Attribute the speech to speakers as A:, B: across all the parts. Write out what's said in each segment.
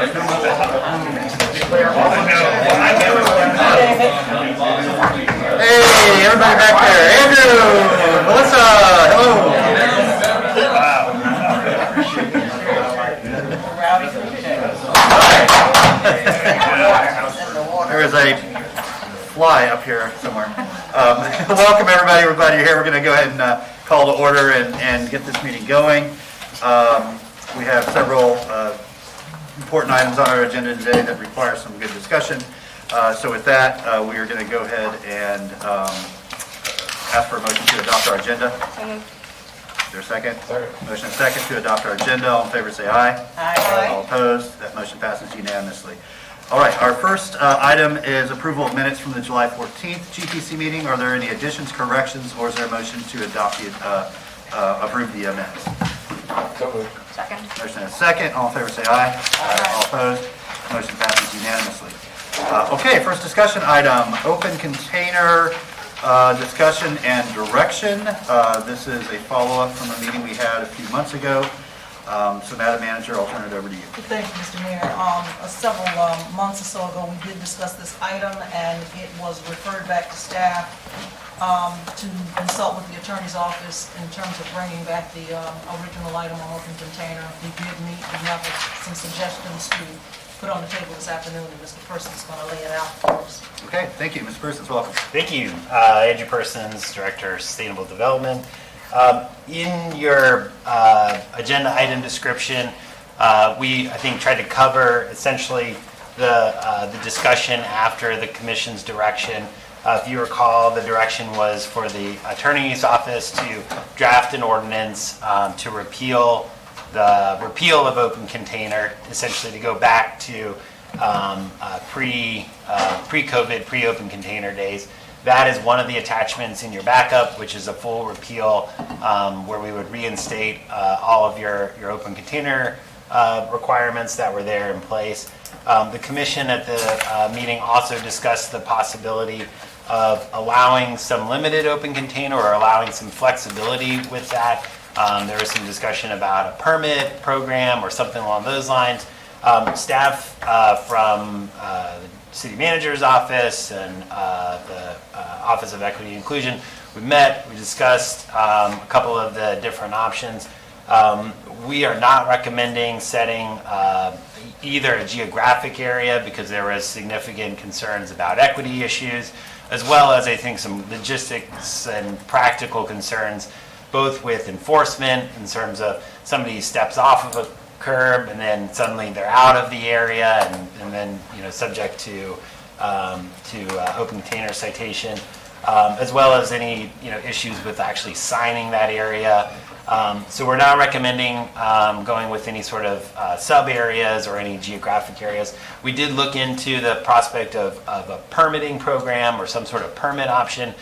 A: Hey, everybody back there. Andrew, Melissa, hello. There is a fly up here somewhere. Welcome everybody. Everybody here. We're going to go ahead and call to order and get this meeting going. We have several important items on our agenda today that require some good discussion. So with that, we are going to go ahead and ask for a motion to adopt our agenda. Is there a second? Motion and second to adopt our agenda. All in favor say aye.
B: Aye.
A: All opposed? That motion passes unanimously. All right, our first item is approval of minutes from the July 14th GPC meeting. Are there any additions, corrections, or is there a motion to adopt the approve the minutes?
B: So moved. Second.
A: Motion and second. All in favor say aye. Aye. All opposed? Motion passes unanimously. Okay, first discussion item, open container discussion and direction. This is a follow-up from a meeting we had a few months ago. So Madam Manager, I'll turn it over to you.
C: Thank you, Mr. Mayor. Several months or so ago, we did discuss this item, and it was referred back to staff to consult with the Attorney's Office in terms of bringing back the original item on open container. We did meet, we have some suggestions to put on the table this afternoon, and Mr. Persons going to lay it out for us.
A: Okay, thank you. Mr. Persons, welcome.
D: Thank you. Andrew Persons, Director of Sustainable Development. In your agenda item description, we, I think, tried to cover essentially the discussion after the Commission's direction. If you recall, the direction was for the Attorney's Office to draft an ordinance to repeal of open container, essentially to go back to pre-COVID, pre-open container days. That is one of the attachments in your backup, which is a full repeal where we would reinstate all of your open container requirements that were there in place. The Commission at the meeting also discussed the possibility of allowing some limited open container or allowing some flexibility with that. There was some discussion about a permit program or something along those lines. Staff from the City Manager's Office and the Office of Equity and Inclusion, we met, we discussed a couple of the different options. We are not recommending setting either a geographic area because there was significant concerns about equity issues, as well as I think some logistics and practical concerns, both with enforcement in terms of somebody steps off of a curb and then suddenly they're out of the area and then subject to open container citation, as well as any issues with actually signing that area. So we're not recommending going with any sort of sub areas or any geographic areas. We did look into the prospect of a permitting program or some sort of permit option.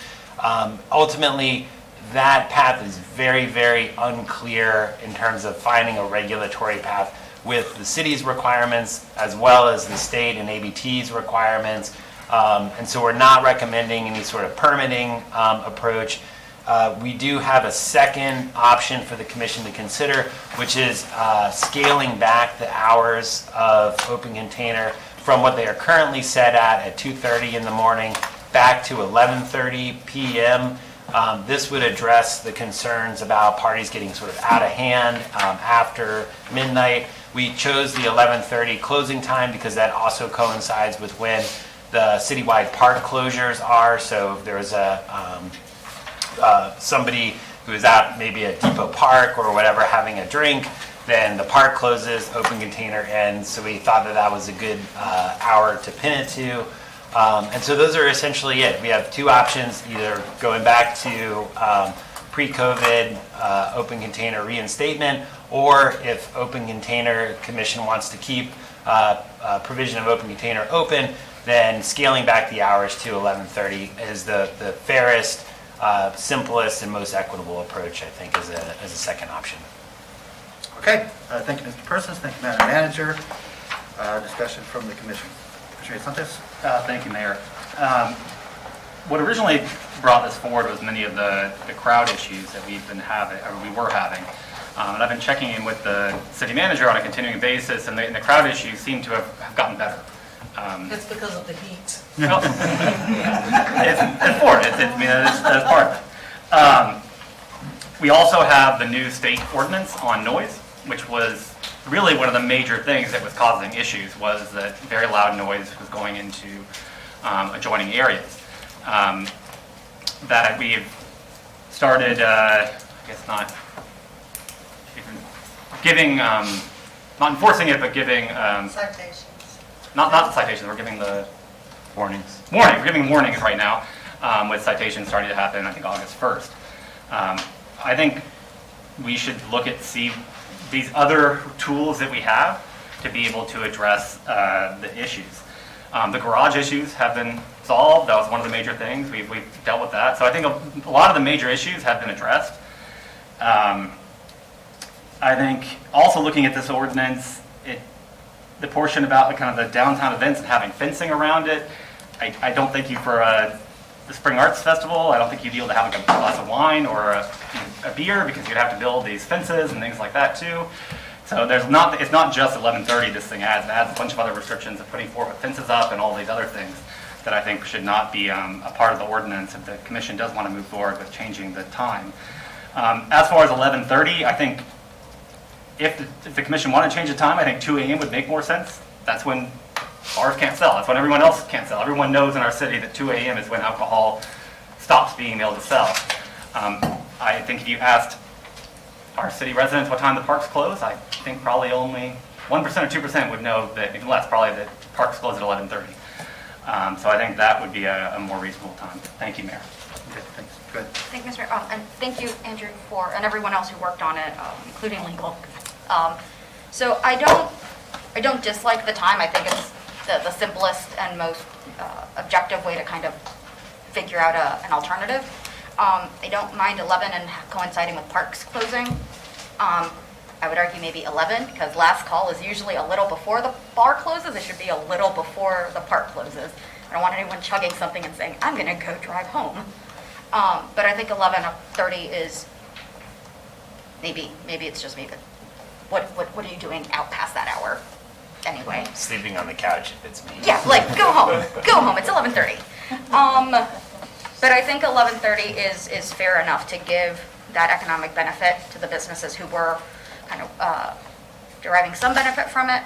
D: Ultimately, that path is very, very unclear in terms of finding a regulatory path with the city's requirements as well as the state and ABT's requirements. And so we're not recommending any sort of permitting approach. We do have a second option for the Commission to consider, which is scaling back the hours of open container from what they are currently set at 2:30 in the morning back to 11:30 p.m. This would address the concerns about parties getting sort of out of hand after midnight. We chose the 11:30 closing time because that also coincides with when the citywide park closures are. So if there's somebody who is out maybe at Depot Park or whatever having a drink, then the park closes, open container ends. So we thought that was a good hour to pin it to. And so those are essentially it. We have two options, either going back to pre-COVID open container reinstatement, or if Open Container Commission wants to keep provision of open container open, then scaling back the hours to 11:30 is the fairest, simplest, and most equitable approach, I think, as a second option.
A: Okay, thank you, Mr. Persons. Thank you, Madam Manager. Discussion from the Commission. Commissioner Santos.
E: Thank you, Mayor. What originally brought this forward was many of the crowd issues that we've been having, or we were having. And I've been checking in with the city manager on a continuing basis, and the crowd issues seem to have gotten better.
C: It's because of the heat.
E: Well, it's for it. I mean, that's part of it. We also have the new state ordinance on noise, which was really one of the major things that was causing issues, was that very loud noise was going into adjoining areas. That we've started, I guess not even giving, not enforcing it, but giving,
C: Citations.
E: not citations, we're giving the
D: Warnings.
E: we're giving warnings right now, with citations starting to happen, I think, August 1st. I think we should look at these other tools that we have to be able to address the issues. The garage issues have been solved. That was one of the major things. We've dealt with that. So I think a lot of the major issues have been addressed. I think also looking at this ordinance, the portion about kind of the downtown events and having fencing around it, I don't think for the Spring Arts Festival, I don't think you'd be able to have like a glass of wine or a beer, because you'd have to build these fences and things like that too. So it's not just 11:30 this thing adds. It adds a bunch of other restrictions of putting fences up and all these other things that I think should not be a part of the ordinance if the commission does want to move forward with changing the time. As far as 11:30, I think if the commission wanted to change the time, I think 2 a.m. would make more sense. That's when bars can't sell. That's when everyone else can't sell. Everyone knows in our city that 2 a.m. is when alcohol stops being able to sell. I think if you asked our city residents what time the parks close, I think probably only 1% or 2% would know that, even less, probably that parks close at 11:30. So I think that would be a more reasonable time. Thank you, Mayor.
A: Okay, thanks. Good.
B: Thank you, Mr. Mayor. And thank you, Andrew, and everyone else who worked on it, including legal. So I don't dislike the time. I think it's the simplest and most objective way to kind of figure out an alternative. I don't mind 11 and coinciding with parks closing. I would argue maybe 11, because last call is usually a little before the bar closes. It should be a little before the park closes. I don't want anyone chugging something and saying, I'm going to go drive home. But I think 11:30 is, maybe it's just me, but what are you doing out past that hour anyway?
D: Sleeping on the couch if it's me.
B: Yeah, like, go home, it's 11:30. But I think 11:30 is fair enough to give that economic benefit to the businesses who were kind of deriving some benefit from it.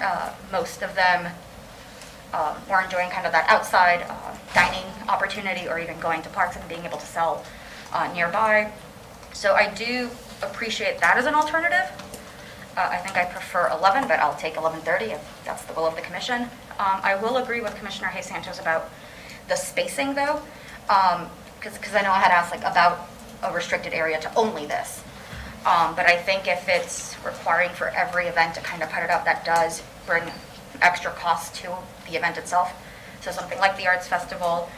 B: Most of them were enjoying kind of that outside dining opportunity, or even going to parks and being able to sell nearby. So I do appreciate that as an alternative. I think I prefer 11, but I'll take 11:30 if that's the will of the commission. I will agree with Commissioner Hayes Santos about the spacing, though, because I know I had asked about a restricted area to only this. But I think if it's requiring for every event to kind of put it up, that does bring extra cost to the event itself. So something like the Arts Festival,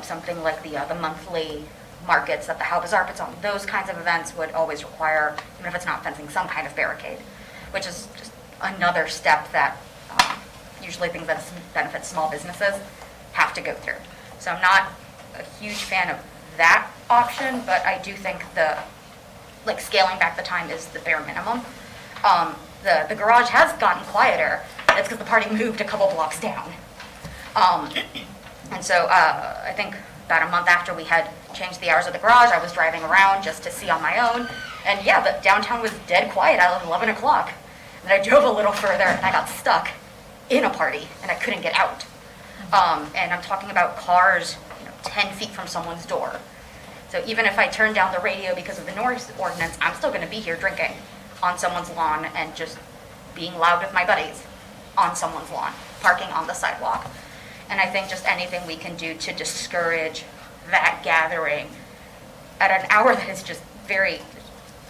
B: something like the monthly markets that the How Bazaar puts on, those kinds of events would always require, even if it's not fencing, some kind of barricade, which is just another step that usually things that benefit small businesses have to go through. So I'm not a huge fan of that option, but I do think scaling back the time is the bare minimum. The garage has gotten quieter. That's because the party moved a couple blocks down. And so I think about a month after we had changed the hours of the garage, I was driving around just to see on my own. And yeah, the downtown was dead quiet at 11 o'clock. And I drove a little further and I got stuck in a party and I couldn't get out. And I'm talking about cars 10 feet from someone's door. So even if I turn down the radio because of the noise ordinance, I'm still going to be here drinking on someone's lawn and just being loud with my buddies on someone's lawn, parking on the sidewalk. And I think just anything we can do to discourage that gathering at an hour that is just very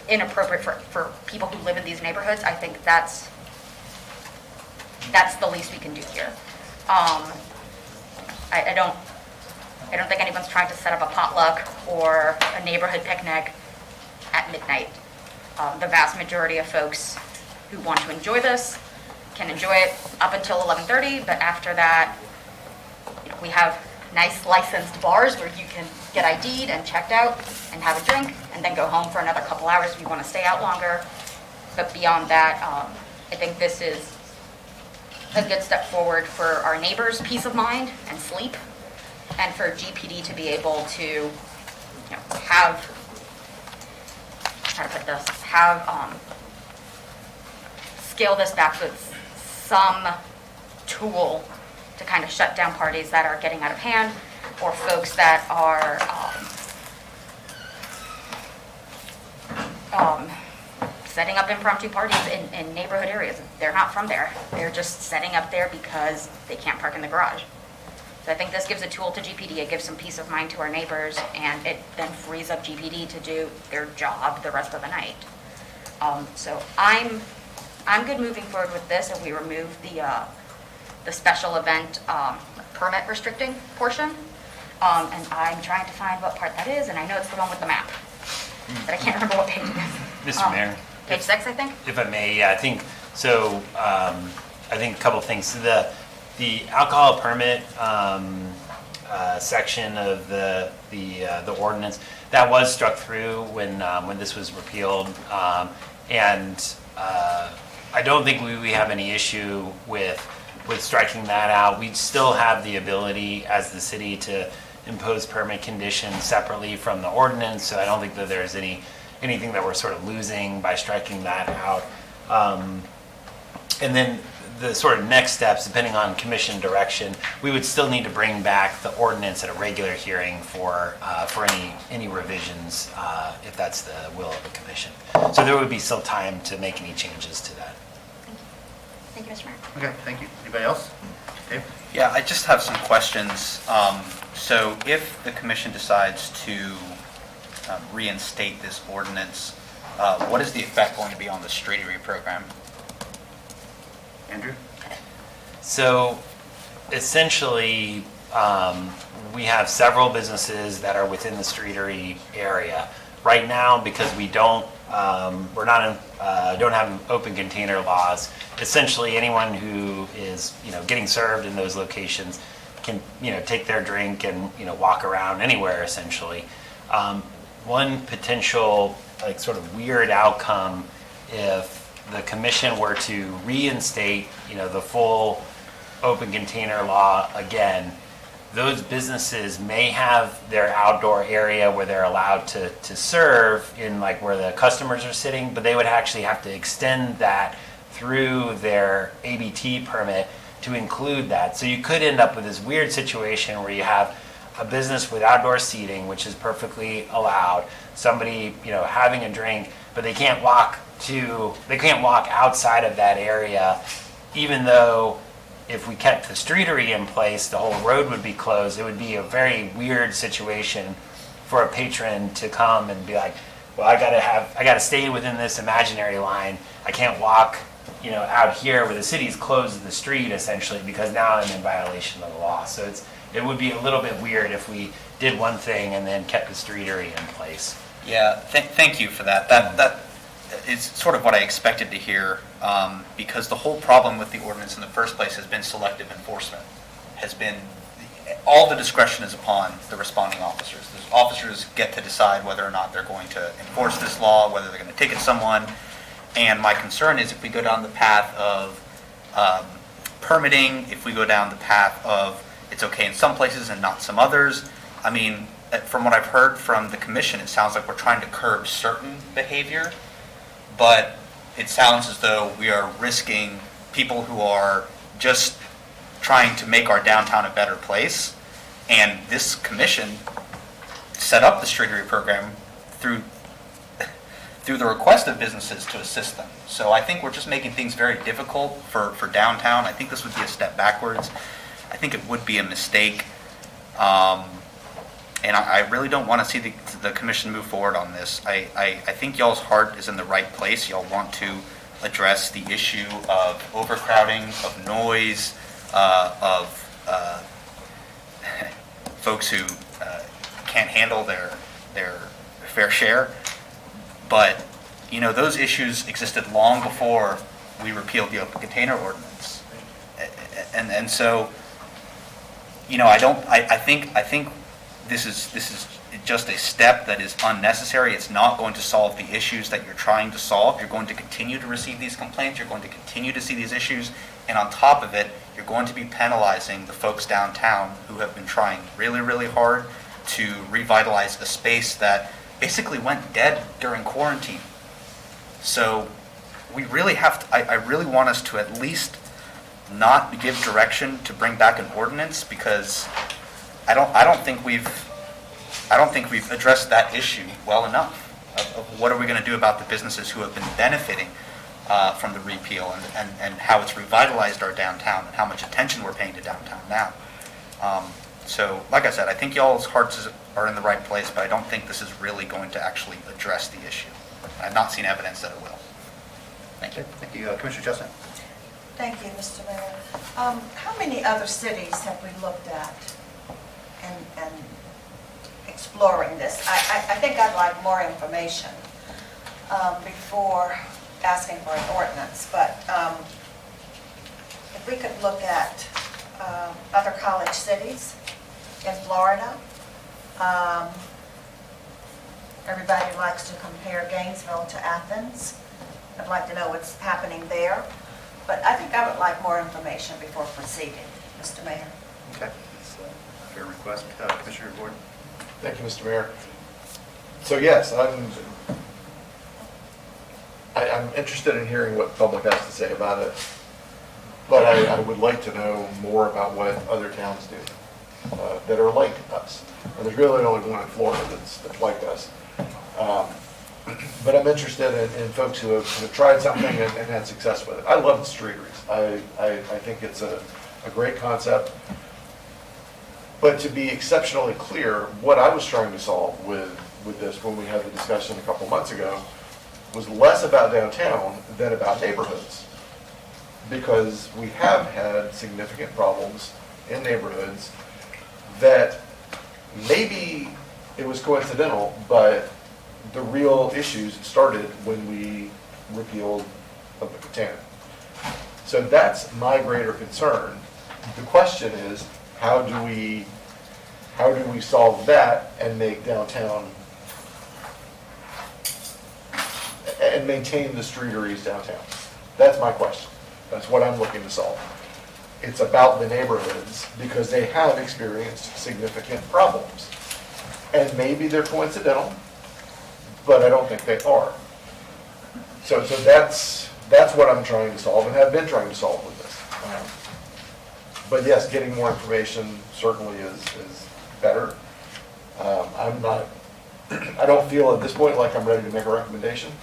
B: inappropriate for people who live in these neighborhoods, I think that's the least we can do here. I don't think anyone's trying to set up a potluck or a neighborhood picnic at midnight. The vast majority of folks who want to enjoy this can enjoy it up until 11:30, but after that, we have nice licensed bars where you can get ID'd and checked out and have a drink and then go home for another couple hours if you want to stay out longer. But beyond that, I think this is a good step forward for our neighbors' peace of mind and sleep, and for GPD to be able to, have, how to put this, scale this back with some tool to kind of shut down parties that are getting out of hand, or folks that are setting up impromptu parties in neighborhood areas. They're not from there. They're just setting up there because they can't park in the garage. So I think this gives a tool to GPD, it gives some peace of mind to our neighbors, and it then frees up GPD to do their job the rest of the night. So I'm good moving forward with this if we remove the special event permit restricting portion. And I'm trying to find what part that is, and I know it's the one with the map, but I can't remember what page it is.
D: Mr. Mayor?
B: Page 6, I think?
D: If I may, yeah, I think, so, I think a couple things. So the alcohol permit section of the ordinance, that was struck through when this was repealed. And I don't think we have any issue with striking that out. We still have the ability as the city to impose permit conditions separately from the ordinance, so I don't think that there's anything that we're sort of losing by striking that out. And then the sort of next steps, depending on commission direction, we would still need to bring back the ordinance at a regular hearing for any revisions, if that's the will of the commission. So there would be still time to make any changes to that.
B: Thank you, Mr. Mayor.
A: Okay, thank you. Anybody else? Dave?
F: Yeah, I just have some questions. So if the commission decides to reinstate this ordinance, what is the effect going to be on the streetery program?
A: Andrew?
D: So essentially, we have several businesses that are within the streetery area. Right now, because we don't have open container laws, essentially anyone who is, getting served in those locations can, take their drink and, walk around anywhere essentially. One potential, sort of weird outcome if the commission were to reinstate, the full open container law again, those businesses may have their outdoor area where they're allowed to serve in where the customers are sitting, but they would actually have to extend that through their ABT permit to include that. So you could end up with this weird situation where you have a business with outdoor seating, which is perfectly allowed, somebody, having a drink, but they can't walk outside of that area, even though if we kept the streetery in place, the whole road would be closed. It would be a very weird situation for a patron to come and be like, well, I gotta stay within this imaginary line. I can't walk, out here where the city's closed the street essentially because now I'm in violation of the law. So it would be a little bit weird if we did one thing and then kept the streetery in place.
F: Yeah, thank you for that. That is sort of what I expected to hear, because the whole problem with the ordinance in the first place has been selective enforcement. All the discretion is upon the responding officers. The officers get to decide whether or not they're going to enforce this law, whether they're going to ticket someone. And my concern is if we go down the path of permitting, if we go down the path of it's okay in some places and not some others. I mean, from what I've heard from the commission, it sounds like we're trying to curb certain behavior, but it sounds as though we are risking people who are just trying to make our downtown a better place. And this commission set up the streetery program through the request of businesses to assist them. So I think we're just making things very difficult for downtown. I think this would be a step backwards. I think it would be a mistake. And I really don't want to see the commission move forward on this. I think y'all's heart is in the right place. Y'all want to address the issue of overcrowding, of noise, of folks who can't handle their fair share. But, those issues existed long before we repealed the open container ordinance. And so, I think this is just a step that is unnecessary. It's not going to solve the issues that you're trying to solve. You're going to continue to receive these complaints. You're going to continue to see these issues. And on top of it, you're going to be penalizing the folks downtown who have been trying really, really hard to revitalize a space that basically went dead during quarantine. So we really have to, I really want us to at least not give direction to bring back an ordinance, because I don't think we've addressed that issue well enough of what are we going to do about the businesses who have been benefiting from the repeal, and how it's revitalized our downtown and how much attention we're paying to downtown now. So like I said, I think y'all's hearts are in the right place, but I don't think this is really going to actually address the issue. I've not seen evidence that it will. Thank you.
A: Thank you. Commissioner Chestnut?
G: Thank you, Mr. Mayor. How many other cities have we looked at and exploring this? I think I'd like more information before asking for an ordinance, but if we could look at other college cities in Florida. Everybody likes to compare Gainesville to Athens. I'd like to know what's happening there. But I think I would like more information before proceeding, Mr. Mayor.
A: Okay. That's a fair request. Commissioner Gordon?
H: Thank you, Mr. Mayor. So yes, I'm interested in hearing what the public has to say about it, but I would like to know more about what other towns do that are like us. And there's really only one in Florida that's like us. But I'm interested in folks who have tried something and had success with it. I love the streeteries. I think it's a great concept. But to be exceptionally clear, what I was trying to solve with this when we had the discussion a couple months ago was less about downtown than about neighborhoods. Because we have had significant problems in neighborhoods that maybe it was coincidental, but the real issues started when we repealed the TAN. So that's my greater concern. The question is, how do we solve that and make downtown and maintain the streeteries downtown? That's my question. That's what I'm looking to solve. It's about the neighborhoods because they have experienced significant problems. And maybe they're coincidental, but I don't think they are. So that's what I'm trying to solve and have been trying to solve with this. But yes, getting more information certainly is better. I don't feel at this point like I'm ready to make a recommendation.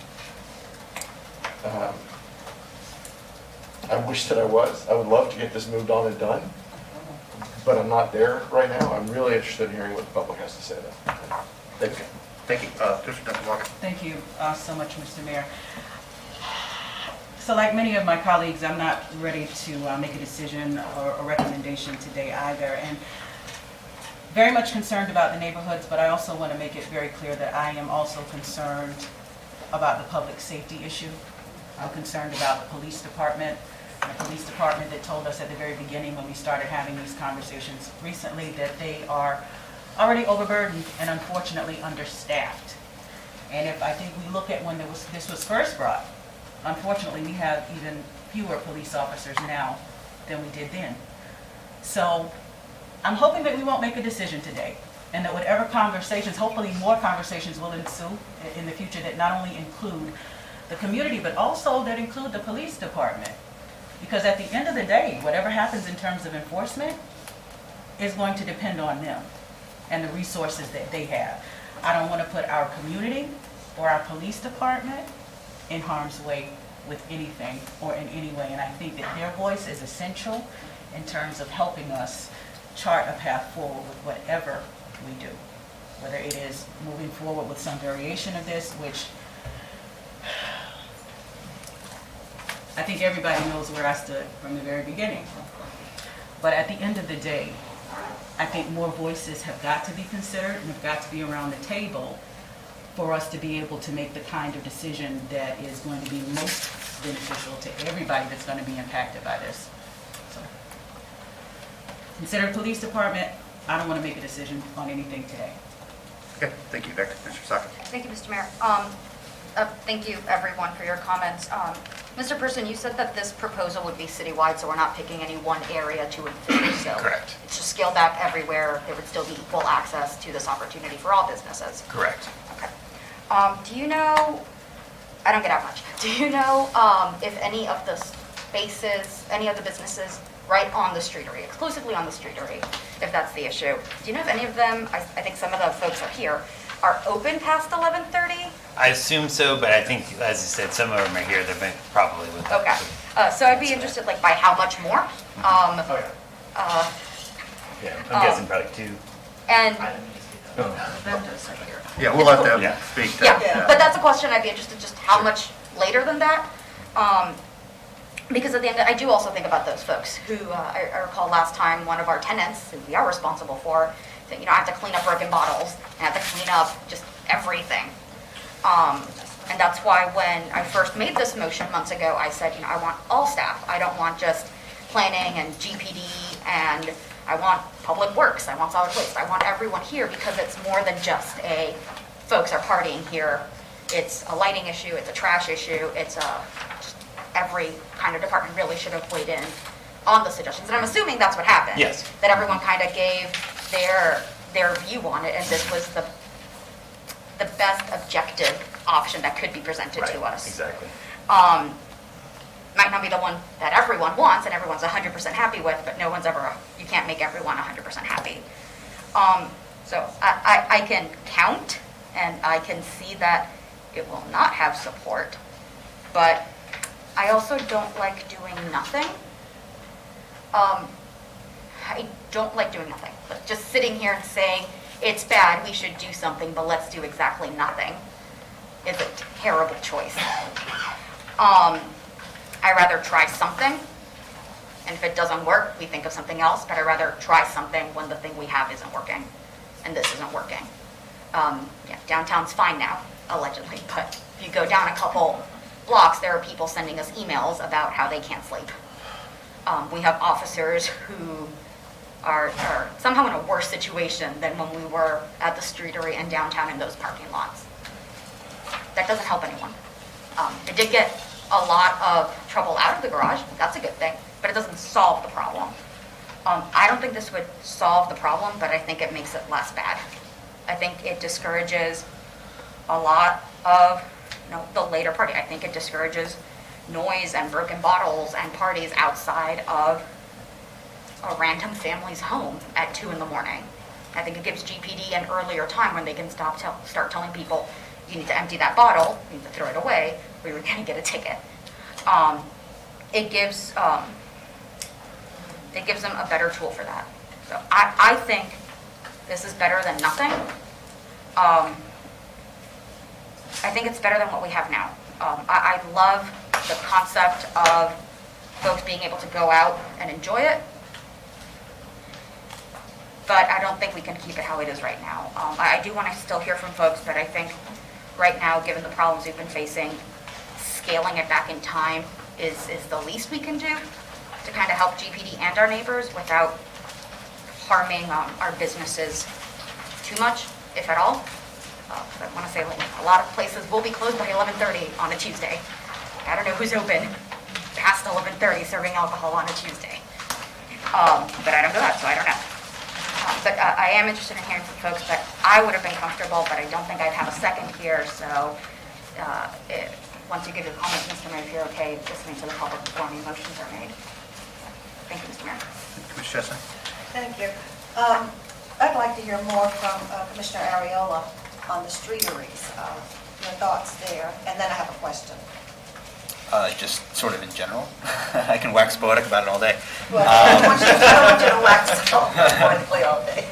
H: I wish that I was. I would love to get this moved on and done, but I'm not there right now. I'm really interested in hearing what the public has to say though. Thank you.
A: Thank you. Commissioner Walker?
I: Thank you so much, Mr. Mayor. So like many of my colleagues, I'm not ready to make a decision or a recommendation today either. And very much concerned about the neighborhoods, but I also want to make it very clear that I am also concerned about the public safety issue. I'm concerned about the police department. The police department that told us at the very beginning when we started having these conversations recently that they are already overburdened and unfortunately understaffed. And if I think we look at when this was first brought, unfortunately we have even fewer police officers now than we did then. So I'm hoping that we won't make a decision today and that whatever conversations, hopefully more conversations will ensue in the future that not only include the community but also that include the police department. Because at the end of the day, whatever happens in terms of enforcement is going to depend on them and the resources that they have. I don't want to put our community or our police department in harm's way with anything or in any way. And I think that their voice is essential in terms of helping us chart a path forward with whatever we do. Whether it is moving forward with some variation of this, which I think everybody knows where I stood from the very beginning. But at the end of the day, I think more voices have got to be considered and have got to be around the table for us to be able to make the kind of decision that is going to be most beneficial to everybody that's going to be impacted by this. So, consider the police department, I don't want to make a decision on anything today.
A: Okay, thank you, Victor. Mr. Saka.
B: Thank you, Mr. Mayor. Thank you, everyone, for your comments. Mr. Person, you said that this proposal would be citywide, so we're not picking any one area to enforce. So
D: Correct.
B: it's just scaled back everywhere. There would still be equal access to this opportunity for all businesses.
D: Correct.
B: Okay. Do you know, I don't get out much, do you know if any of the spaces, any of the businesses right on the streetery, exclusively on the streetery, if that's the issue, do you know if any of them, I think some of the folks are here, are open past 11:30?
D: I assume so, but I think, as you said, some of them are here. They've been probably with us.
B: Okay. So I'd be interested, like, by how much more?
D: Yeah, I'm guessing probably 2.
B: And,
A: Yeah, we'll let them
D: Yeah.
A: speak to.
B: yeah, but that's a question I'd be interested, just how much later than that? Because at the end, I do also think about those folks who, I recall last time, one of our tenants, who we are responsible for, said, I have to clean up broken bottles, I have to clean up just everything. And that's why when I first made this motion months ago, I said, I want all staff. I don't want just planning and GPD, and I want public works, I want solid waste. I want everyone here because it's more than just folks are partying here. It's a lighting issue, it's a trash issue, it's just every kind of department really should have weighed in on the suggestions. And I'm assuming that's what happened.
D: Yes.
B: That everyone kind of gave their view on it, and this was the best objective option that could be presented to us.
D: Exactly.
B: Might not be the one that everyone wants and everyone's 100% happy with, but you can't make everyone 100% happy. So I can count and I can see that it will not have support, but I also don't like doing nothing. I don't like doing nothing, but just sitting here and saying, it's bad, we should do something, but let's do exactly nothing is a terrible choice. I'd rather try something, and if it doesn't work, we think of something else, but I'd rather try something when the thing we have isn't working, and this isn't working. Yeah, downtown's fine now, allegedly, but if you go down a couple blocks, there are people sending us emails about how they can't sleep. We have officers who are somehow in a worse situation than when we were at the streetery and downtown in those parking lots. That doesn't help anyone. It did get a lot of trouble out of the garage, that's a good thing, but it doesn't solve the problem. I don't think this would solve the problem, but I think it makes it less bad. I think it discourages a lot of the later party. I think it discourages noise and broken bottles and parties outside of a random family's home at 2 in the morning. I think it gives GPD an earlier time when they can start telling people, you need to empty that bottle, you need to throw it away, or you're going to get a ticket. It gives them a better tool for that. So I think this is better than nothing. I think it's better than what we have now. I love the concept of folks being able to go out and enjoy it, but I don't think we can keep it how it is right now. I do want to still hear from folks, but I think right now, given the problems we've been facing, scaling it back in time is the least we can do to kind of help GPD and our neighbors without harming our businesses too much, if at all. I want to say, a lot of places will be closed by 11:30 on a Tuesday. I don't know who's open past 11:30 serving alcohol on a Tuesday. But I don't go out, so I don't know. But I am interested in hearing from folks, but I would have been comfortable, but I don't think I'd have a second here, so once you give your comments, Mr. Mayor, if you're okay listening to the public before any motions are made. Thank you, Mr. Mayor.
A: Commissioner Chesney?
G: Thank you. I'd like to hear more from Commissioner Ariola on the streeteries, your thoughts there, and then I have a question.
F: Just sort of in general. I can wax poetic about it all day.
G: Well, I don't want you to wax politically all day.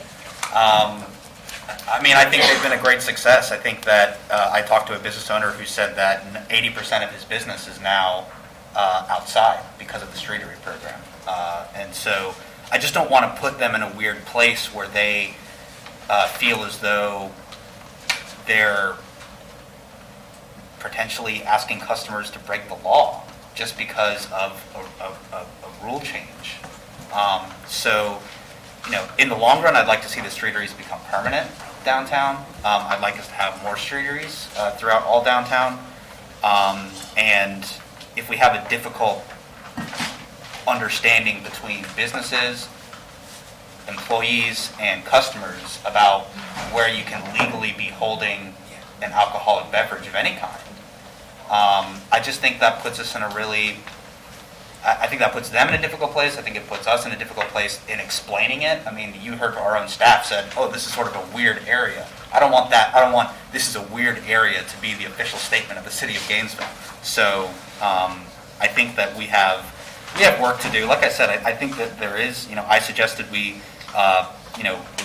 F: I mean, I think they've been a great success. I think that I talked to a business owner who said that 80% of his business is now outside because of the streetery program. And so I just don't want to put them in a weird place where they feel as though they're potentially asking customers to break the law just because of a rule change. So in the long run, I'd like to see the streeteries become permanent downtown. I'd like us to have more streeteries throughout all downtown. And if we have a difficult understanding between businesses, employees, and customers about where you can legally be holding an alcoholic beverage of any kind, I just think that puts us in a really, I think that puts them in a difficult place. I think it puts us in a difficult place in explaining it. I mean, you heard our own staff said, oh, this is sort of a weird area. I don't want that. I don't want this is a weird area to be the official statement of the city of Gainesville. So I think that we have work to do. Like I said, I think that there is, I suggested we,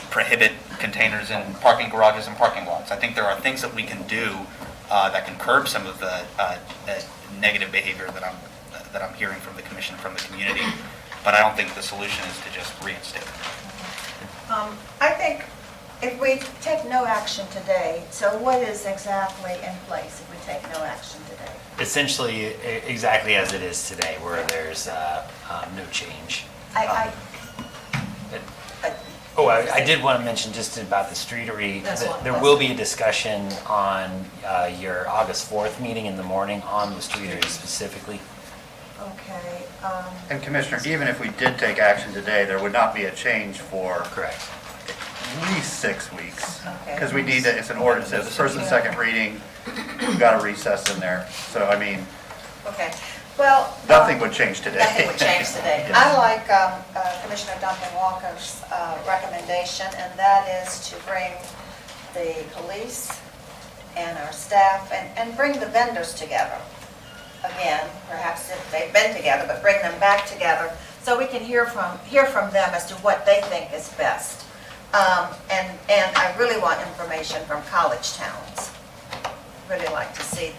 F: prohibit containers in parking garages and parking lots. I think there are things that we can do that can curb some of the negative behavior that I'm hearing from the commission, from the community. But I don't think the solution is to just reinstate it.
G: I think if we take no action today, so what is exactly in place if we take no action today?
D: Essentially, exactly as it is today, where there's no change. I did want to mention just about the streetery. There will be a discussion on your August 4th meeting in the morning on the streetery specifically.
G: Okay.
A: And Commissioner, even if we did take action today, there would not be a change for
D: Correct.
A: at least 6 weeks.
G: Okay.
A: Because we need to, it's an ordinance, it's first and second reading, we've got a recess in there. So, I mean,
G: Okay. Well.
A: nothing would change today.
G: Nothing would change today.
A: Yes.
G: I like Commissioner Duncan Walker's recommendation, and that is to bring the police and our staff and bring the vendors together. Again, perhaps if they've been together, but bring them back together so we can hear from them as to what they think is best. And I really want information from college towns. Really like to see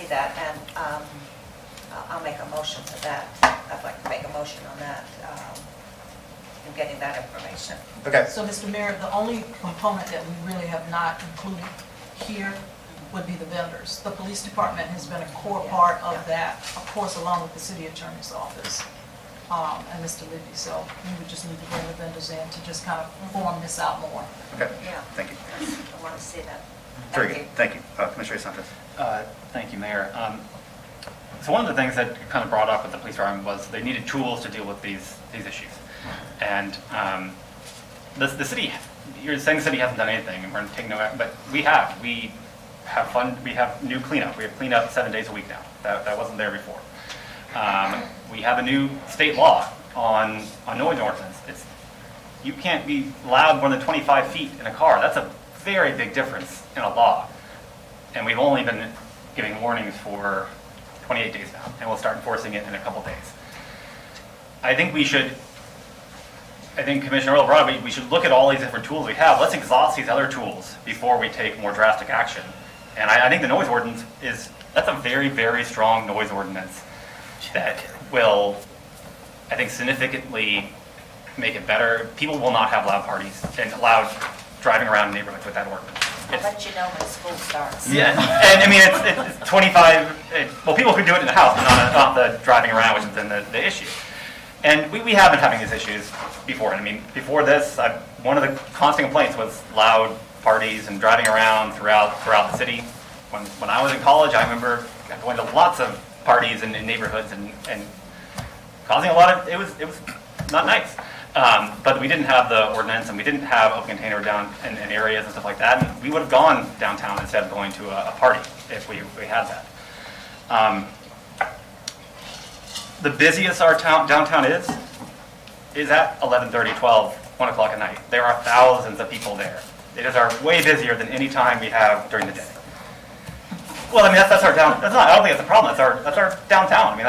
G: that, and I'll make a motion to that. I'd like to make a motion on that, and getting that information.
A: Okay.
C: So, Mr. Mayor, the only component that we really have not included here would be the vendors. The police department has been a core part of that, of course, along with the city attorney's office and Mr. Libby. So we would just need to bring the vendors in to just kind of form this out more.
A: Okay,
G: Yeah.
A: thank you.
G: I want to see that.
A: Very
G: Thank
A: good,
G: you.
A: thank you. Commissioner Santos.
E: Thank you, Mayor. So one of the things that kind of brought up with the police department was they needed tools to deal with these issues. And the city, you're saying the city hasn't done anything, and we're taking no action, but we have. We have new cleanup. We have cleanup 7 days a week now. That wasn't there before. We have a new state law on noise ordinance. You can't be loud more than 25 feet in a car. That's a very big difference in a law. And we've only been giving warnings for 28 days now, and we'll start enforcing it in a couple days. I think Commissioner Earl brought up, we should look at all these different tools we have. Let's exhaust these other tools before we take more drastic action. And I think the noise ordinance that's a very, very strong noise ordinance that will, I think, significantly make it better. People will not have loud parties and loud driving around neighborhoods with that ordinance.
G: I'll let you know when school starts.
E: Yeah, and I mean, it's 25, well, people could do it in the house, but not the driving around, which has been the issue. And we have been having these issues before. I mean, before this, one of the constant complaints was loud parties and driving around throughout the city. When I was in college, I remember going to lots of parties in neighborhoods and causing a lot of, it was not nice. But we didn't have the ordinance, and we didn't have open container down in areas and stuff like that. And we would have gone downtown instead of going to a party if we had that. The busiest our downtown is at 11:30, 12, 1 o'clock at night. There are thousands of people there. It is way busier than any time we have during the day. Well, I mean, that's our downtown. I don't think that's a problem. That's our downtown. I mean,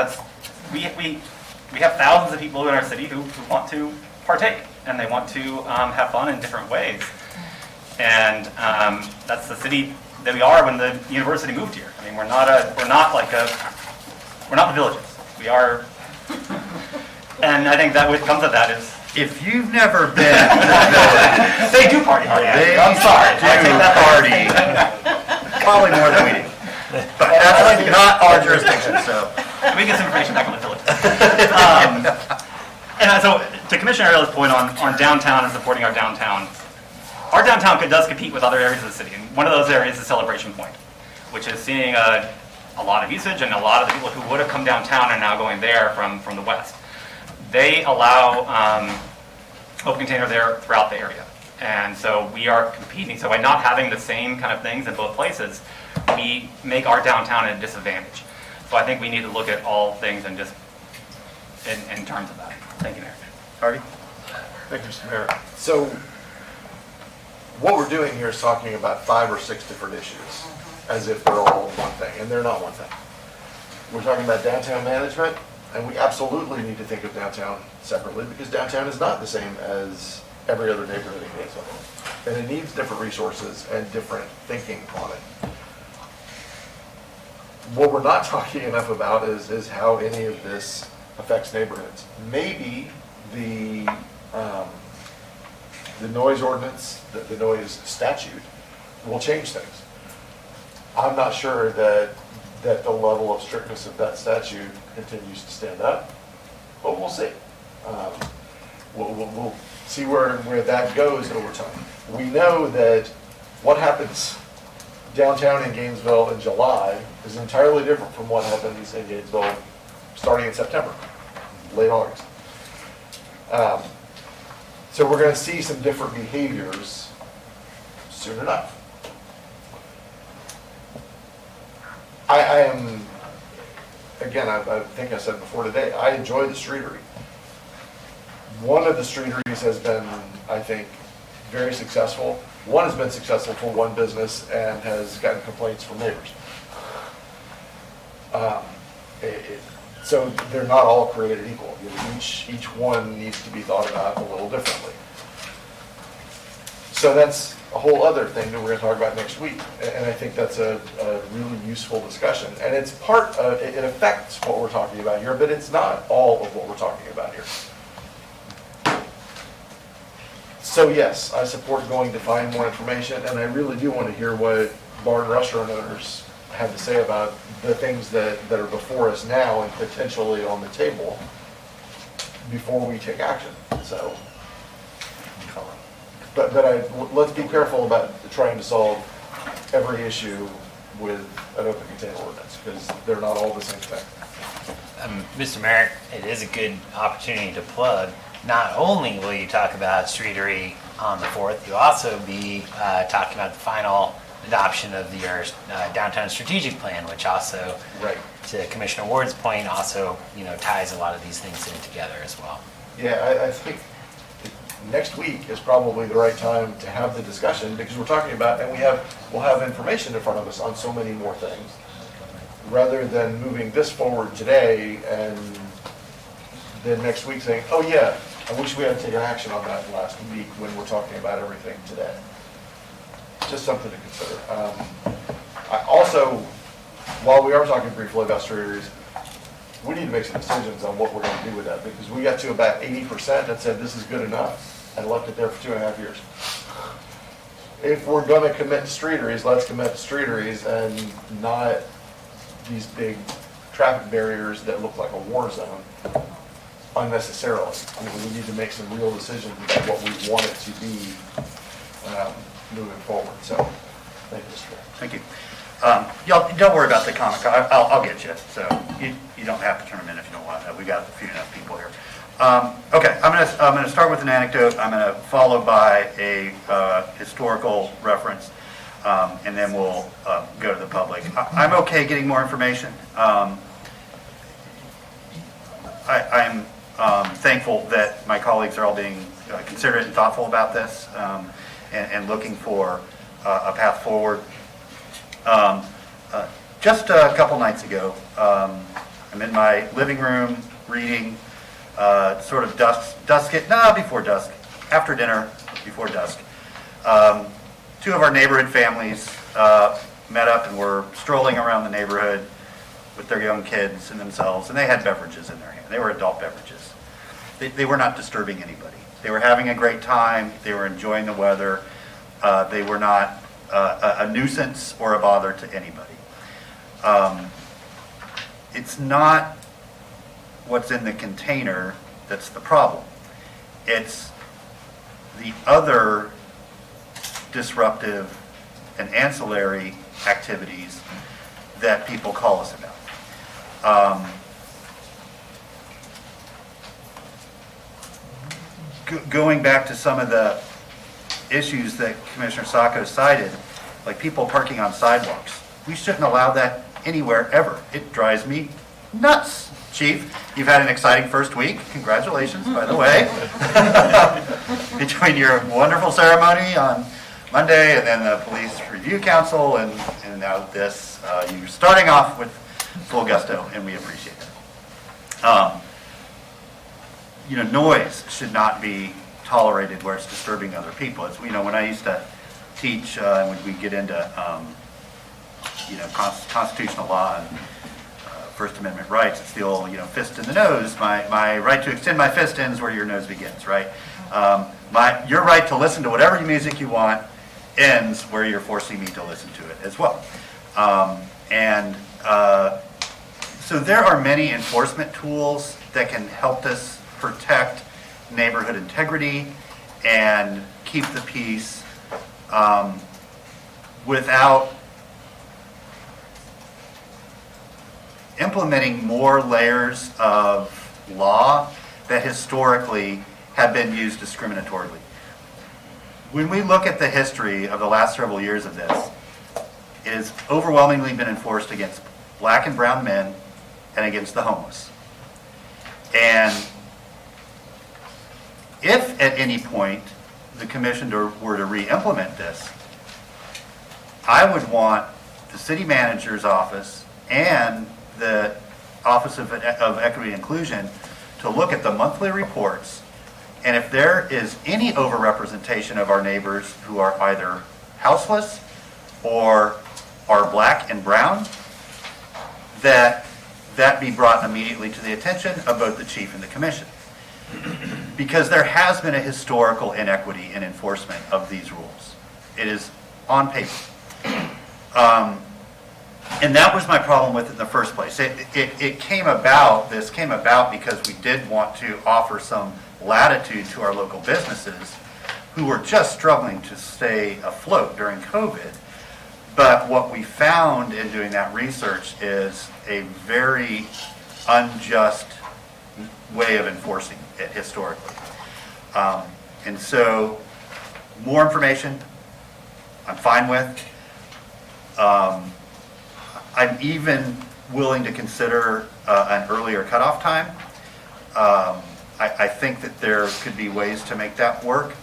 E: we have thousands of people in our city who want to partake, and they want to have fun in different ways. And that's the city that we are when the university moved here. I mean, we're not the villages. We are, and I think that what comes of that is,
A: If you've never been,
E: they do party hard.
A: they
E: I'm sorry. I take that
A: party, probably more than we do. But that's not our jurisdiction, so.
E: We get some information back on the village. And so to Commissioner Ariel's point on downtown and supporting our downtown does compete with other areas of the city. And one of those areas is Celebration Point, which is seeing a lot of usage, and a lot of the people who would have come downtown are now going there from the west. They allow open container there throughout the area. And so we are competing. So by not having the same kind of things in both places, we make our downtown at a disadvantage. So I think we need to look at all things and just in terms of that. Thank you, Mayor.
A: Hardy?
H: Thank you, Mr. Mayor. So what we're doing here is talking about 5 or 6 different issues, as if they're all one thing, and they're not one thing. We're talking about downtown management, and we absolutely need to think of downtown separately, because downtown is not the same as every other neighborhood in Gainesville. And it needs different resources and different thinking on it. What we're not talking enough about is how any of this affects neighborhoods. Maybe the noise ordinance, the noise statute will change things. I'm not sure that the level of strictness of that statute continues to stand up, but we'll see. We'll see where that goes over time. We know that what happens downtown in Gainesville in July is entirely different from what happens in Gainesville starting in September, late August. So we're going to see some different behaviors soon enough. I am, again, I think I said before today, I enjoy the streetery. One of the streeteries has been, I think, very successful. One has been successful for one business and has gotten complaints from neighbors. So they're not all created equal. Each one needs to be thought about a little differently. So that's a whole other thing that we're going to talk about next week. And I think that's a really useful discussion. And it's part of, it affects what we're talking about here, but it's not all of what we're talking about here. So yes, I support going to find more information, and I really do want to hear what bar and restaurant owners have to say about the things that are before us now and potentially on the table before we take action. So, but let's be careful about trying to solve every issue with an open container ordinance, because they're not all the same thing.
D: Mr. Merrick, it is a good opportunity to plug. Not only will you talk about streetery on the 4th, you'll also be talking about the final adoption of your downtown strategic plan, which also,
H: Right.
D: to Commissioner Ward's point, also ties a lot of these things in together as well.
H: Yeah, I think next week is probably the right time to have the discussion, because we're talking about, and we'll have information in front of us on so many more things, rather than moving this forward today and then next week saying, oh yeah, I wish we had taken action on that last week when we're talking about everything today. Just something to consider. I also, while we are talking briefly about streeteries, we need to make some decisions on what we're going to do with that, because we got to about 80% and said this is good enough and left it there for 2.5 years. If we're going to commit to streeteries, let's commit to streeteries and not these big traffic barriers that look like a war zone unnecessarily. I mean, we need to make some real decisions about what we want it to be moving forward. So, thank you, Mr. Chair.
A: Thank you. Y'all, don't worry about the comic. I'll get you. So you don't have to turn them in if you don't want to. We got a few enough people here. Okay, I'm gonna start with an anecdote. I'm gonna follow by a historical reference, and then we'll go to the public. I'm okay getting more information. I'm thankful that my colleagues are all being considerate and thoughtful about this, and looking for a path forward. Just a couple nights ago, I'm in my living room reading, sort of before dusk, after dinner, before dusk. Two of our neighborhood families met up and were strolling around the neighborhood with their young kids and themselves, and they had beverages in their hand. They were adult beverages. They were not disturbing anybody. They were having a great time. They were enjoying the weather. They were not a nuisance or a bother to anybody. It's not what's in the container that's the problem. It's the other disruptive and ancillary activities that people call us about. Going back to some of the issues that Commissioner Sacco cited, like people parking on sidewalks. We shouldn't allow that anywhere ever. It drives me nuts. Chief, you've had an exciting first week. Congratulations, by the way. Between your wonderful ceremony on Monday and then the Police Review Council and now this, you're starting off with full gusto, and we appreciate that. Noise should not be tolerated where it's disturbing other people. It's, when I used to teach, when we get into, constitutional law and First Amendment rights, it's the old, fist in the nose. My right to extend my fist ends where your nose begins, right? Your right to listen to whatever music you want ends where you're forcing me to listen to it as well. So there are many enforcement tools that can help us protect neighborhood integrity and keep the peace without implementing more layers of law that historically have been used discriminatorily. When we look at the history of the last several years of this, it has overwhelmingly been enforced against black and brown men and against the homeless. And if at any point the commission were to re-implement this, I would want the city manager's office and the Office of Equity and Inclusion to look at the monthly reports, and if there is any overrepresentation of our neighbors who are either houseless or are black and brown, that be brought immediately to the attention of both the chief and the commission. Because there has been a historical inequity in enforcement of these rules. It is on paper. And that was my problem with it in the first place. This came about because we did want to offer some latitude to our local businesses who were just struggling to stay afloat during COVID. But what we found in doing that research is a very unjust way of enforcing it historically. And so more information I'm fine with. I'm even willing to consider an earlier cutoff time. I think that there could be ways to make that work.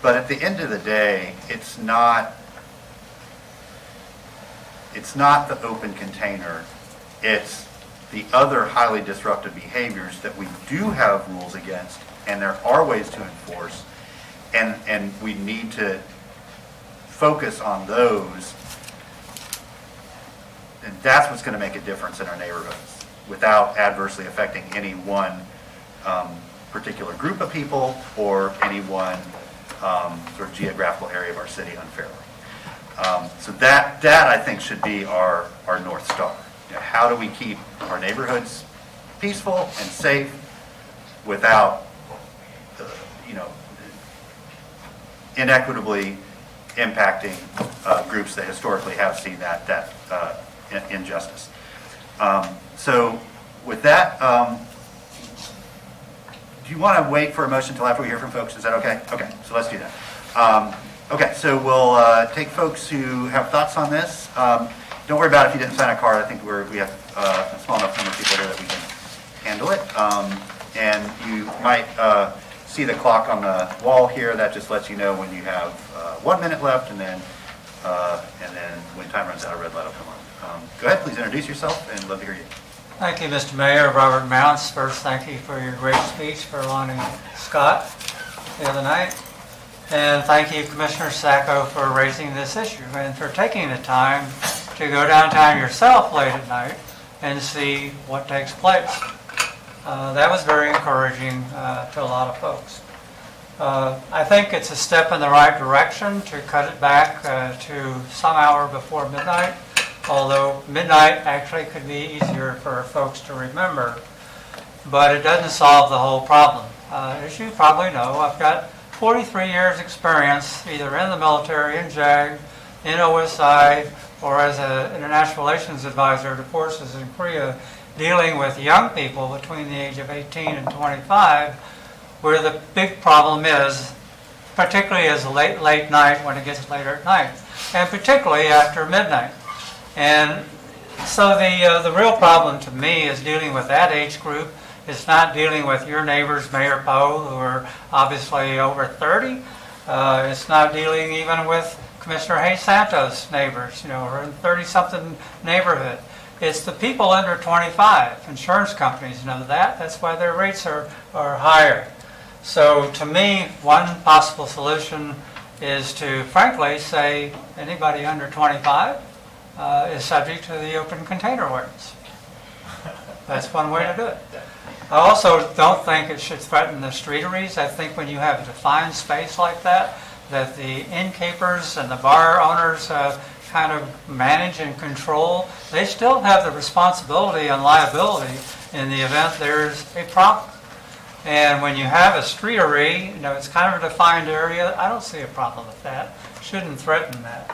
A: But at the end of the day, it's not the open container. It's the other highly disruptive behaviors that we do have rules against, and there are ways to enforce, and we need to focus on those. And that's what's going to make a difference in our neighborhoods without adversely affecting any one particular group of people or any one sort of geographical area of our city unfairly. So that I think should be our North Star. How do we keep our neighborhoods peaceful and safe without, inequitably impacting groups that historically have seen that injustice. So with that, do you want to wait for a motion until after we hear from folks? Is that okay? Okay, so let's do that. Okay, so we'll take folks who have thoughts on this. Don't worry about it if you didn't sign a card. I think we have a small enough number of people here that we can handle it. And you might see the clock on the wall here. That just lets you know when you have 1 minute left, and then when time runs out, a red light will come on. Go ahead, please introduce yourself, and love to hear you.
J: Thank you, Mr. Mayor. Robert Mounts. First, thank you for your great speech for honoring Scott the other night. And thank you, Commissioner Sacco, for raising this issue and for taking the time to go downtown yourself late at night and see what takes place. That was very encouraging to a lot of folks. I think it's a step in the right direction to cut it back to some hour before midnight, although midnight actually could be easier for folks to remember. But it doesn't solve the whole problem. As you probably know, I've got 43 years experience either in the military, in JAG, in OSI, or as an international relations advisor to forces in Korea, dealing with young people between the age of 18 and 25, where the big problem is, particularly as a late night when it gets later at night, and particularly after midnight. And so the real problem to me is dealing with that age group. It's not dealing with your neighbors, Mayor Poe, who are obviously over 30. It's not dealing even with Commissioner Hayes Santos' neighbors, who are in 30-something neighborhood. It's the people under 25. Insurance companies know that. That's why their rates are higher. So to me, one possible solution is to frankly say anybody under 25 is subject to the open container ordinance. That's one way to do it. I also don't think it should threaten the streeteries. I think when you have a defined space like that the innkeepers and the bar owners kind of manage and control, they still have the responsibility and liability in the event there's a problem. And when you have a streetery, it's kind of a defined area, I don't see a problem with that. Shouldn't threaten that.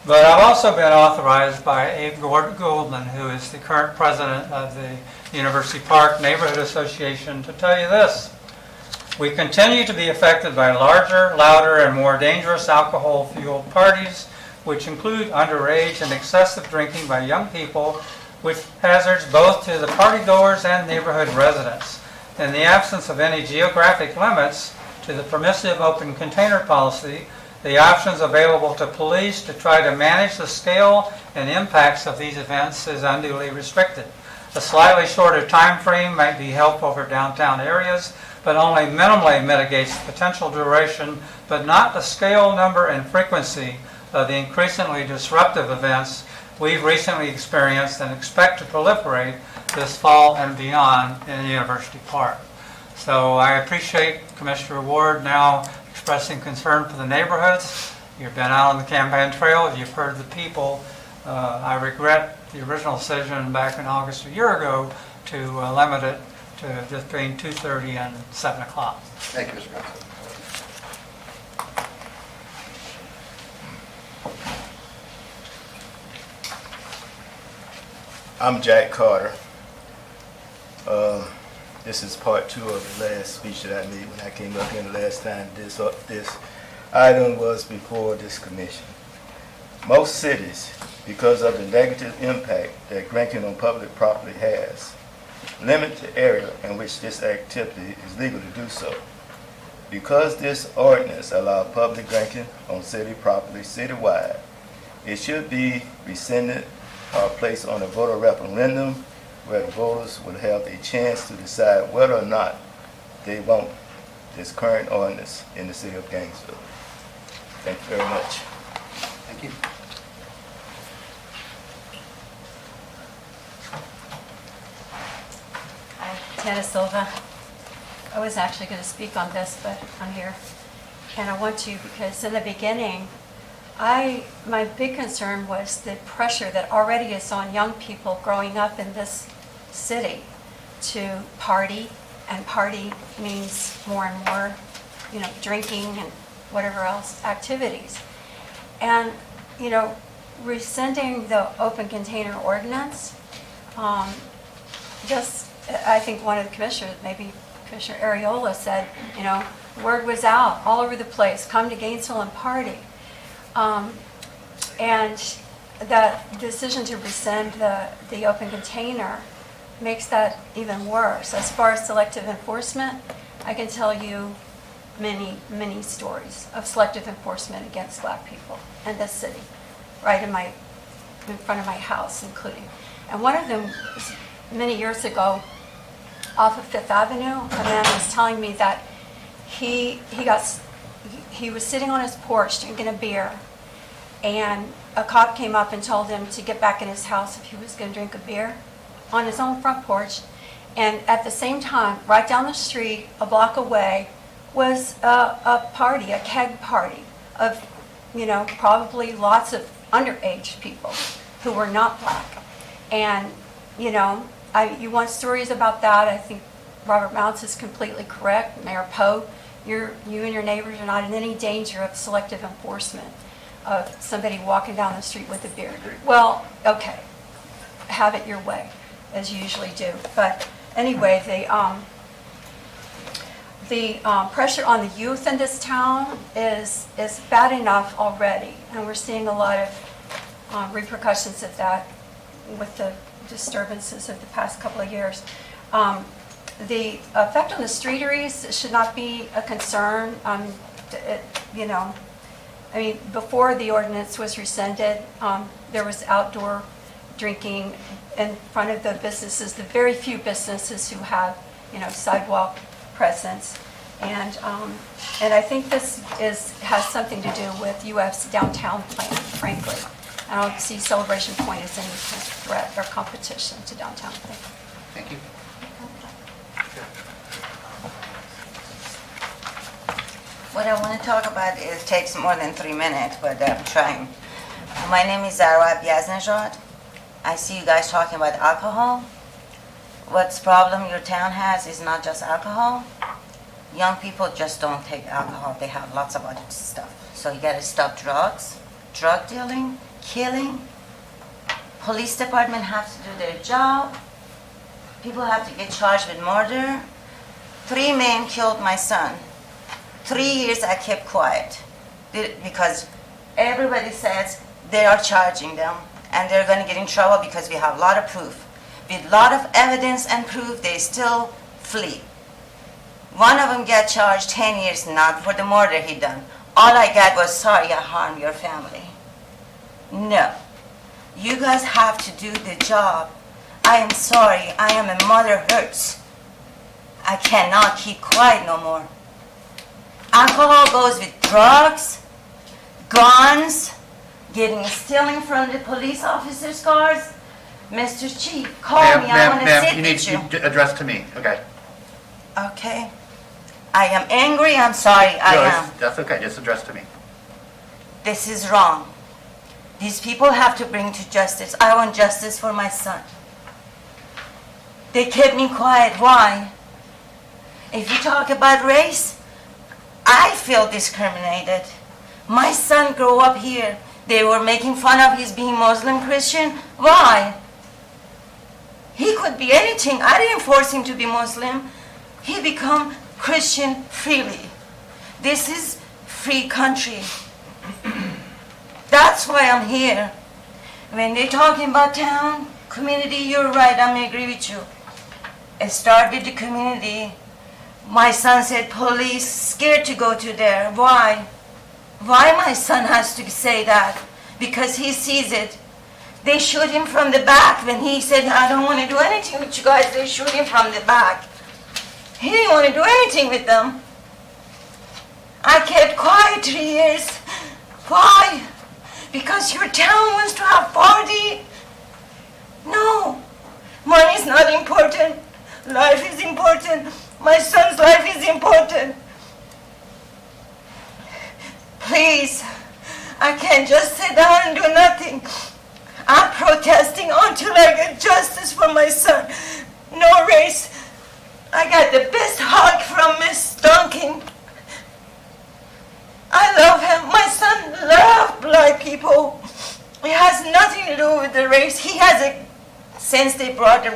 J: But I've also been authorized by Abe Goldman, who is the current president of the University Park Neighborhood Association, to tell you this. We continue to be affected by larger, louder, and more dangerous alcohol-fueled parties, which include underage and excessive drinking by young people, which hazards both to the partygoers and neighborhood residents. In the absence of any geographic limits to the permissive open container policy, the options available to police to try to manage the scale and impacts of these events is unduly restricted. A slightly shorter time frame might be helpful for downtown areas, but only minimally mitigates the potential duration, but not the scale, number, and frequency of the increasingly disruptive events we've recently experienced and expect to proliferate this fall and beyond in University Park. So I appreciate Commissioner Ward now expressing concern for the neighborhoods. You've been out on the campaign trail, you've heard the people. I regret the original decision back in August a year ago to limit it to just between 2:30 and 7 o'clock.
A: Thank you, Mr. President.
K: I'm Jack Carter. This is part 2 of the last speech that I made when I came up here the last time this item was before this commission. Most cities, because of the negative impact that drinking on public property has, limit the area in which this activity is legal to do so. Because this ordinance allows public drinking on city property citywide, it should be rescinded or placed on a voter referendum where the voters will have a chance to decide whether or not they want this current ordinance in the city of Gainesville. Thank you very much.
A: Thank you.
L: Hi, Tana Silva. I was actually going to speak on this, but I'm here. And I want to because in the beginning, my big concern was the pressure that already is on young people growing up in this city to party, and party means more and more, drinking and whatever else activities. And, rescinding the open container ordinance, I think one of the commissioners, maybe Commissioner Ariola said, word was out all over the place, come to Gainesville and party. And that decision to rescind the open container makes that even worse. As far as selective enforcement, I can tell you many, many stories of selective enforcement against black people in this city, right in front of my house, including. And one of them, many years ago, off of Fifth Avenue, a man was telling me that he was sitting on his porch drinking a beer, and a cop came up and told him to get back in his house if he was going to drink a beer on his own front porch. And at the same time, right down the street, a block away, was a party, a keg party of, probably lots of underage people who were not black. And, you want stories about that, I think Robert Mounts is completely correct. Mayor Poe, you and your neighbors are not in any danger of selective enforcement of somebody walking down the street with a beard. Well, okay, have it your way, as you usually do. But anyway, the pressure on the youth in this town is bad enough already, and we're seeing a lot of repercussions of that with the disturbances of the past couple of years. The effect on the streeteries should not be a concern. I mean, before the ordinance was rescinded, there was outdoor drinking in front of the businesses, the very few businesses who have, sidewalk presence. And I think this has something to do with UF's downtown plan, frankly. I don't see Celebration Point as any threat or competition to downtown plan.
A: Thank you.
M: What I want to talk about, it takes more than 3 minutes, but I'm trying. My name is Zara Biaznejad. I see you guys talking about alcohol. What's problem your town has is not just alcohol. Young people just don't take alcohol. They have lots of other stuff. So you got to stop drugs, drug dealing, killing. Police department have to do their job. People have to get charged with murder. 3 men killed my son. 3 years I kept quiet because everybody says they are charging them and they're going to get in trouble because we have a lot of proof. With a lot of evidence and proof, they still flee. One of them got charged 10 years, not for the murder he done. All I got was, sorry, I harmed your family. No. You guys have to do the job. I am sorry. I am a mother hurts. I cannot keep quiet no more. Alcohol goes with drugs, guns, stealing from the police officers' cars. Mr. Chief, call me. I want to sit
A: you
M: with you.
A: need to address to me, okay?
M: Okay. I am angry. I'm sorry. I am.
A: That's okay, just address to me.
M: This is wrong. These people have to bring to justice. I want justice for my son. They kept me quiet. Why? If you talk about race, I feel discriminated. My son grew up here. They were making fun of his being Muslim Christian. Why? He could be anything. I didn't force him to be Muslim. He became Christian freely. This is free country. That's why I'm here. When they're talking about town, community, you're right, I agree with you. It started with the community. My son said police scared to go to there. Why? Why my son has to say that? Because he sees it. They shoot him from the back. When he said, I don't want to do anything with you guys, they shoot him from the back. He didn't want to do anything with them. I kept quiet 3 years. Why? Because your town wants to have party? No. Money is not important. Life is important. My son's life is important. Please, I can't just sit down and do nothing. I'm protesting until I get justice for my son. No race. I got the best hug from Miss Duncan. I love him. My son loves black people. It has nothing to do with the race. He has a, since they brought the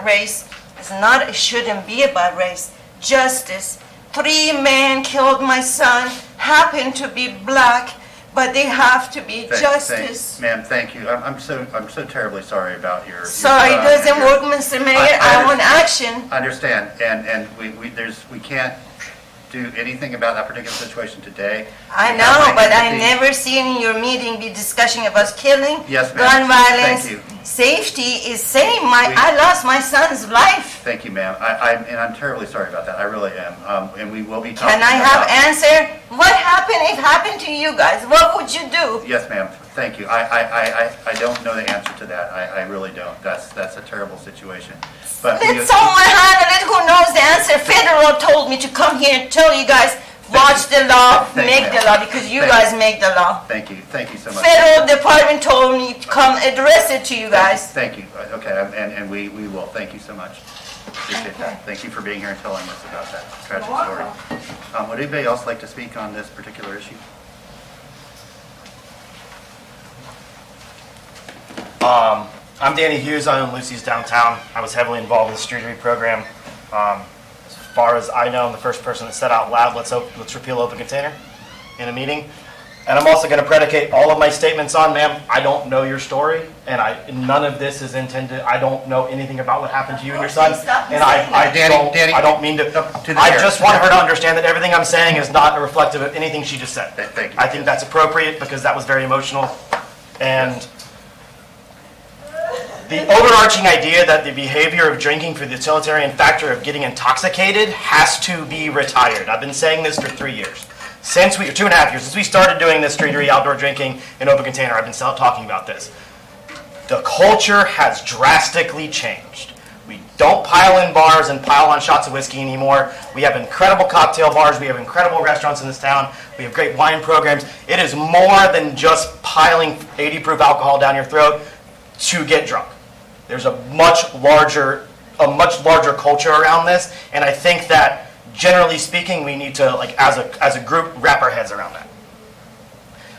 M: race, it shouldn't be about race. Justice. 3 men killed my son, happened to be black, but they have to be justice.
A: Ma'am, thank you. I'm so terribly sorry about your.
M: Sorry, it doesn't work, Mr. Mayor. I want action.
A: I understand, and we can't do anything about that particular situation today.
M: I know, but I never seen in your meeting be discussion about killing,
A: yes,
M: gun violence.
A: Thank you.
M: Safety is same. I lost my son's life.
A: Thank you, ma'am. I'm terribly sorry about that. I really am. And we will be talking
M: Can I have answer? What happened if happened to you guys? What would you do?
A: Yes, ma'am. Thank you. I don't know the answer to that. I really don't. That's a terrible situation. But
M: let someone handle it who knows the answer. Federal told me to come here and tell you guys, watch the law, make the law, because you guys make the law.
A: Thank you. Thank you so much.
M: Federal department told me to come address it to you guys.
A: Thank you. Okay, and we will. Thank you so much. Appreciate that. Thank you for being here and telling us about that tragic story. Would anybody else like to speak on this particular issue?
N: I'm Danny Hughes. I own Lucy's Downtown. I was heavily involved in the streetery program. As far as I know, I'm the first person that said out loud, let's repeal open container in a meeting. And I'm also going to predicate all of my statements on, ma'am, I don't know your story, and none of this is intended. I don't know anything about what happened to you and your son. And I don't mean to. I just want her to understand that everything I'm saying is not reflective of anything she just said.
A: Thank you.
N: I think that's appropriate because that was very emotional. And the overarching idea that the behavior of drinking for the utilitarian factor of getting intoxicated has to be retired. I've been saying this for 3 years. 2.5 years, since we started doing this streetery outdoor drinking in open container, I've been talking about this. The culture has drastically changed. We don't pile in bars and pile on shots of whiskey anymore. We have incredible cocktail bars. We have incredible restaurants in this town. We have great wine programs. It is more than just piling 80 proof alcohol down your throat to get drunk. There's a much larger culture around this, and I think that generally speaking, we need to, as a group, wrap our heads around that.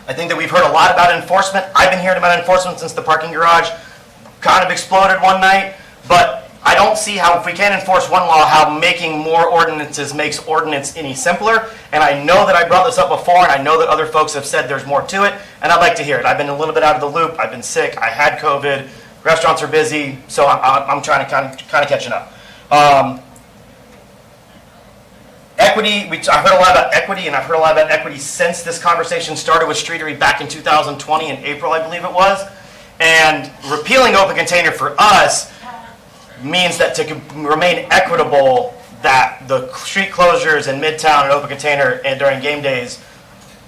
N: I think that we've heard a lot about enforcement. I've been hearing about enforcement since the parking garage kind of exploded one night, but I don't see how, if we can't enforce one law, how making more ordinances makes ordinance any simpler. And I know that I brought this up before, and I know that other folks have said there's more to it, and I'd like to hear it. I've been a little bit out of the loop. I've been sick. I had COVID. Restaurants are busy, so I'm trying to kind of catching up. Equity, I heard a lot about equity, and I've heard a lot about equity since this conversation started with streetery back in 2020 in April, I believe it was. And repealing open container for us means that to remain equitable, that the street closures in Midtown and open container and during game days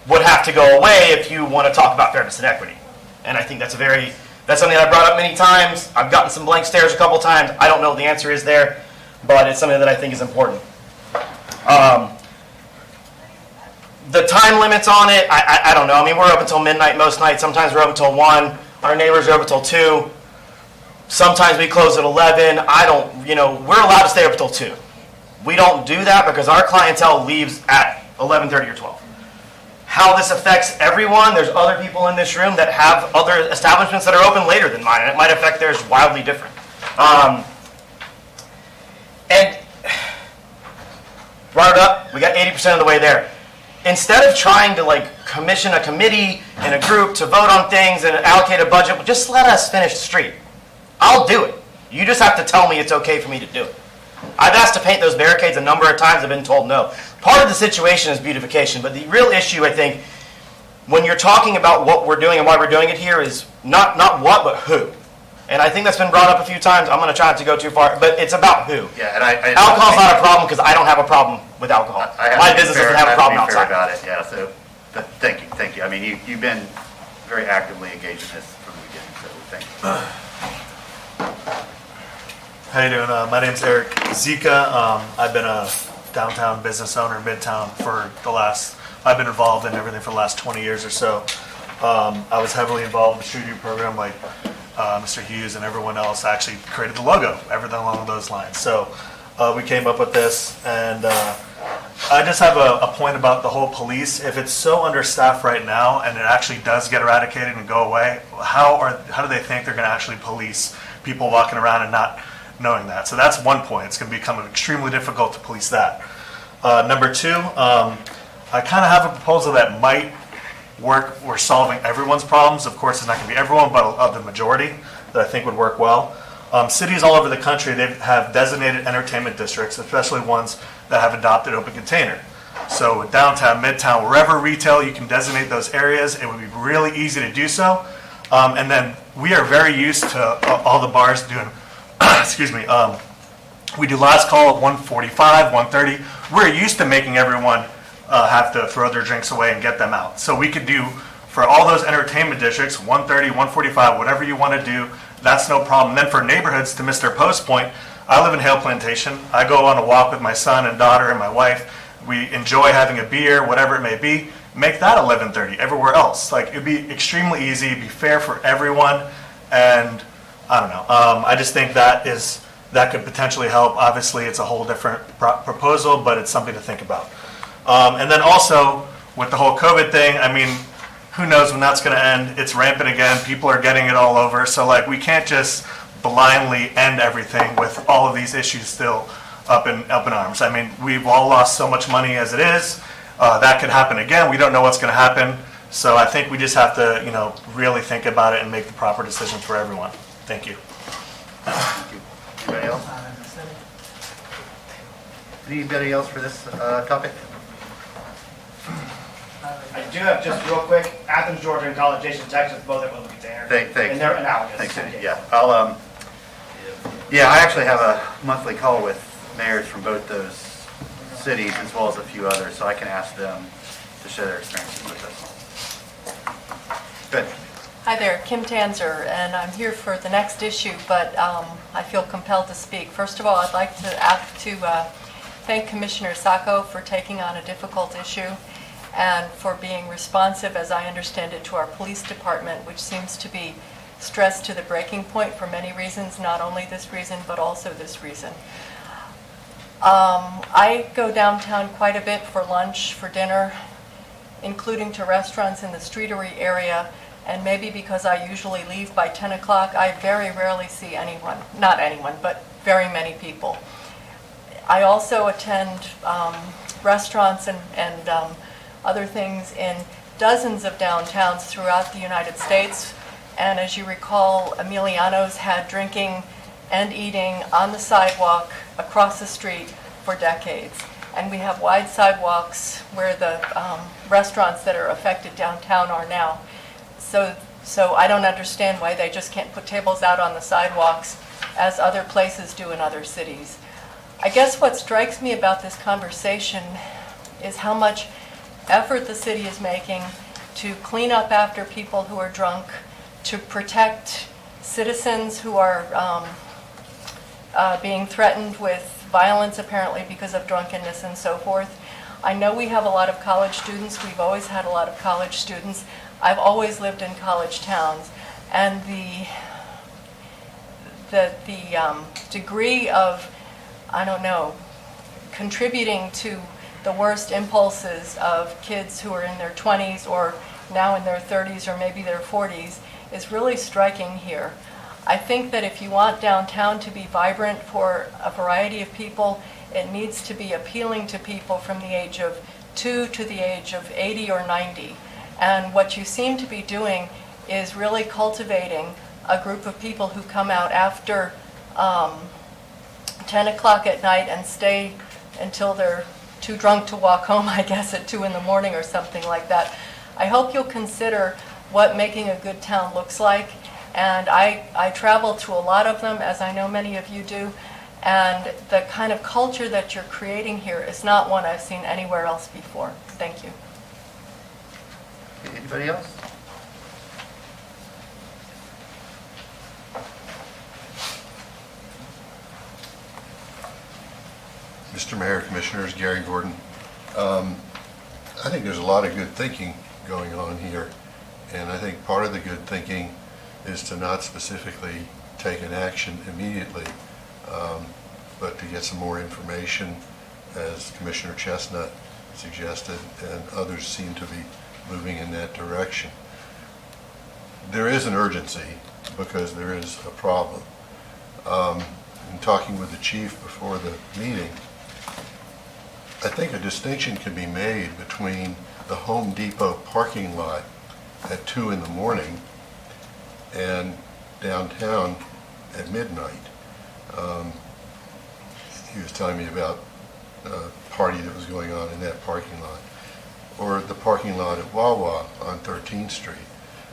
N: would have to go away if you want to talk about fairness and equity. And I think that's something that I brought up many times. I've gotten some blank stares a couple times. I don't know what the answer is there, but it's something that I think is important. The time limits on it, I don't know. I mean, we're up until midnight most nights. Sometimes we're up until 1. Our neighbors are up until 2. Sometimes we close at 11. We're allowed to stay up until 2. We don't do that because our clientele leaves at 11:30 or 12. How this affects everyone, there's other people in this room that have other establishments that are open later than mine, and it might affect theirs wildly different. And brought it up, we got 80% of the way there. Instead of trying to commission a committee and a group to vote on things and allocate a budget, just let us finish the street. I'll do it. You just have to tell me it's okay for me to do it. I've asked to paint those barricades a number of times. I've been told no. Part of the situation is beautification, but the real issue, I think, when you're talking about what we're doing and why we're doing it here is not what, but who. And I think that's been brought up a few times. I'm going to try not to go too far, but it's about who.
A: Yeah, and
N: alcohol's not a problem because I don't have a problem with alcohol. My business doesn't have a problem outside.
A: About it, yeah. So, thank you. I mean, you've been very actively engaged in this from the beginning, so thank you.
O: How you doing? My name's Eric Zika. I've been a downtown business owner, Midtown, I've been involved in everything for the last 20 years or so. I was heavily involved in the street program, like Mr. Hughes and everyone else actually created the logo, everything along those lines. So we came up with this, and I just have a point about the whole police. If it's so understaffed right now, and it actually does get eradicated and go away, how do they think they're going to actually police people walking around and not knowing that? So that's one point. It's going to become extremely difficult to police that. Number two, I kind of have a proposal that might work. We're solving everyone's problems. Of course, it's not going to be everyone, but of the majority that I think would work well. Cities all over the country, they have designated entertainment districts, especially ones that have adopted open container. So downtown, midtown, wherever retail, you can designate those areas. It would be really easy to do so. And then we are very used to all the bars doing, excuse me, we do last call at 1:45, 1:30. We're used to making everyone have to throw their drinks away and get them out. So we could do, for all those entertainment districts, 1:30, 1:45, whatever you want to do, that's no problem. Then for neighborhoods, to Mr. Post's point, I live in Hale Plantation. I go on a walk with my son and daughter and my wife. We enjoy having a beer, whatever it may be. Make that 11:30 everywhere else. It'd be extremely easy, it'd be fair for everyone, and I don't know. I just think that is that could potentially help. Obviously, it's a whole different proposal, but it's something to think about. And then also, with the whole COVID thing, I mean, who knows when that's going to end? It's rampant again. People are getting it all over. So, like, we can't just blindly end everything with all of these issues still up in arms. I mean, we've all lost so much money as it is. That could happen again. We don't know what's going to happen. So I think we just have to, you know, really think about it and make the proper decisions for everyone. Thank you.
A: Anybody else? Anybody else for this topic?
N: I do have just real quick, Athens, Georgia, and College Station, Texas, both have open container.
A: Thanks.
N: And they're analogous.
A: Thanks, Cindy. Yeah, I'll, yeah, I actually have a monthly call with mayors from both those cities as well as a few others, so I can ask them to share their experiences with us. Good.
P: Hi there, Kim Tanzer, and I'm here for the next issue, but I feel compelled to speak. First of all, I'd like to thank Commissioner Sacco for taking on a difficult issue and for being responsive, as I understand it, to our police department, which seems to be stressed to the breaking point for many reasons, not only this reason, but also this reason. I go downtown quite a bit for lunch, for dinner, including to restaurants in the Streetery area, and maybe because I usually leave by 10 o'clock, I very rarely see anyone, not anyone, but very many people. I also attend restaurants and other things in dozens of downtowns throughout the United States, and as you recall, Emiliano's had drinking and eating on the sidewalk across the street for decades. And we have wide sidewalks where the restaurants that are affected downtown are now. So I don't understand why they just can't put tables out on the sidewalks as other places do in other cities. I guess what strikes me about this conversation is how much effort the city is making to clean up after people who are drunk, to protect citizens who are being threatened with violence apparently because of drunkenness and so forth. I know we have a lot of college students. We've always had a lot of college students. I've always lived in college towns, and the degree of, I don't know, contributing to the worst impulses of kids who are in their 20s or now in their 30s or maybe their 40s is really striking here. I think that if you want downtown to be vibrant for a variety of people, it needs to be appealing to people from the age of 2 to the age of 80 or 90. And what you seem to be doing is really cultivating a group of people who come out after 10 o'clock at night and stay until they're too drunk to walk home, I guess, at 2 in the morning or something like that. I hope you'll consider what making a good town looks like. And I travel to a lot of them, as I know many of you do, and the kind of culture that you're creating here is not one I've seen anywhere else before. Thank you.
A: Anybody else?
H: Mr. Mayor, Commissioners, Gary Gordon. I think there's a lot of good thinking going on here, and I think part of the good thinking is to not specifically take an action immediately, but to get some more information, as Commissioner Chestnut suggested, and others seem to be moving in that direction. There is an urgency because there is a problem. In talking with the chief before the meeting, I think a distinction can be made between the Home Depot parking lot at 2 in the morning and downtown at midnight. He was telling me about a party that was going on in that parking lot, or the parking lot at Wawa on 13th Street.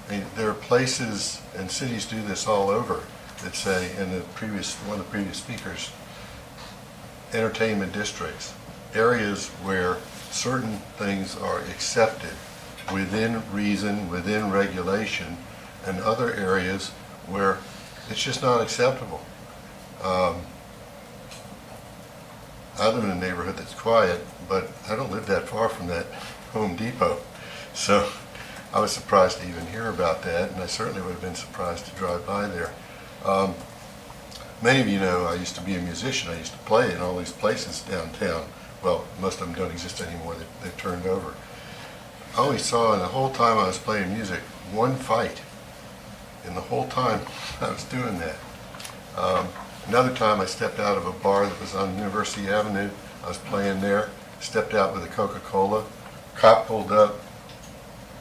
H: I mean, there are places, and cities do this all over, that say, in the one of the previous speakers, entertainment districts, areas where certain things are accepted within reason, within regulation, and other areas where it's just not acceptable. I live in a neighborhood that's quiet, but I don't live that far from that Home Depot. So I was surprised to even hear about that, and I certainly would have been surprised to drive by there. many of you know I used to be a musician. I used to play in all these places downtown. Well, most of them don't exist anymore. They've turned over. I only saw in the whole time I was playing music one fight. In the whole time I was doing that. Another time I stepped out of a bar that was on University Avenue. I was playing there, stepped out with a Coca-Cola. Cop pulled up.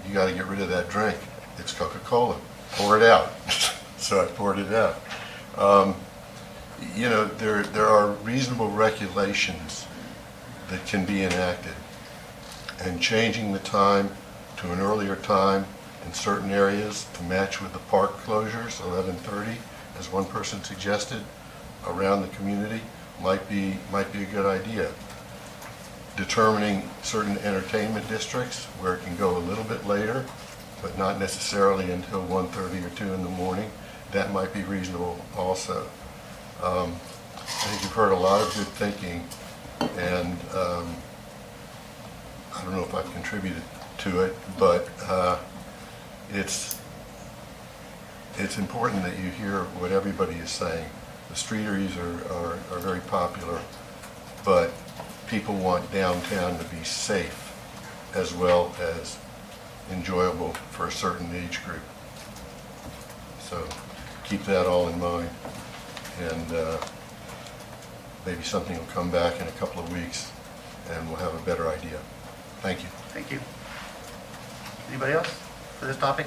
H: You got to get rid of that drink. It's Coca-Cola. Pour it out. So I poured it out. You know, there are reasonable regulations that can be enacted. And changing the time to an earlier time in certain areas to match with the park closures, 11:30, as one person suggested, around the community might be a good idea. Determining certain entertainment districts where it can go a little bit later, but not necessarily until 1:30 or 2 in the morning, that might be reasonable also. I think you've heard a lot of good thinking, and I don't know if I've contributed to it, but it's important that you hear what everybody is saying. The streeteries are very popular, but people want downtown to be safe as well as enjoyable for a certain age group. So keep that all in mind, and maybe something will come back in a couple of weeks and we'll have a better idea. Thank you.
A: Thank you. Anybody else for this topic?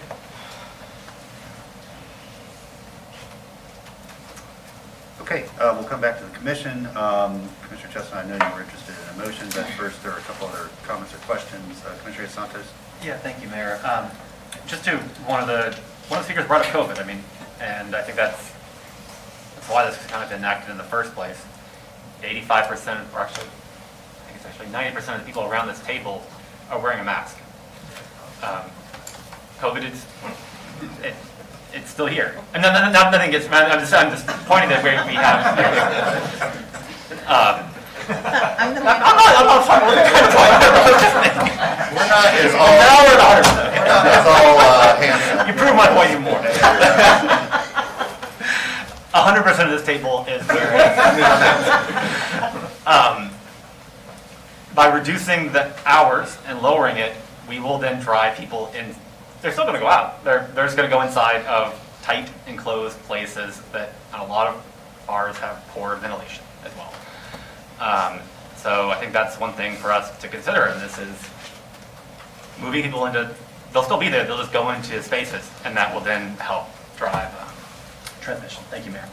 A: Okay, we'll come back to the commission. Commissioner Chestnut, I know you were interested in a motion, but first there are a couple other comments or questions. Commissioner Santos?
E: Yeah, thank you, Mayor. Just to one of the speakers brought up COVID. I mean, and I think that's why this has kind of been enacted in the first place. 85%, or actually, I think it's actually 90% of the people around this table are wearing a mask. COVID it's still here. And nothing gets. I'm just pointing that we have. I'm not fine.
A: We're not as all. Now we're not. We're not as all handsome.
E: You prove my point even more. 100% of this table is wearing. By reducing the hours and lowering it, we will then drive people in. They're still going to go out. They're just going to go inside of tight, enclosed places that a lot of bars have poor ventilation as well. So I think that's one thing for us to consider, and this is moving people into, they'll still be there, they'll just go into spaces, and that will then help drive transmission. Thank you, Mayor.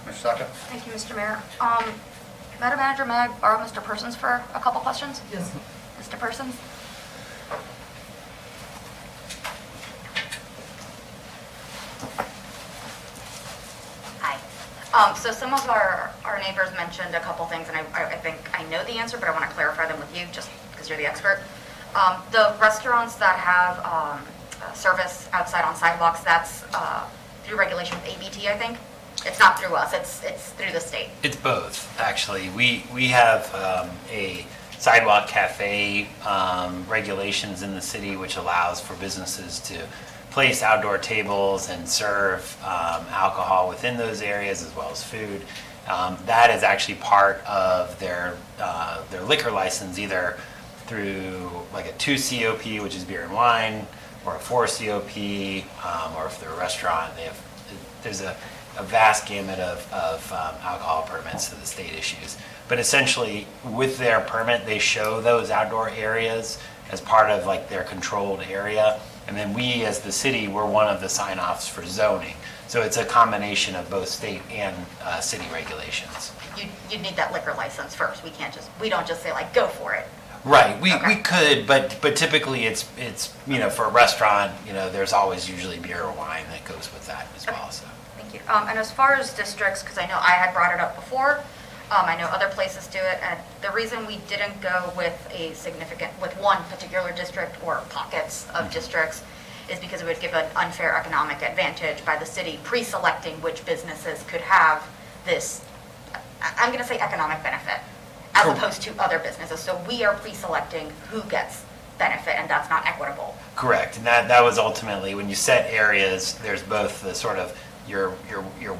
A: Mr. Saka?
B: Thank you, Mr. Mayor. Madam Manager, may I borrow Mr. Persons for a couple questions?
C: Yes.
B: Mr. Persons? Hi. So some of our neighbors mentioned a couple things, and I think I know the answer, but I want to clarify them with you just because you're the expert. The restaurants that have service outside on sidewalks, that's through regulation of ABT, I think? It's not through us, it's through the state.
D: It's both, actually. We have a sidewalk cafe regulations in the city, which allows for businesses to place outdoor tables and serve alcohol within those areas as well as food. That is actually part of their liquor license, either through like a 2 COP, which is beer and wine, or a 4 COP, or if they're a restaurant, there's a vast gamut of alcohol permits that the state issues. But essentially, with their permit, they show those outdoor areas as part of like their controlled area. And then we, as the city, we're one of the sign-offs for zoning. So it's a combination of both state and city regulations.
B: You'd need that liquor license first. We don't just say like, go for it.
D: Right, we could, but typically it's for a restaurant, there's always usually beer or wine that goes with that as well. So.
B: Thank you. And as far as districts, because I know I had brought it up before, I know other places do it, and the reason we didn't go with one particular district or pockets of districts is because it would give an unfair economic advantage by the city pre-selecting which businesses could have this, I'm going to say economic benefit, as opposed to other businesses. So we are pre-selecting who gets benefit, and that's not equitable.
D: Correct, and that was ultimately, when you set areas, there's both the sort of your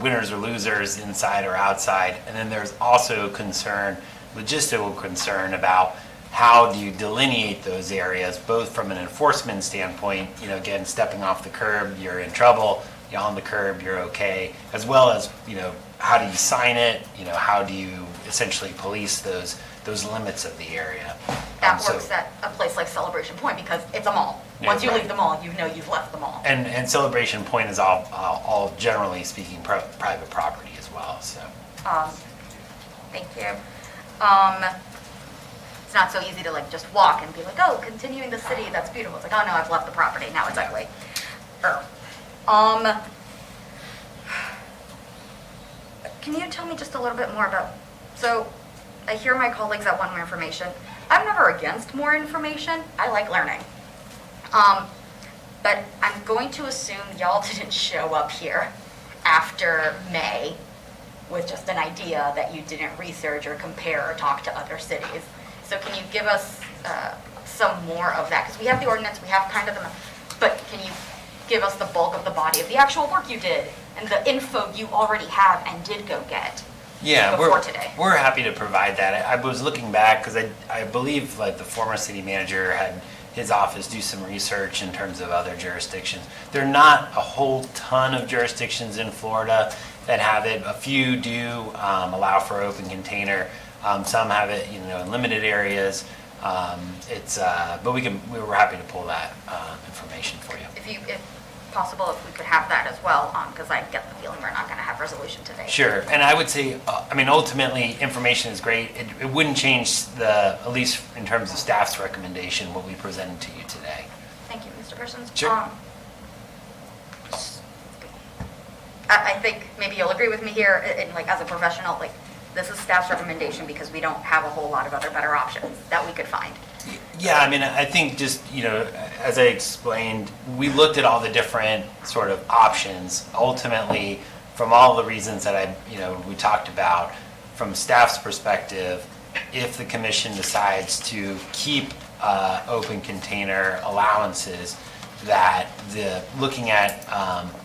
D: winners or losers inside or outside. And then there's also logistical concern about how do you delineate those areas, both from an enforcement standpoint, again, stepping off the curb, you're in trouble, you're on the curb, you're okay, as well as, how do you sign it, how do you essentially police those limits of the area.
B: That works at a place like Celebration Point because it's a mall. Once you leave the mall, you know you've left the mall.
D: And Celebration Point is all generally speaking, private property as well, so.
B: Thank you. It's not so easy to like just walk and be like, oh, continuing the city, that's beautiful. It's like, oh no, I've left the property, now it's ugly. Can you tell me just a little bit more about, so I hear my colleagues that want more information. I'm never against more information, I like learning. But I'm going to assume y'all didn't show up here after May with just an idea that you didn't research or compare or talk to other cities. So can you give us some more of that? Because we have the ordinance, we have kind of the, but can you give us the bulk of the body of the actual work you did and the info you already have and did go get before today?
D: We're happy to provide that. I was looking back because I believe like the former city manager had his office do some research in terms of other jurisdictions. There are not a whole ton of jurisdictions in Florida that have it. A few do allow for open container. Some have it, in limited areas. But we were happy to pull that information for you.
B: If possible, if we could have that as well, because I get the feeling we're not going to have resolution today.
D: Sure, and I would say, ultimately, information is great. It wouldn't change at least in terms of staff's recommendation, what we presented to you today.
B: Thank you, Mr. Persons.
D: Sure.
B: I think maybe you'll agree with me here, like as a professional, like this is staff's recommendation because we don't have a whole lot of other better options that we could find.
D: Yeah, I think just, as I explained, we looked at all the different sort of options. Ultimately, from all the reasons that we talked about, from staff's perspective, if the commission decides to keep open container allowances, that looking at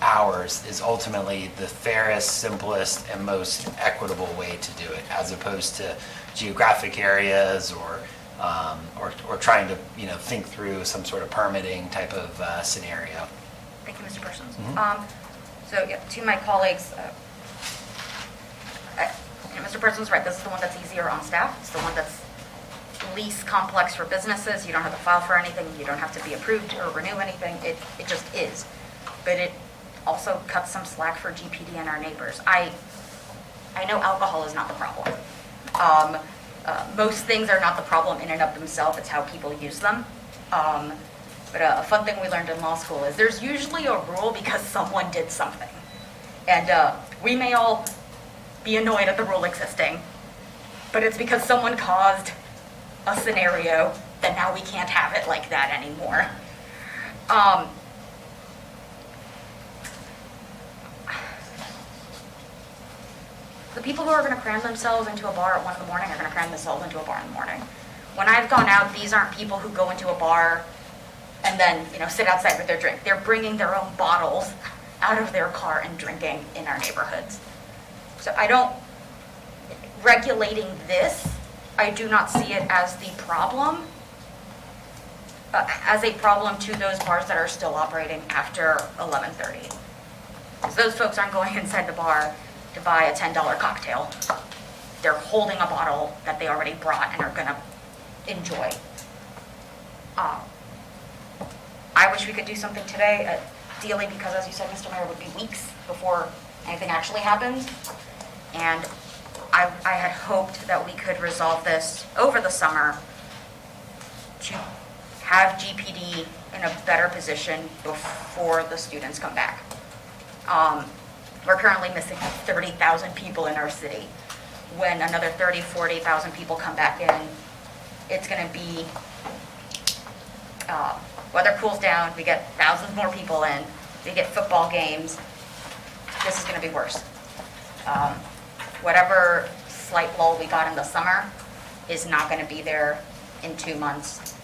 D: hours is ultimately the fairest, simplest, and most equitable way to do it, as opposed to geographic areas or trying to think through some sort of permitting type of scenario.
B: Thank you, Mr. Persons.
D: Mm-hmm.
B: So yeah, to my colleagues, Mr. Persons, right, this is the one that's easier on staff. It's the one that's least complex for businesses. You don't have to file for anything. You don't have to be approved or renew anything. It just is. But it also cuts some slack for GPD and our neighbors. I know alcohol is not the problem. Most things are not the problem in and of themselves. It's how people use them. But a fun thing we learned in law school is there's usually a rule because someone did something. And we may all be annoyed at the rule existing, but it's because someone caused a scenario that now we can't have it like that anymore. The people who are going to cram themselves into a bar at 1 in the morning are going to cram themselves into a bar in the morning. When I've gone out, these aren't people who go into a bar and then sit outside with their drink. They're bringing their own bottles out of their car and drinking in our neighborhoods. So regulating this, I do not see it as the problem, as a problem to those bars that are still operating after 11:30. Because those folks aren't going inside the bar to buy a $10 cocktail. They're holding a bottle that they already brought and are gonna enjoy. I wish we could do something today, ideally because, as you said, Mr. Mayor, it would be weeks before anything actually happens. And I had hoped that we could resolve this over the summer to have GPD in a better position before the students come back. We're currently missing 30,000 people in our city. When another 30, 40,000 people come back in, it's going to be, weather cools down, we get thousands more people in, we get football games, this is going to be worse. Whatever slight lull we got in the summer is not going to be there in 2 months,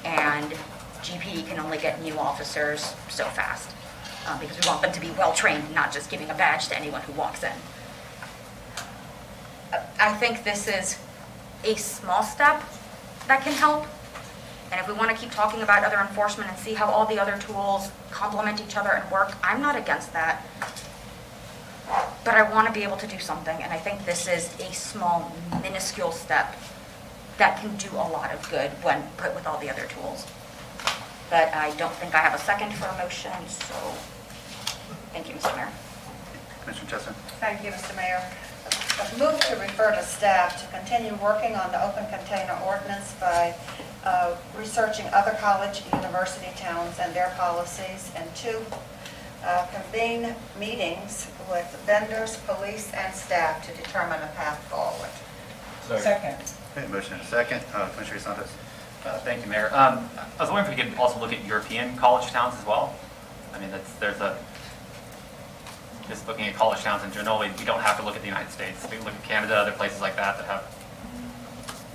B: and GPD can only get new officers so fast. because we want them to be well-trained, not just giving a badge to anyone who walks in. I think this is a small step that can help. And if we want to keep talking about other enforcement and see how all the other tools complement each other and work, I'm not against that. But I want to be able to do something, and I think this is a small, minuscule step that can do a lot of good when put with all the other tools. But I don't think I have a second for a motion, so thank you, Mr. Mayor.
A: Commissioner Chestnut?
G: Thank you, Mr. Mayor. Move to refer to staff to continue working on the open container ordinance by researching other college, university towns and their policies, and 2, convene meetings with vendors, police, and staff to determine a path forward.
C: Second.
A: Okay, motion and a second. Commissioner Santos?
E: Thank you, Mayor. I was wondering if we could also look at European college towns as well. I mean, just looking at college towns in general, we don't have to look at the United States. We can look at Canada, other places like that have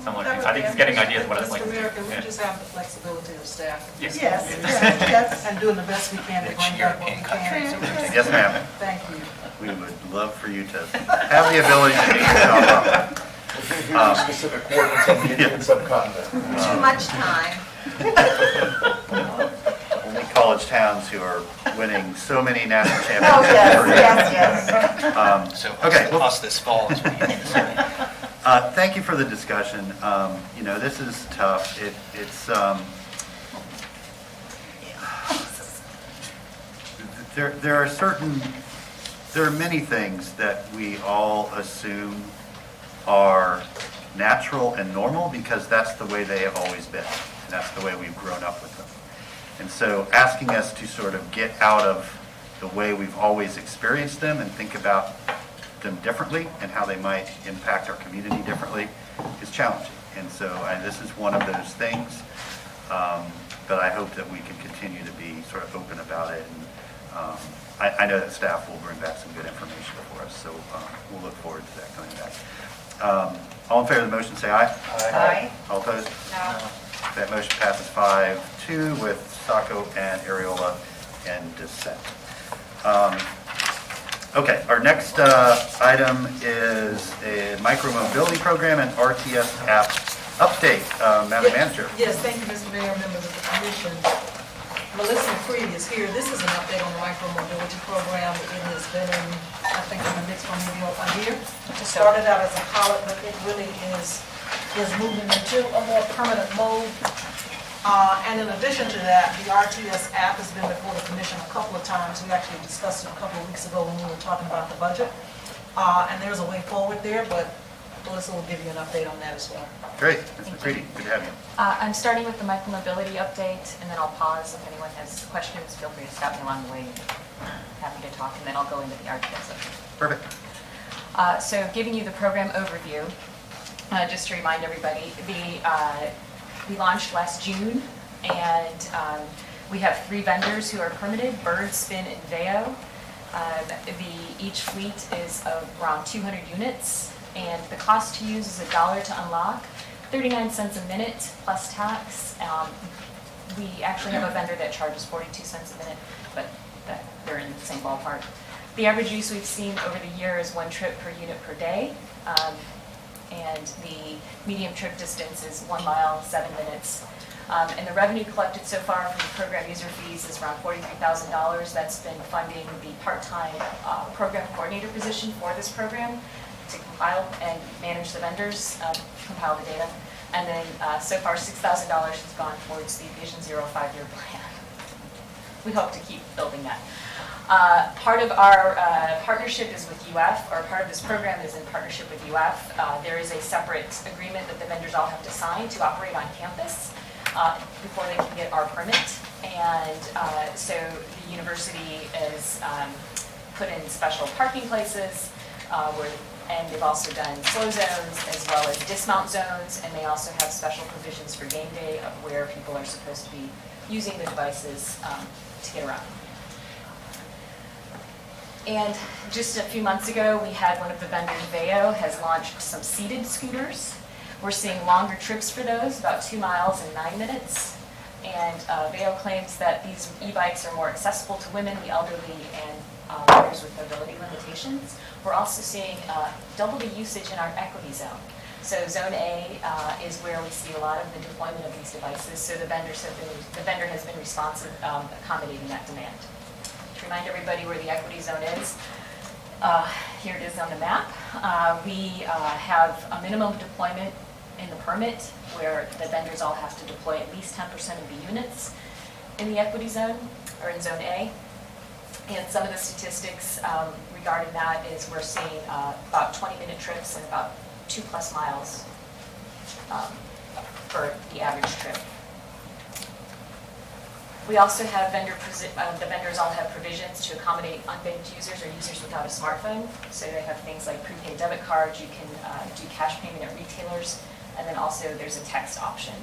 E: similar things. I think it's getting ideas of what it's like.
C: Mr. Mayor, can we just have the flexibility of staff?
E: Yes.
C: Yes, and doing the best we can to bring back what we can.
A: Yes, ma'am.
C: Thank you.
A: We would love for you to have the ability to do your job.
H: Specific coordinates on the Indian subcontinent.
G: Too much time.
A: Only college towns who are winning so many national championships.
G: Oh, yes.
F: So
A: Okay, well-
F: us this fall is what you need to say.
A: Thank you for the discussion. This is tough. There are many things that we all assume are natural and normal because that's the way they have always been, and that's the way we've grown up with them. And so asking us to sort of get out of the way we've always experienced them and think about them differently and how they might impact our community differently is challenging. And so this is one of those things, but I hope that we can continue to be sort of open about it. And I know that staff will bring back some good information for us, so we'll look forward to that coming back. All in favor of the motion, say aye.
G: Aye.
A: All opposed?
G: No.
A: That motion passes 5-2 with Sacco and Areola and dissent. Okay, our next item is a micromobility program and RTS app update. Madam Manager.
C: Yes, thank you, Mr. Mayor, members of the commission. Melissa McCready is here. This is an update on the micromobility program. It has been in, I think, in the mix for maybe a year. It started out as a pilot, but it really is moving into a more permanent mode. And in addition to that, the RTS app has been before the commission a couple of times. We actually discussed it a couple of weeks ago when we were talking about the budget. And there's a way forward there, but Melissa will give you an update on that as well.
A: Great, Ms. McCready, good to have you.
Q: I'm starting with the micromobility update, and then I'll pause. If anyone has questions, feel free to stop me along the way. Happy to talk, and then I'll go into the RTS update.
A: Perfect.
Q: So giving you the program overview, just to remind everybody, we launched last June, and we have 3 vendors who are permitted, Bird, Spin, and Veo. Each fleet is of around 200 units, and the cost to use is $1 to unlock, 39 cents a minute plus tax. We actually have a vendor that charges 42 cents a minute, but they're in the same ballpark. The average use we've seen over the year is 1 trip per unit per day, and the medium trip distance is 1 mile, 7 minutes. And the revenue collected so far from the program user fees is around $43,000. That's been funding the part-time program coordinator position for this program to compile and manage the vendors, compile the data. And then so far $6,000 has gone towards the Vision Zero 5-year plan. We hope to keep building that. Part of our partnership is with UF, or part of this program is in partnership with UF. There is a separate agreement that the vendors all have to sign to operate on campus before they can get our permit. And so the university has put in special parking places, and they've also done slow zones as well as dismount zones, and they also have special provisions for game day of where people are supposed to be using the devices to get around. And just a few months ago, we had one of the vendors, Veo, has launched some seated scooters. We're seeing longer trips for those, about 2 miles in 9 minutes. And Vail claims that these e-bikes are more accessible to women, the elderly, and riders with mobility limitations. We're also seeing double the usage in our equity zone. So Zone A is where we see a lot of the deployment of these devices. So the vendor has been responsive, accommodating that demand. To remind everybody where the equity zone is, here it is on the map. We have a minimum deployment in the permit where the vendors all have to deploy at least 10% of the units in the equity zone or in Zone A. And some of the statistics regarding that is we're seeing about 20-minute trips and about 2+ miles for the average trip. We also have the vendors all have provisions to accommodate unbanked users or users without a smartphone. So they have things like prepaid debit cards, you can do cash payment at retailers, and then also there's a text option.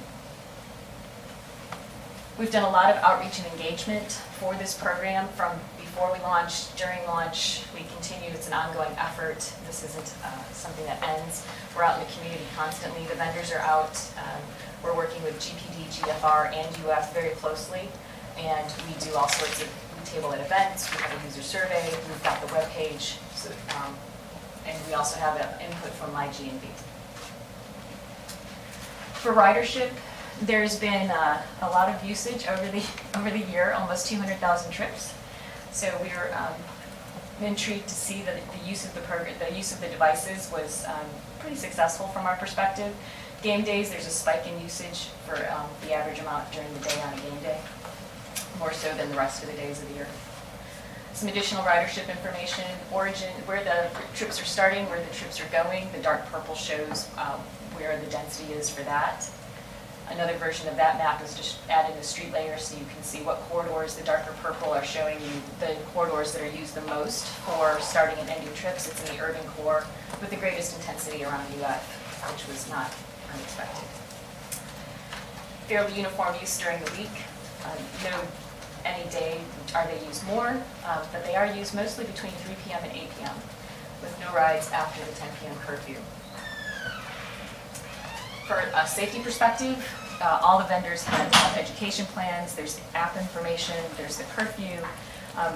Q: We've done a lot of outreach and engagement for this program from before we launched, during launch. We continue, it's an ongoing effort. This isn't something that ends. We're out in the community constantly. The vendors are out. We're working with GPD, GFR, and UF very closely. And we do all sorts of, we table at events, we have a user survey, we've got the webpage, so, and we also have an input from MyGNB. For ridership, there's been a lot of usage over the year, almost 200,000 trips. So we were intrigued to see that the use of the program, the use of the devices was pretty successful from our perspective. Game days, there's a spike in usage for the average amount during the day on a game day, more so than the rest of the days of the year. Some additional ridership information, origin, where the trips are starting, where the trips are going. The dark purple shows where the density is for that. Another version of that map is just added a street layer so you can see what corridors. The darker purple are showing you the corridors that are used the most for starting and ending trips. It's in the urban core with the greatest intensity around UF, which was not unexpected. Fairly uniform use during the week. No any day are they used more, but they are used mostly between 3 p.m. and 8 p.m. with no rides after the 10 p.m. curfew. For a safety perspective, all the vendors have education plans, there's app information, there's the curfew,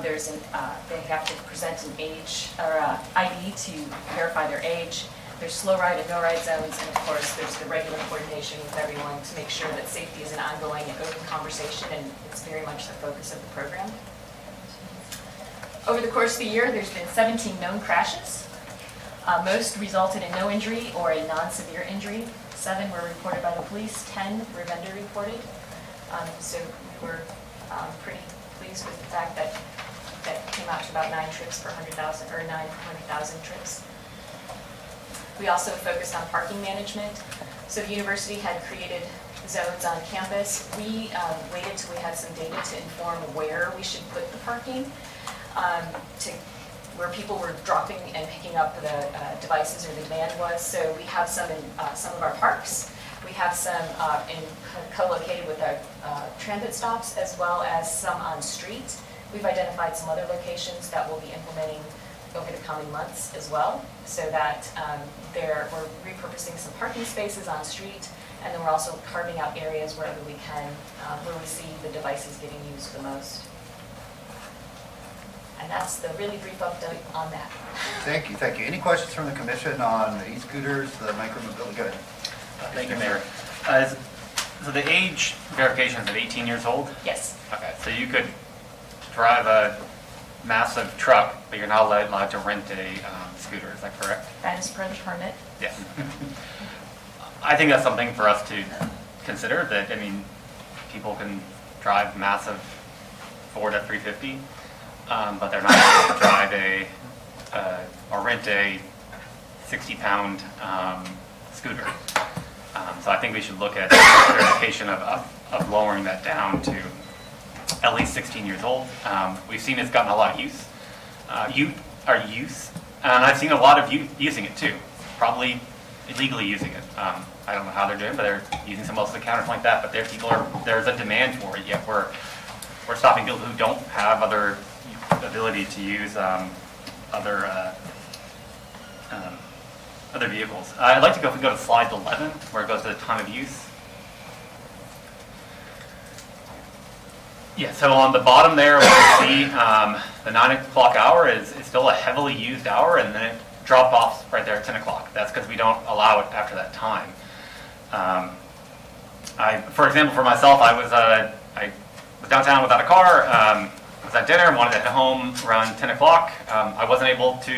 Q: they have to present an age or ID to verify their age. There's slow ride and no ride zones, and of course there's the regular coordination with everyone to make sure that safety is an ongoing and open conversation, and it's very much the focus of the program. Over the course of the year, there's been 17 known crashes. Most resulted in no injury or a non-severe injury. 7 were reported by the police, 10 were vendor reported. So we were pretty pleased with the fact that that came out to about 9 trips per 100,000 or 900,000 trips. We also focused on parking management. So the university had created zones on campus. We waited till we had some data to inform where we should put the parking, where people were dropping and picking up the devices or the demand was. So we have some in some of our parks. We have some co-located with our transit stops, as well as some on street. We've identified some other locations that we'll be implementing over the coming months as well, so that we're repurposing some parking spaces on street, and then we're also carving out areas wherever we can, where we see the devices getting used the most. And that's the really brief update on that.
A: Thank you, thank you. Any questions from the commission on the e-scooters, the micromobility? Go ahead.
E: Thank you, Mayor. So the age verification is at 18 years old?
Q: Yes.
E: Okay, so you could drive a massive truck, but you're not allowed to rent a scooter, is that correct?
Q: That is per the permit.
E: Yeah. I think that's something for us to consider, that, I mean, people can drive massive Ford F-350, but they're not able to drive or rent a 60-pound scooter. So I think we should look at verification of lowering that down to at least 16 years old. We've seen it's gotten a lot of use. And I've seen a lot of youth using it too, probably illegally using it. I don't know how they're doing, but they're using some else account or something like that, but there's a demand for it, yet we're stopping people who don't have other ability to use other vehicles. I'd like to go to slide 11, where it goes to the time of use. Yeah, so on the bottom there, what you see, the 9 o'clock hour is still a heavily used hour, and then it dropped off right there at 10 o'clock. That's because we don't allow it after that time. For example, for myself, I was downtown without a car, was at dinner, wanted to head home around 10 o'clock. I wasn't able to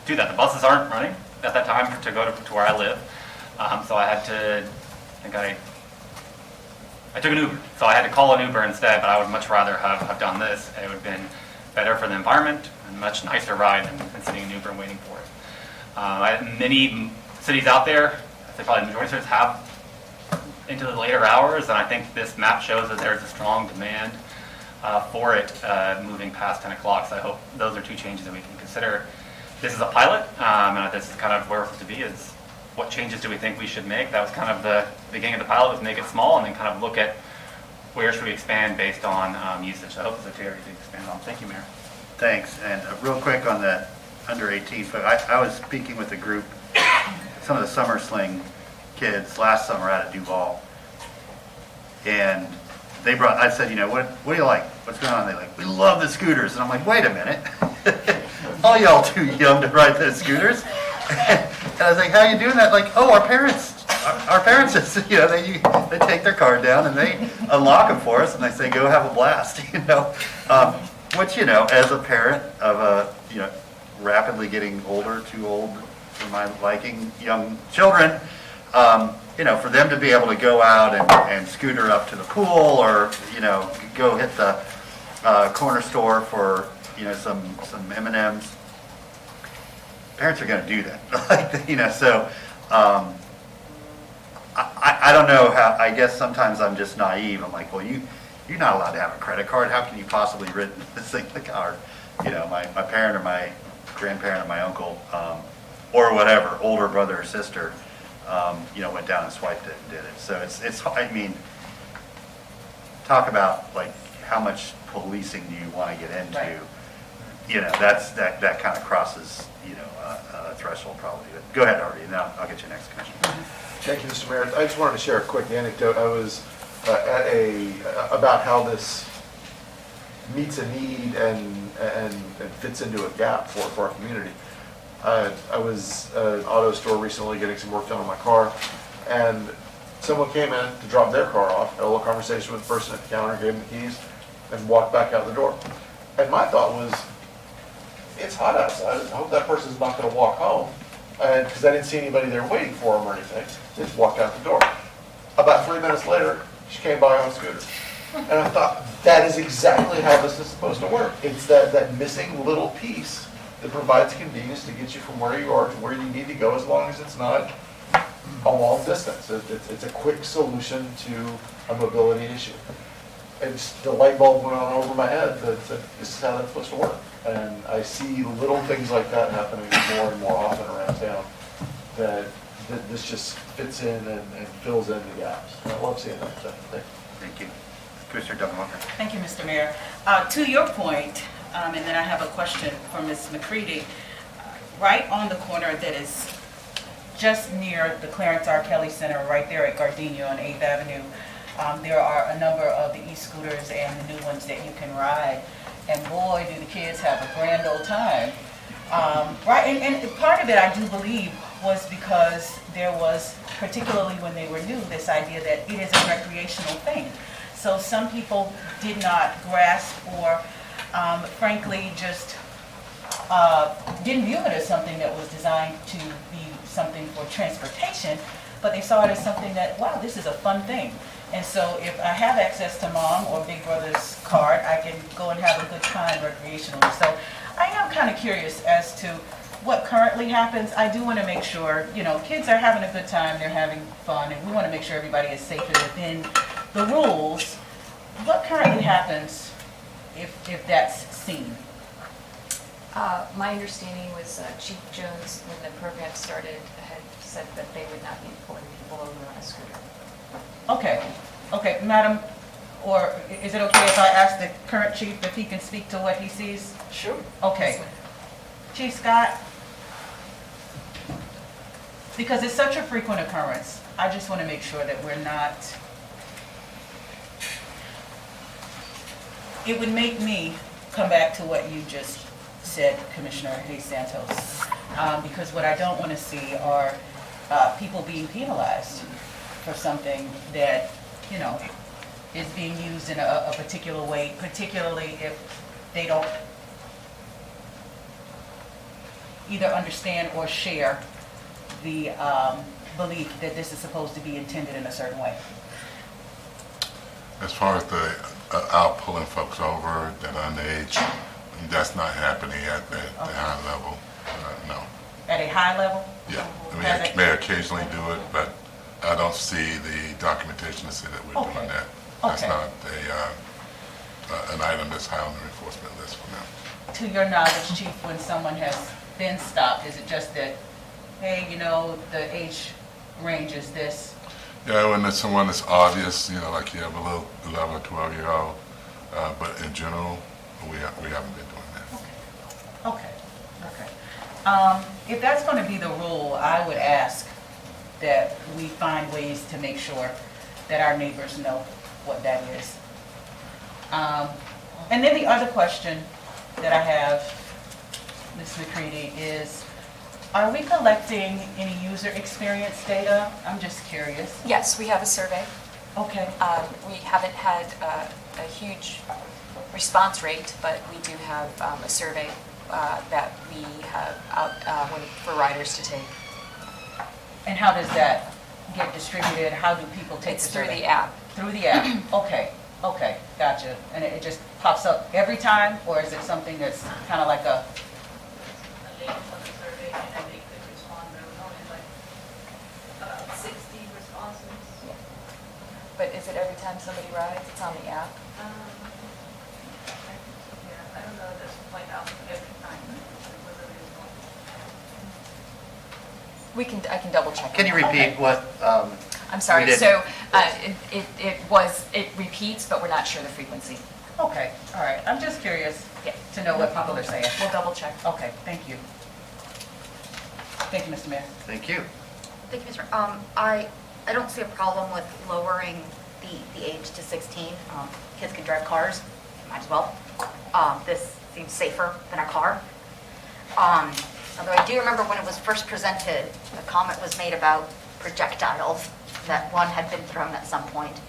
E: do that. The buses aren't running at that time to go to where I live. So I had to, I took an Uber. So I had to call an Uber instead, but I would much rather have done this. It would have been better for the environment and a much nicer ride than sitting in an Uber and waiting for it. Many cities out there, I'd say probably the majority of cities, have into the later hours, and I think this map shows that there's a strong demand for it moving past 10 o'clock. So I hope those are two changes that we can consider. This is a pilot, and this is kind of where we're supposed to be, is what changes do we think we should make. That was kind of the beginning of the pilot, was make it small and then kind of look at where should we expand based on usage. So I hope it's a area to expand on. Thank you, Mayor.
A: Thanks. And real quick on the under 18, but I was speaking with a group, some of the summer sling kids last summer out at Duval, and I said, what do you like? What's going on? They're like, we love the scooters. And I'm like, wait a minute. All y'all too young to ride those scooters. And I was like, how are you doing that? Like, oh, our parents, they take their car down and they unlock them for us and they say, go have a blast, which, as a parent of a, rapidly getting older, too old for my liking, young children, for them to be able to go out and scooter up to the pool or, go hit the corner store for, some M&Ms. Parents are going to do that, so I don't know how. I guess sometimes I'm just naive. I'm like, well, you're not allowed to have a credit card. How can you possibly written this thing the card? My parent or my grandparent or my uncle or whatever, older brother or sister, went down and swiped it and did it. So it's. I mean, talk about like how much policing do you want to get into?
C: Right.
A: That kind of crosses, a threshold probably. But go ahead, Artie, and now I'll get you next, Commissioner.
H: Thank you, Mr. Mayor. I just wanted to share a quick anecdote. I was about how this meets a need and fits into a gap for our community. I was at an auto store recently getting some work done on my car, and someone came in to drop their car off, had a little conversation with the person at the counter, gave them the keys, and walked back out the door. And my thought was, it's hot outside. I hope that person's not going to walk home. Because I didn't see anybody there waiting for them or anything. They just walked out the door. About 3 minutes later, she came by on a scooter. And I thought, that is exactly how this is supposed to work. It's that missing little piece that provides convenience to get you from where you are to where you need to go, as long as it's not a long distance. It's a quick solution to a mobility issue. And the light bulb went on over my head that this is how that's supposed to work. And I see little things like that happening more and more often around town, that this just fits in and fills in the gaps. And I love seeing that. So,
A: Thank you. Commissioner Dunn-Walker.
I: Thank you, Mr. Mayor. To your point, and then I have a question for Ms. McCready. Right on the corner that is just near the Clarence R. Kelly Center, right there at Gardenia on 8th Avenue, there are a number of the e-scooters and the new ones that you can ride. And boy, do the kids have a grand old time. Right, and part of it, I do believe, was because there was, particularly when they were new, this idea that it is a recreational thing. So some people did not grasp or, frankly, just didn't view it as something that was designed to be something for transportation, but they saw it as something that, wow, this is a fun thing. And so if I have access to mom or big brother's card, I can go and have a good time recreationally. So I am kind of curious as to what currently happens. I do want to make sure, kids are having a good time, they're having fun, and we want to make sure everybody is safe and within the rules. What currently happens if that's seen?
Q: My understanding was Chief Jones, when the program started, had said that they would not be pulling people over on a scooter.
I: Okay, madam, or is it okay if I ask the current chief if he can speak to what he sees?
Q: Sure.
I: Okay. Chief Scott, because it's such a frequent occurrence, I just want to make sure that we're not it would make me come back to what you just said, Commissioner Hayes Santos, because what I don't want to see are people being penalized for something that, you know, is being used in a particular way, particularly if they don't either understand or share the belief that this is supposed to be intended in a certain way.
R: As far as the out pulling folks over that are underage, that's not happening at the high level, no.
I: At a high level?
R: Yeah, I mean, I may occasionally do it, but I don't see the documentation to say that we're doing that. That's
I: Okay.
R: not an item that's high on the enforcement list for them.
I: To your knowledge, Chief, when someone has been stopped, is it just that, hey, you know, the age range is this?
R: Yeah, when there's someone that's obvious, you know, like you have a little 11 or 12-year-old, but in general, we haven't been doing that.
I: Okay. If that's going to be the rule, I would ask that we find ways to make sure that our neighbors know what that is. And then the other question that I have, Ms. McCready, is, are we collecting any user experience data? I'm just curious.
Q: Yes, we have a survey.
I: Okay.
Q: We haven't had a huge response rate, but we do have a survey that we have out for riders to take.
I: And how does that get distributed? How do people take
Q: It's
I: the
Q: through
I: survey?
Q: the app.
I: Through the app, okay, gotcha. And it just pops up every time, or is it something that's kind of like a?
S: link for the survey and then they could respond. There was only like about 60 responses.
Q: But is it every time somebody rides? It's on the app?
S: Yeah, I don't know this point out every time.
Q: I can double check.
A: Can you repeat what?
Q: I'm sorry,
A: we did?
Q: so it repeats, but we're not sure the frequency.
I: Okay, all right. I'm just curious to know what people are saying.
Q: We'll double check.
I: Okay, thank you. Thank you, Mr. Mayor.
A: Thank you.
B: Thank you, Mr. I don't see a problem with lowering the age to 16. Kids can drive cars, might as well. This seems safer than a car. Although I do remember when it was first presented, a comment was made about projectiles, that one had been thrown at some point.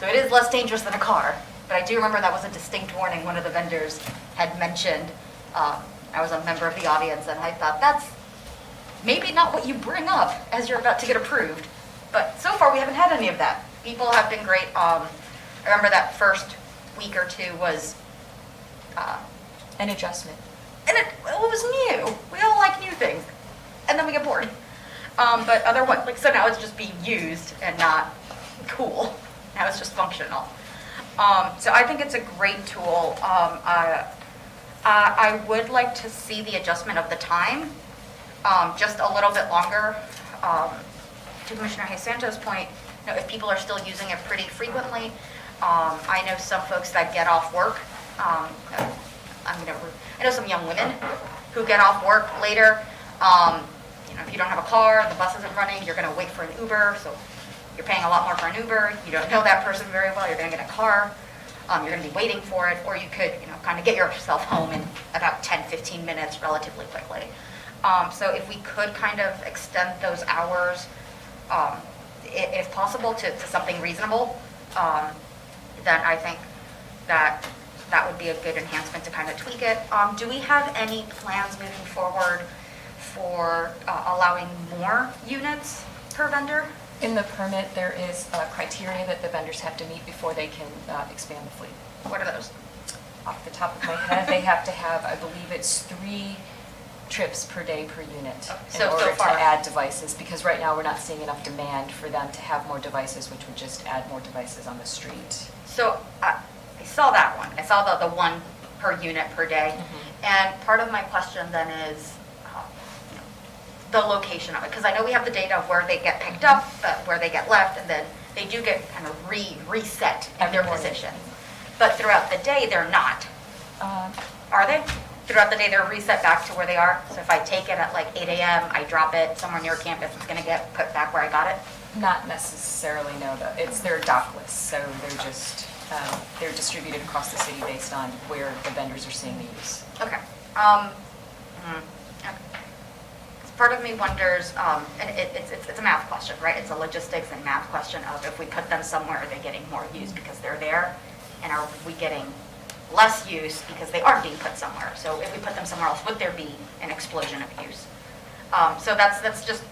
B: So it is less dangerous than a car, but I do remember that was a distinct warning one of the vendors had mentioned. I was a member of the audience, and I thought, that's maybe not what you bring up as you're about to get approved. But so far, we haven't had any of that. People have been great. I remember that first week or two was
Q: An adjustment.
B: and it was new. We all like new things, and then we get bored. But otherwise, like, so now it's just being used and not cool. Now it's just functional. So I think it's a great tool. I would like to see the adjustment of the time just a little bit longer. To Commissioner Hayes Santos' point, you know, if people are still using it pretty frequently, I know some folks that get off work. I know some young women who get off work later. You know, if you don't have a car, the bus isn't running, you're going to wait for an Uber, so you're paying a lot more for an Uber. You don't know that person very well. You're going to get a car. You're going to be waiting for it, or you could, you know, kind of get yourself home in about 10, 15 minutes relatively quickly. So if we could kind of extend those hours, if possible, to something reasonable, then I think that would be a good enhancement to kind of tweak it. Do we have any plans moving forward for allowing more units per vendor?
Q: In the permit, there is a criteria that the vendors have to meet before they can expand the fleet.
B: What are those?
Q: Off the top of my head, they have to have, I believe it's 3 trips per day per unit in order to add devices, because right now we're not seeing enough demand for them to have more devices, which would just add more devices on the street.
B: So I saw that one. I saw the one per unit per day. And part of my question then is the location of it, because I know we have the data of where they get picked up, where they get left, and then they do get kind of reset in their position. But throughout the day, they're not. Are they? Throughout the day, they're reset back to where they are? So if I take it at like 8 a.m., I drop it somewhere near campus, it's going to get put back where I got it?
Q: Not necessarily, no. It's their dock list, so they're just they're distributed across the city based on where the vendors are seeing the use.
B: Okay. Part of me wonders, and it's a math question, right? It's a logistics and math question of if we put them somewhere, are they getting more use because they're there? And are we getting less use because they aren't being put somewhere? So if we put them somewhere else, would there be an explosion of use? So that's just,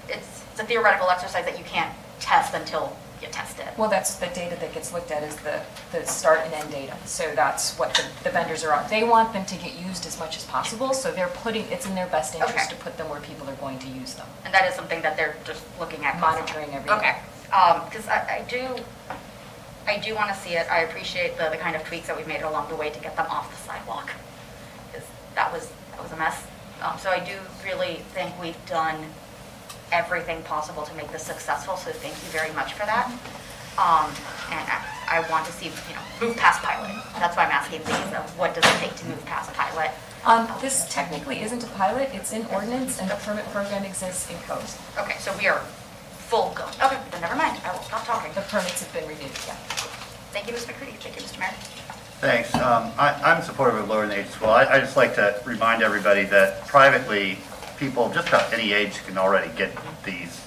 B: it's a theoretical exercise that you can't test until you test it.
Q: Well, that's the data that gets looked at is the start and end data. So that's what the vendors are on. They want them to get used as much as possible, so they're it's in their best interest
B: Okay.
Q: to put them where people are going to use them.
B: And that is something that they're just looking at.
Q: Monitoring every
B: Okay.
Q: day.
B: Because I do want to see it. I appreciate the kind of tweaks that we've made along the way to get them off the sidewalk. Because that was a mess. So I do really think we've done everything possible to make this successful, so thank you very much for that. And I want to see, move past pilot. That's why I'm asking these, what does it take to move past pilot?
Q: This technically isn't a pilot, it's in ordinance, and the permit program exists in code.
B: Okay, so we are full go. Okay, then never mind, I will stop talking.
Q: The permits have been reviewed, yeah.
B: Thank you, Ms. McCready. Thank you, Mr. Mayor.
A: Thanks. I'm supportive of lowering the age as well. I just like to remind everybody that privately, people just about any age can already get these.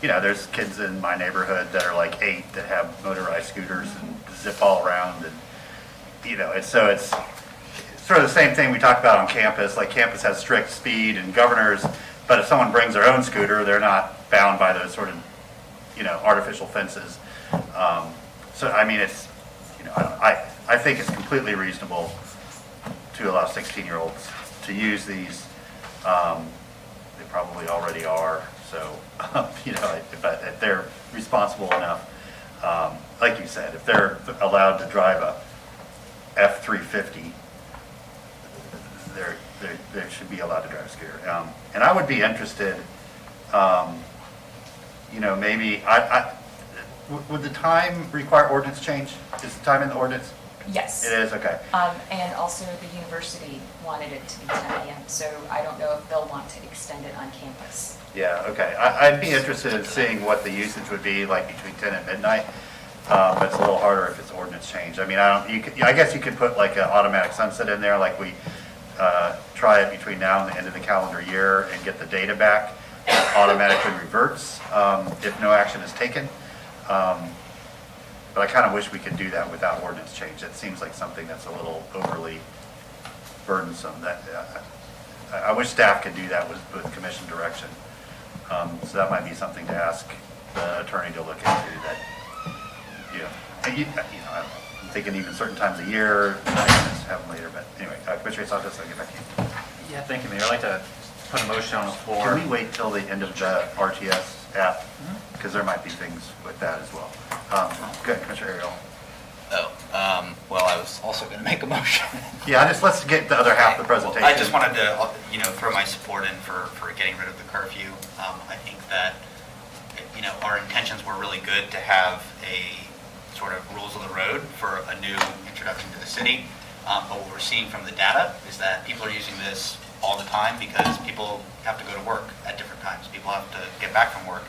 A: There's kids in my neighborhood that are like 8 that have motorized scooters and zip all around. And, so it's sort of the same thing we talked about on campus. Like campus has strict speed and governors, but if someone brings their own scooter, they're not bound by those sort of, artificial fences. So, I mean, it's, I think it's completely reasonable to allow 16-year-olds to use these. They probably already are, so, if they're responsible enough, like you said, if they're allowed to drive a F-350, they should be allowed to drive a scooter. And I would be interested, maybe, would the time require ordinance change? Is the time in the ordinance?
Q: Yes.
A: It is, okay.
Q: And also the university wanted it to be 10 a.m., so I don't know if they'll want to extend it on campus.
A: Yeah, okay. I'd be interested in seeing what the usage would be like between 10 and midnight. But it's a little harder if it's ordinance change. I mean, I guess you could put like an automatic sunset in there, like we try it between now and the end of the calendar year and get the data back. It automatically reverts if no action is taken. But I kind of wish we could do that without ordinance change. It seems like something that's a little overly burdensome. I wish staff could do that with commission direction. So that might be something to ask the attorney to look into. That I'm thinking even certain times of year, have them later. But anyway, Commissioner Santos, I'll get back to you.
E: Yeah, thank you, Mayor. I'd like to put a motion on the floor.
A: Can we wait till the end of the RTS app? Because there might be things with that as well. Go ahead, Commissioner Ariel.
F: Well, I was also going to make a motion.
A: Yeah, let's get the other half of the presentation.
F: I just wanted to, throw my support in for getting rid of the curfew. I think that, our intentions were really good to have a sort of rules of the road for a new introduction to the city. But what we're seeing from the data is that people are using this all the time because people have to go to work at different times. People have to get back from work.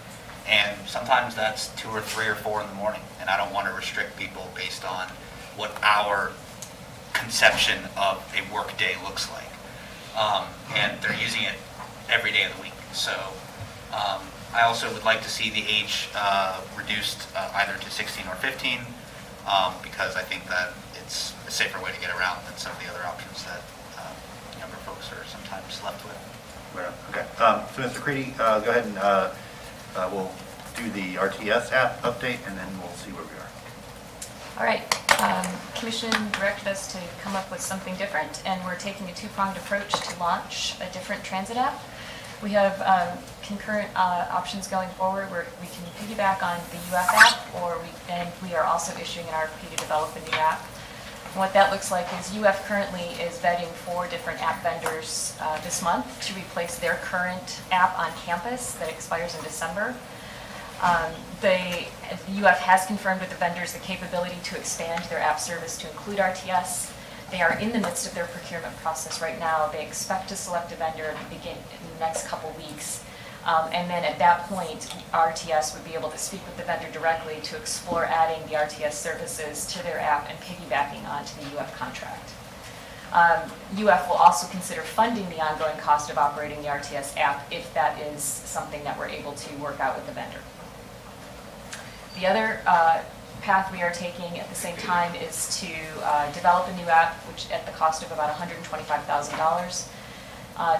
F: And sometimes that's 2 or 3 or 4 in the morning. And I don't want to restrict people based on what our conception of a work day looks like. And they're using it every day of the week. So I also would like to see the age reduced either to 16 or 15 because I think that it's a safer way to get around than some of the other options that younger folks are sometimes left with.
A: Okay. So, Mr. Creedy, go ahead and we'll do the RTS app update, and then we'll see where we are.
Q: All right, Commission directed us to come up with something different, and we're taking a two-pronged approach to launch a different transit app. We have concurrent options going forward where we can piggyback on the UF app, and we are also issuing an RFP to develop a new app. And what that looks like is UF currently is vetting 4 different app vendors this month to replace their current app on campus that expires in December. The UF has confirmed with the vendors the capability to expand their app service to include RTS. They are in the midst of their procurement process right now. They expect to select a vendor in the next couple weeks. And then at that point, RTS would be able to speak with the vendor directly to explore adding the RTS services to their app and piggybacking onto the UF contract. UF will also consider funding the ongoing cost of operating the RTS app if that is something that we're able to work out with the vendor. The other path we are taking at the same time is to develop a new app, which at the cost of about $125,000.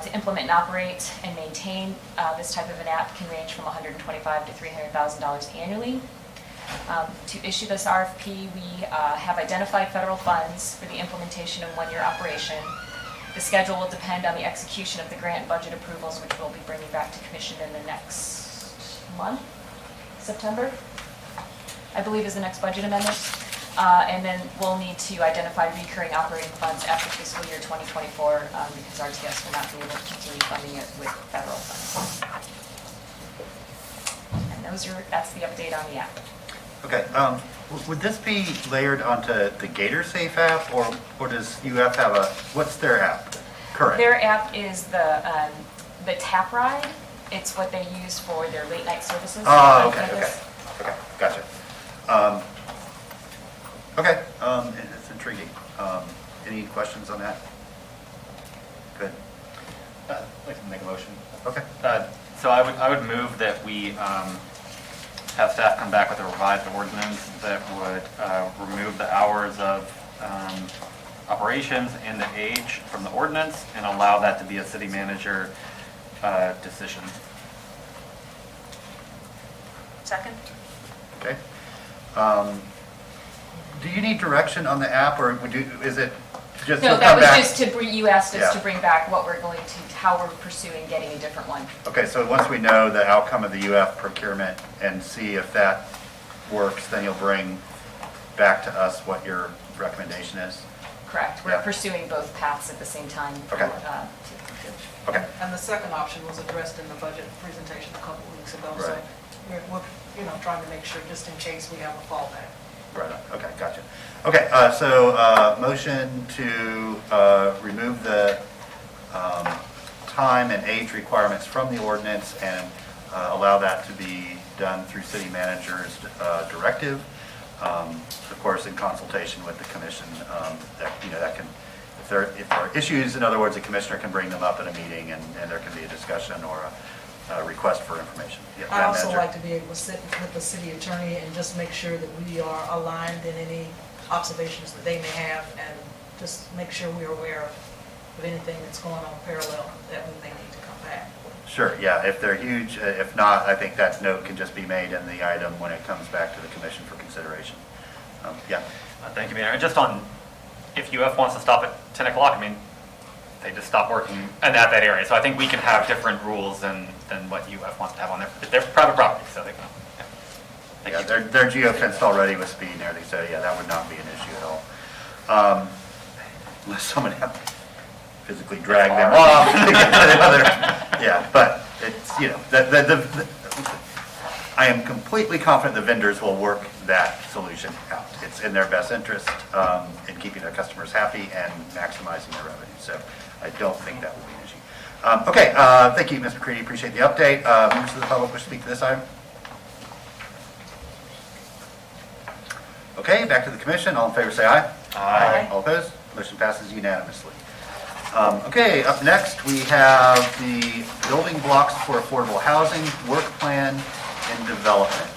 Q: To implement and operate and maintain this type of an app can range from $125,000 to $300,000 annually. To issue this RFP, we have identified federal funds for the implementation and one-year operation. The schedule will depend on the execution of the grant and budget approvals, which we'll be bringing back to commission in the next month, September, I believe is the next budget amendment. And then we'll need to identify recurring operating funds after fiscal year 2024 because RTS will not be able to continue funding it with federal funds. And that's the update on the app.
A: Okay, would this be layered onto the Gator Safe app, or does UF have what's their app? Correct.
Q: Their app is the Tap Ride. It's what they use for their late night services.
A: Oh, okay, gotcha. Okay, it's intriguing. Any questions on that? Good.
E: I'd like to make a motion.
A: Okay.
E: So I would move that we have staff come back with a revised ordinance that would remove the hours of operations and the age from the ordinance and allow that to be a city manager decision.
B: Second?
A: Okay. Do you need direction on the app, or is it just
Q: No,
A: to
Q: that
A: come
Q: was
A: back?
Q: just to bring, you asked us
A: Yeah.
Q: to bring back what we're going to, how we're pursuing getting a different one.
A: Okay, so once we know the outcome of the UF procurement and see if that works, then you'll bring back to us what your recommendation is?
Q: Correct. We're
A: Yeah.
Q: pursuing both paths at the same time.
A: Okay. Okay.
C: And the second option was addressed in the budget presentation a couple of weeks ago. So
A: Right.
C: we're trying to make sure, just in case we have a fallback.
A: Right, okay, gotcha. Okay, motion to remove the time and age requirements from the ordinance and allow that to be done through city manager's directive. Of course, in consultation with the commission, that can, if there are issues, in other words, the commissioner can bring them up at a meeting and there can be a discussion or a request for information. Yeah,
C: I also
A: Manager.
C: like to be able to sit with the city attorney and just make sure that we are aligned in any observations that they may have, and just make sure we're aware of anything that's going on parallel that we may need to come back.
A: Sure, yeah, if they're huge, if not, I think that note can just be made in the item when it comes back to the commission for consideration. Yeah.
E: Thank you, Mayor. And just on, if UF wants to stop at 10 o'clock, I mean, they just stop working in that area. So I think we can have different rules than what UF wants to have on their private property, so they can.
A: Yeah, they're geofenced already with speed and everything, so yeah, that would not be an issue at all. Unless someone had to physically drag them off to get to the other, yeah, but it's, I am completely confident the vendors will work that solution out. It's in their best interest in keeping their customers happy and maximizing their revenue, so I don't think that will be an issue. Okay, thank you, Ms. McCready, appreciate the update. Members of the public wish to speak to this item? Okay, back to the commission. All in favor, say aye.
E: Aye.
A: All opposed? Motion passes unanimously. Okay, up next, we have the building blocks for affordable housing, work plan, and development.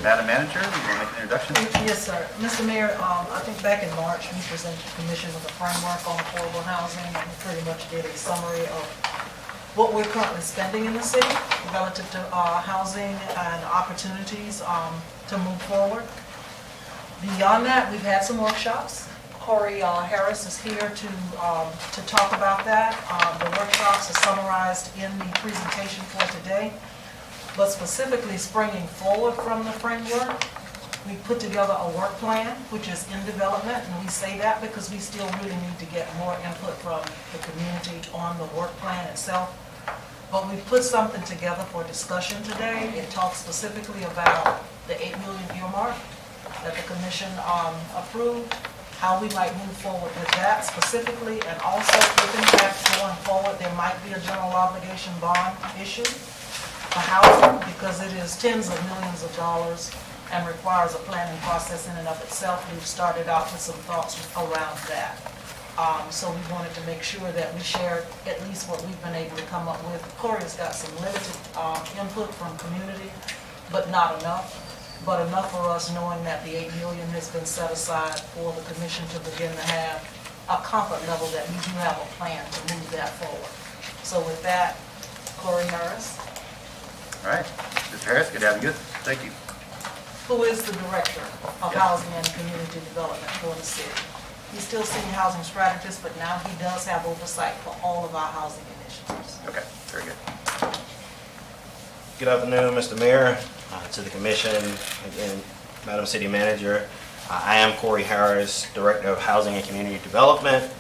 A: Madam Manager, you want to make an introduction?
C: Yes, sir. Mr. Mayor, I think back in March, we presented the commission with a framework on affordable housing, and we pretty much did a summary of what we're currently spending in the city relative to housing and opportunities to move forward. Beyond that, we've had some workshops. Corey Harris is here to talk about that. The workshops are summarized in the presentation for today, but specifically springing forward from the framework, we put together a work plan, which is in development, and we say that because we still really need to get more input from the community on the work plan itself. But we put something together for discussion today. It talks specifically about the $8 million earmark that the commission approved, how we might move forward with that specifically, and also if in fact going forward there might be a general obligation bond issue. for housing because it is tens of millions of dollars and requires a planning process in and of itself. We've started out with some thoughts around that. So we wanted to make sure that we shared at least what we've been able to come up with. Corey's got some limited input from community, but not enough. But enough for us knowing that the $8 million has been set aside for the commission to begin to have a comfort level that we do have a plan to move that forward. So with that, Corey Harris.
A: All right, Mr. Harris, good to have you. Thank you.
C: Who is the Director of Housing and Community Development for the city. He's still senior housing strategist, but now he does have oversight for all of our housing initiatives.
A: Okay, very good.
N: Good afternoon, Mr. Mayor, to the commission, again, Madam City Manager. I am Corey Harris, Director of Housing and Community Development.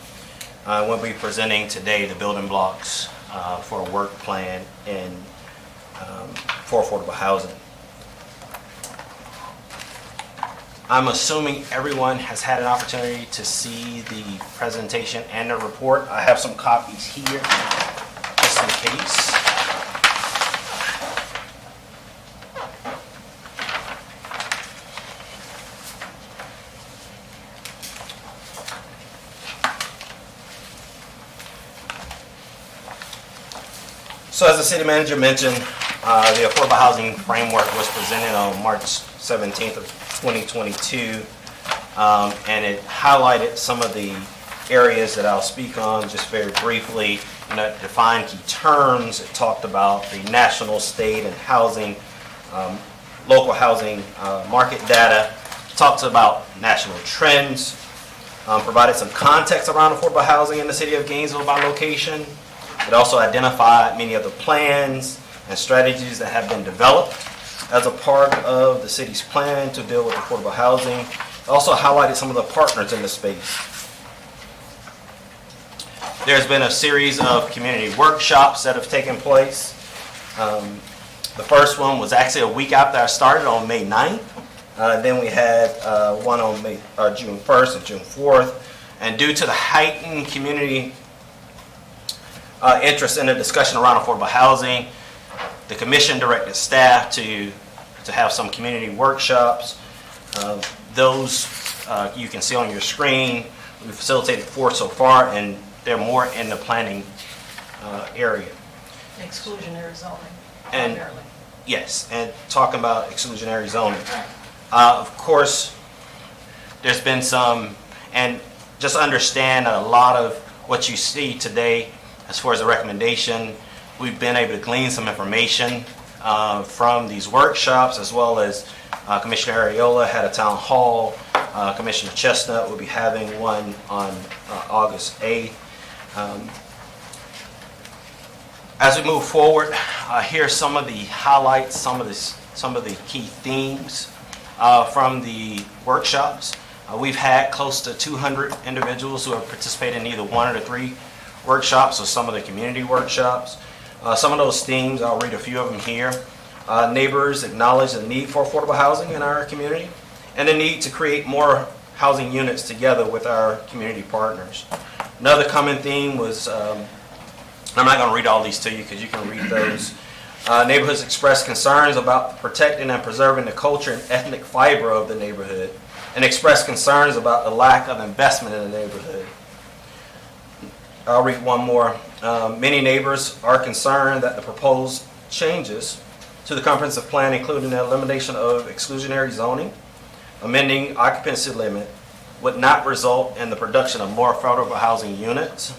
N: I will be presenting today the building blocks for a work plan for affordable housing. I'm assuming everyone has had an opportunity to see the presentation and the report. I have some copies here, just in case. So as the city manager mentioned, the affordable housing framework was presented on March 17th of 2022, and it highlighted some of the areas that I'll speak on just very briefly. You know, it defined key terms. It talked about the national, state, and housing, local housing market data. It talked about national trends, provided some context around affordable housing in the city of Gainesville by location. It also identified many of the plans and strategies that have been developed as a part of the city's plan to deal with affordable housing. It also highlighted some of the partners in the space. There's been a series of community workshops that have taken place. The first one was actually a week after I started on May 9th. Then we had one on June 1st and June 4th. And due to the heightened community interest in the discussion around affordable housing, the commission directed staff to have some community workshops. Those you can see on your screen. We've facilitated 4 so far, and they're more in the planning area.
C: Exclusionary zoning,
N: And
C: primarily.
N: yes, and talking about exclusionary zoning. Of course, there's been some, and just understand that a lot of what you see today as far as the recommendation, we've been able to glean some information from these workshops, as well as Commissioner Ariola had a town hall. Commissioner Chestnut will be having one on August 8th. As we move forward, here's some of the highlights, some of the key themes from the workshops. We've had close to 200 individuals who have participated in either one of the 3 workshops or some of the community workshops. Some of those themes, I'll read a few of them here. Neighbors acknowledge the need for affordable housing in our community and the need to create more housing units together with our community partners. Another common theme was, I'm not going to read all these to you because you can read those. Neighborhoods express concerns about protecting and preserving the culture and ethnic fiber of the neighborhood, and express concerns about the lack of investment in the neighborhood. I'll read one more. Many neighbors are concerned that the proposed changes to the comprehensive plan, including the elimination of exclusionary zoning, amending occupancy limit, would not result in the production of more affordable housing units,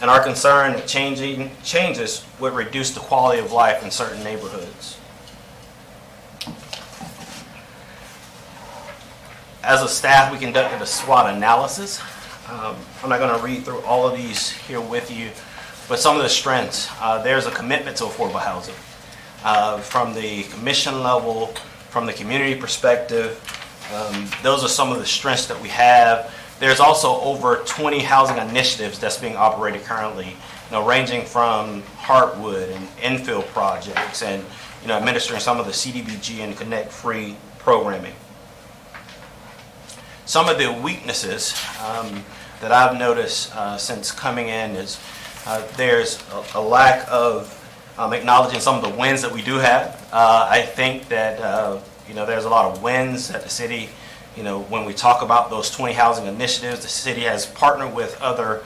N: and are concerned that changes would reduce the quality of life in certain neighborhoods. As a staff, we conducted a SWOT analysis. I'm not going to read through all of these here with you, but some of the strengths. There's a commitment to affordable housing. From the commission level, from the community perspective, those are some of the strengths that we have. There's also over 20 housing initiatives that's being operated currently, ranging from Heartwood and infill projects and, administering some of the CDBG and Connect Free programming. Some of the weaknesses that I've noticed since coming in is there's a lack of acknowledging some of the wins that we do have. I think that, there's a lot of wins that the city, when we talk about those 20 housing initiatives, the city has partnered with other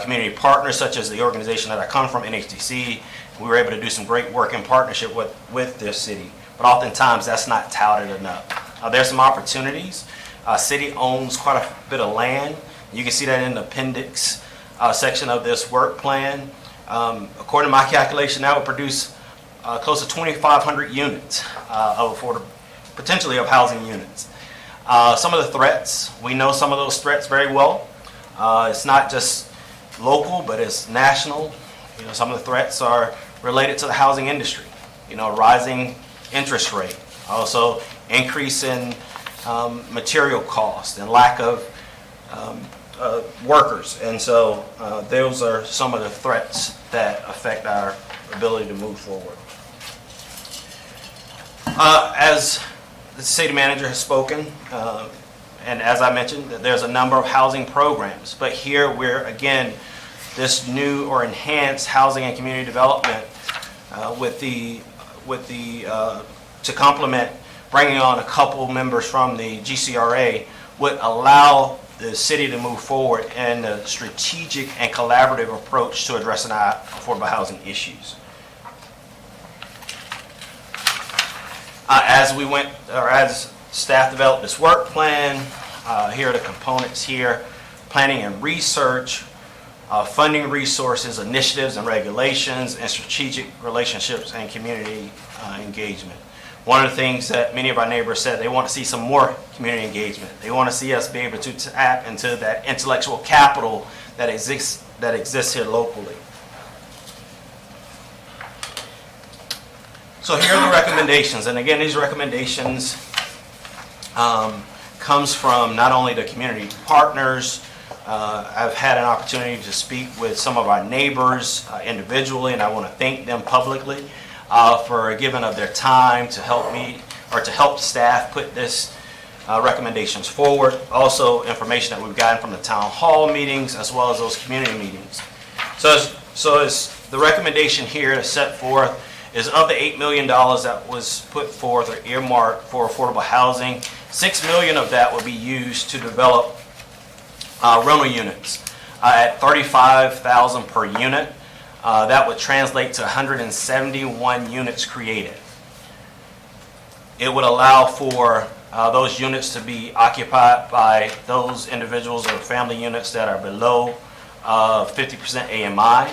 N: community partners, such as the organization that I come from, NHDC. We were able to do some great work in partnership with this city, but oftentimes that's not touted enough. There's some opportunities. City owns quite a bit of land. You can see that in the appendix section of this work plan. According to my calculation, that would produce close to 2,500 units potentially of housing units. Some of the threats, we know some of those threats very well. It's not just local, but it's national. Some of the threats are related to the housing industry. Rising interest rate, also increase in material cost and lack of workers. And so those are some of the threats that affect our ability to move forward. As the city manager has spoken, and as I mentioned, there's a number of housing programs, but here we're, again, this new or enhanced housing and community development to complement bringing on a couple members from the GCRA would allow the city to move forward in a strategic and collaborative approach to addressing our affordable housing issues. As staff developed this work plan, here are the components here: planning and research, funding resources, initiatives and regulations, and strategic relationships and community engagement. One of the things that many of our neighbors said, they want to see some more community engagement. They want to see us be able to tap into that intellectual capital that exists here locally. So here are the recommendations, and again, these recommendations comes from not only the community partners. I've had an opportunity to speak with some of our neighbors individually, and I want to thank them publicly for giving of their time to help me or to help staff put this recommendations forward. Also, information that we've gotten from the town hall meetings as well as those community meetings. So as the recommendation here is set forth is of the $8 million that was put forth or earmarked for affordable housing, $6 million of that would be used to develop rental units at $35,000 per unit. That would translate to 171 units created. It would allow for those units to be occupied by those individuals or family units that are below 50% AMI.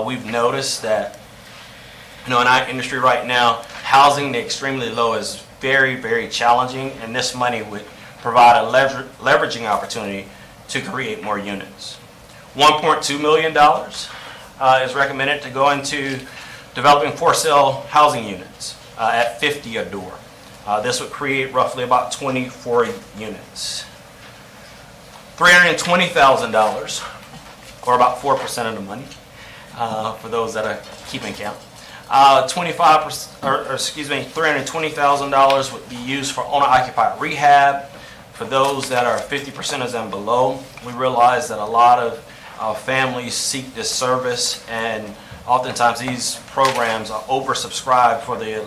N: We've noticed that in our industry right now, housing the extremely low is very, very challenging, and this money would provide a leveraging opportunity to create more units. $1.2 million is recommended to go into developing for-sale housing units at 50 a door. This would create roughly about 24 units. $320,000, or about 4% of the money, for those that are keeping count. $320,000 would be used for owner-occupied rehab. For those that are 50% and below, we realize that a lot of families seek this service, and oftentimes these programs are oversubscribed for the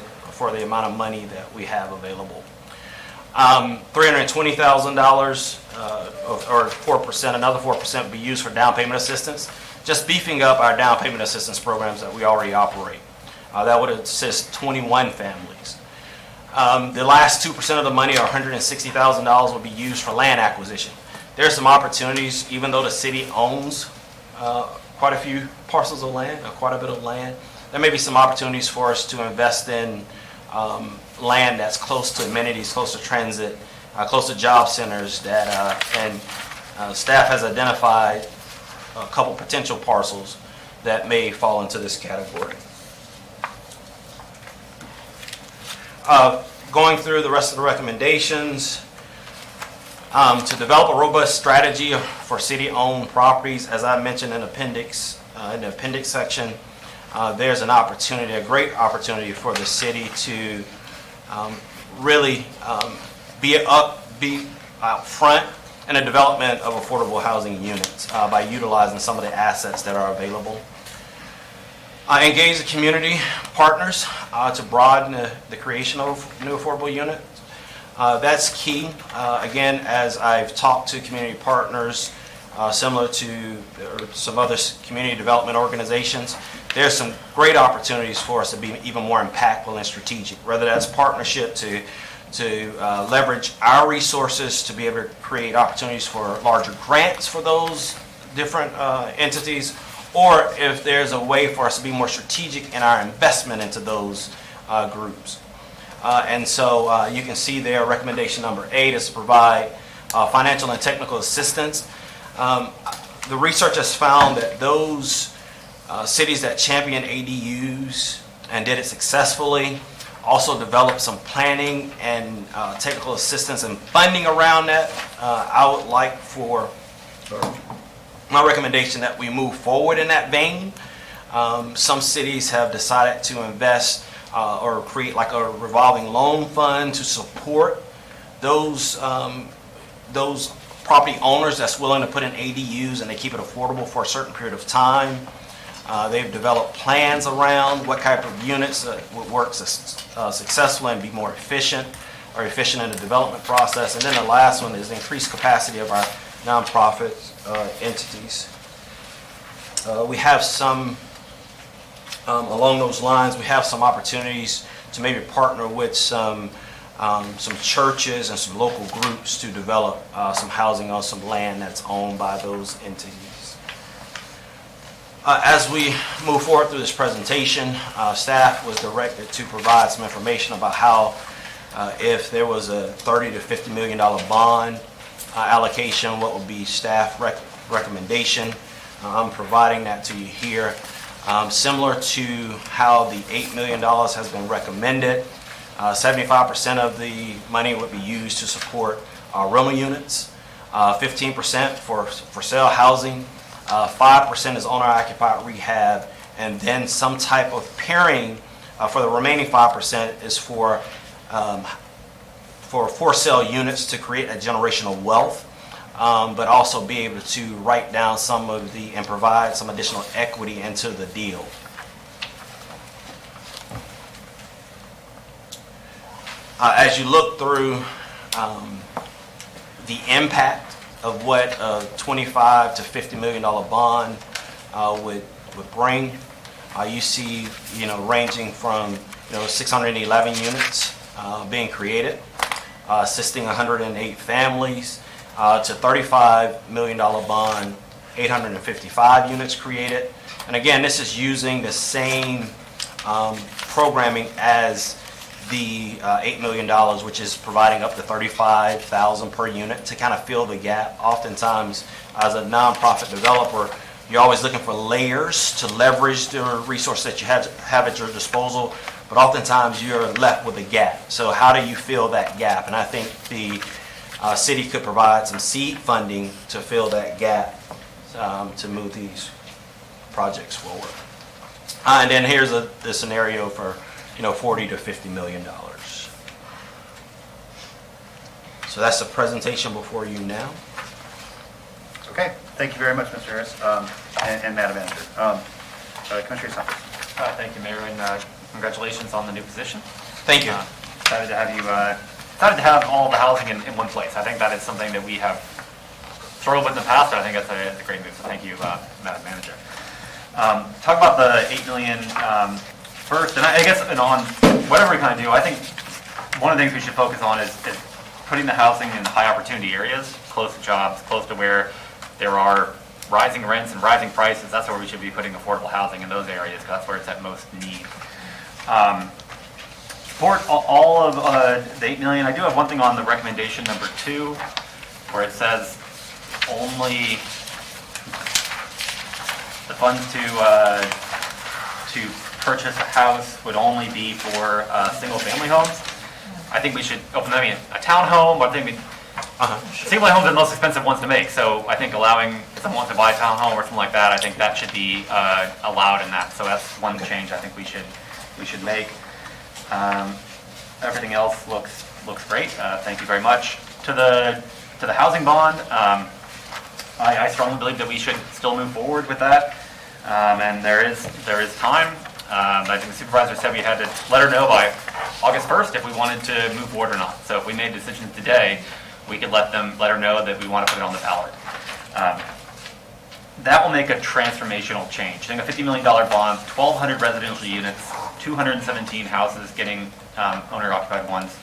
N: amount of money that we have available. $320,000 or 4%, another 4% would be used for down payment assistance, just beefing up our down payment assistance programs that we already operate. That would assist 21 families. The last 2% of the money, or $160,000, will be used for land acquisition. There's some opportunities, even though the city owns quite a few parcels of land, or quite a bit of land, there may be some opportunities for us to invest in land that's close to amenities, close to transit, close to job centers, and staff has identified a couple potential parcels that may fall into this category. Going through the rest of the recommendations, to develop a robust strategy for city-owned properties, as I mentioned in the appendix section, there's an opportunity, a great opportunity for the city to really be out front in the development of affordable housing units by utilizing some of the assets that are available. Engage the community partners to broaden the creation of new affordable units. That's key. Again, as I've talked to community partners, similar to some other community development organizations, there's some great opportunities for us to be even more impactful and strategic, whether that's partnership to leverage our resources to be able to create opportunities for larger grants for those different entities, or if there's a way for us to be more strategic in our investment into those groups. And so you can see there, recommendation number 8 is to provide financial and technical assistance. The research has found that those cities that champion ADUs and did it successfully also developed some planning and technical assistance and funding around that. I would like for my recommendation that we move forward in that vein. Some cities have decided to invest or create like a revolving loan fund to support those property owners that's willing to put in ADUs and they keep it affordable for a certain period of time. They've developed plans around what type of units would work successfully and be more efficient or efficient in the development process. And then the last one is increased capacity of our nonprofit entities. We have some, along those lines, we have some opportunities to maybe partner with some churches and some local groups to develop some housing on some land that's owned by those entities. As we move forward through this presentation, staff was directed to provide some information about how if there was a $30 to $50 million bond allocation, what would be staff recommendation. I'm providing that to you here. Similar to how the $8 million has been recommended, 75% of the money would be used to support rental units, 15% for sale housing, 5% is owner-occupied rehab, and then some type of pairing for the remaining 5% is for sale units to create a generational wealth, but also be able to write down some of the and provide some additional equity into the deal. As you look through the impact of what a $25 to $50 million bond would bring, you see, ranging from 611 units being created, assisting 108 families, to $35 million bond, 855 units created. And again, this is using the same programming as the $8 million, which is providing up to $35,000 per unit to kind of fill the gap. Oftentimes, as a nonprofit developer, you're always looking for layers to leverage the resource that you have at your disposal, but oftentimes you're left with a gap. So how do you fill that gap? And I think the city could provide some seed funding to fill that gap to move these projects forward. And then here's the scenario for $40 to $50 million. So that's the presentation before you now.
A: Okay, thank you very much, Mr. Harris, and Madam Manager. Commissioner Sanchez.
E: Thank you, Mayor, and congratulations on the new position.
N: Thank you.
E: Excited to have you, excited to have all the housing in one place. I think that is something that we have struggled with in the past, but I think that's a great move, so thank you, Madam Manager. Talk about the $8 million first, and I guess on whatever we kind of do, I think one of the things we should focus on is putting the housing in high opportunity areas, close to jobs, close to where there are rising rents and rising prices. That's where we should be putting affordable housing, in those areas, because that's where it's at most need. Support all of the $8 million. I do have one thing on the recommendation number 2, where it says only the funds to purchase a house would only be for single-family homes. I think we should open them in a townhome, but I think single-family homes are the most expensive ones to make. So I think allowing if someone wants to buy a townhome or something like that, I think that should be allowed in that. So that's one change I think we should make. Everything else looks great. Thank you very much. To the housing bond, I strongly believe that we should still move forward with that. And there is time. I think the supervisor said we had to let her know by August 1st if we wanted to move forward or not. So if we made decisions today, we could let her know that we want to put it on the ballot. That will make a transformational change. I think a $50 million bond, 1,200 residential units, 217 houses getting owner-occupied ones.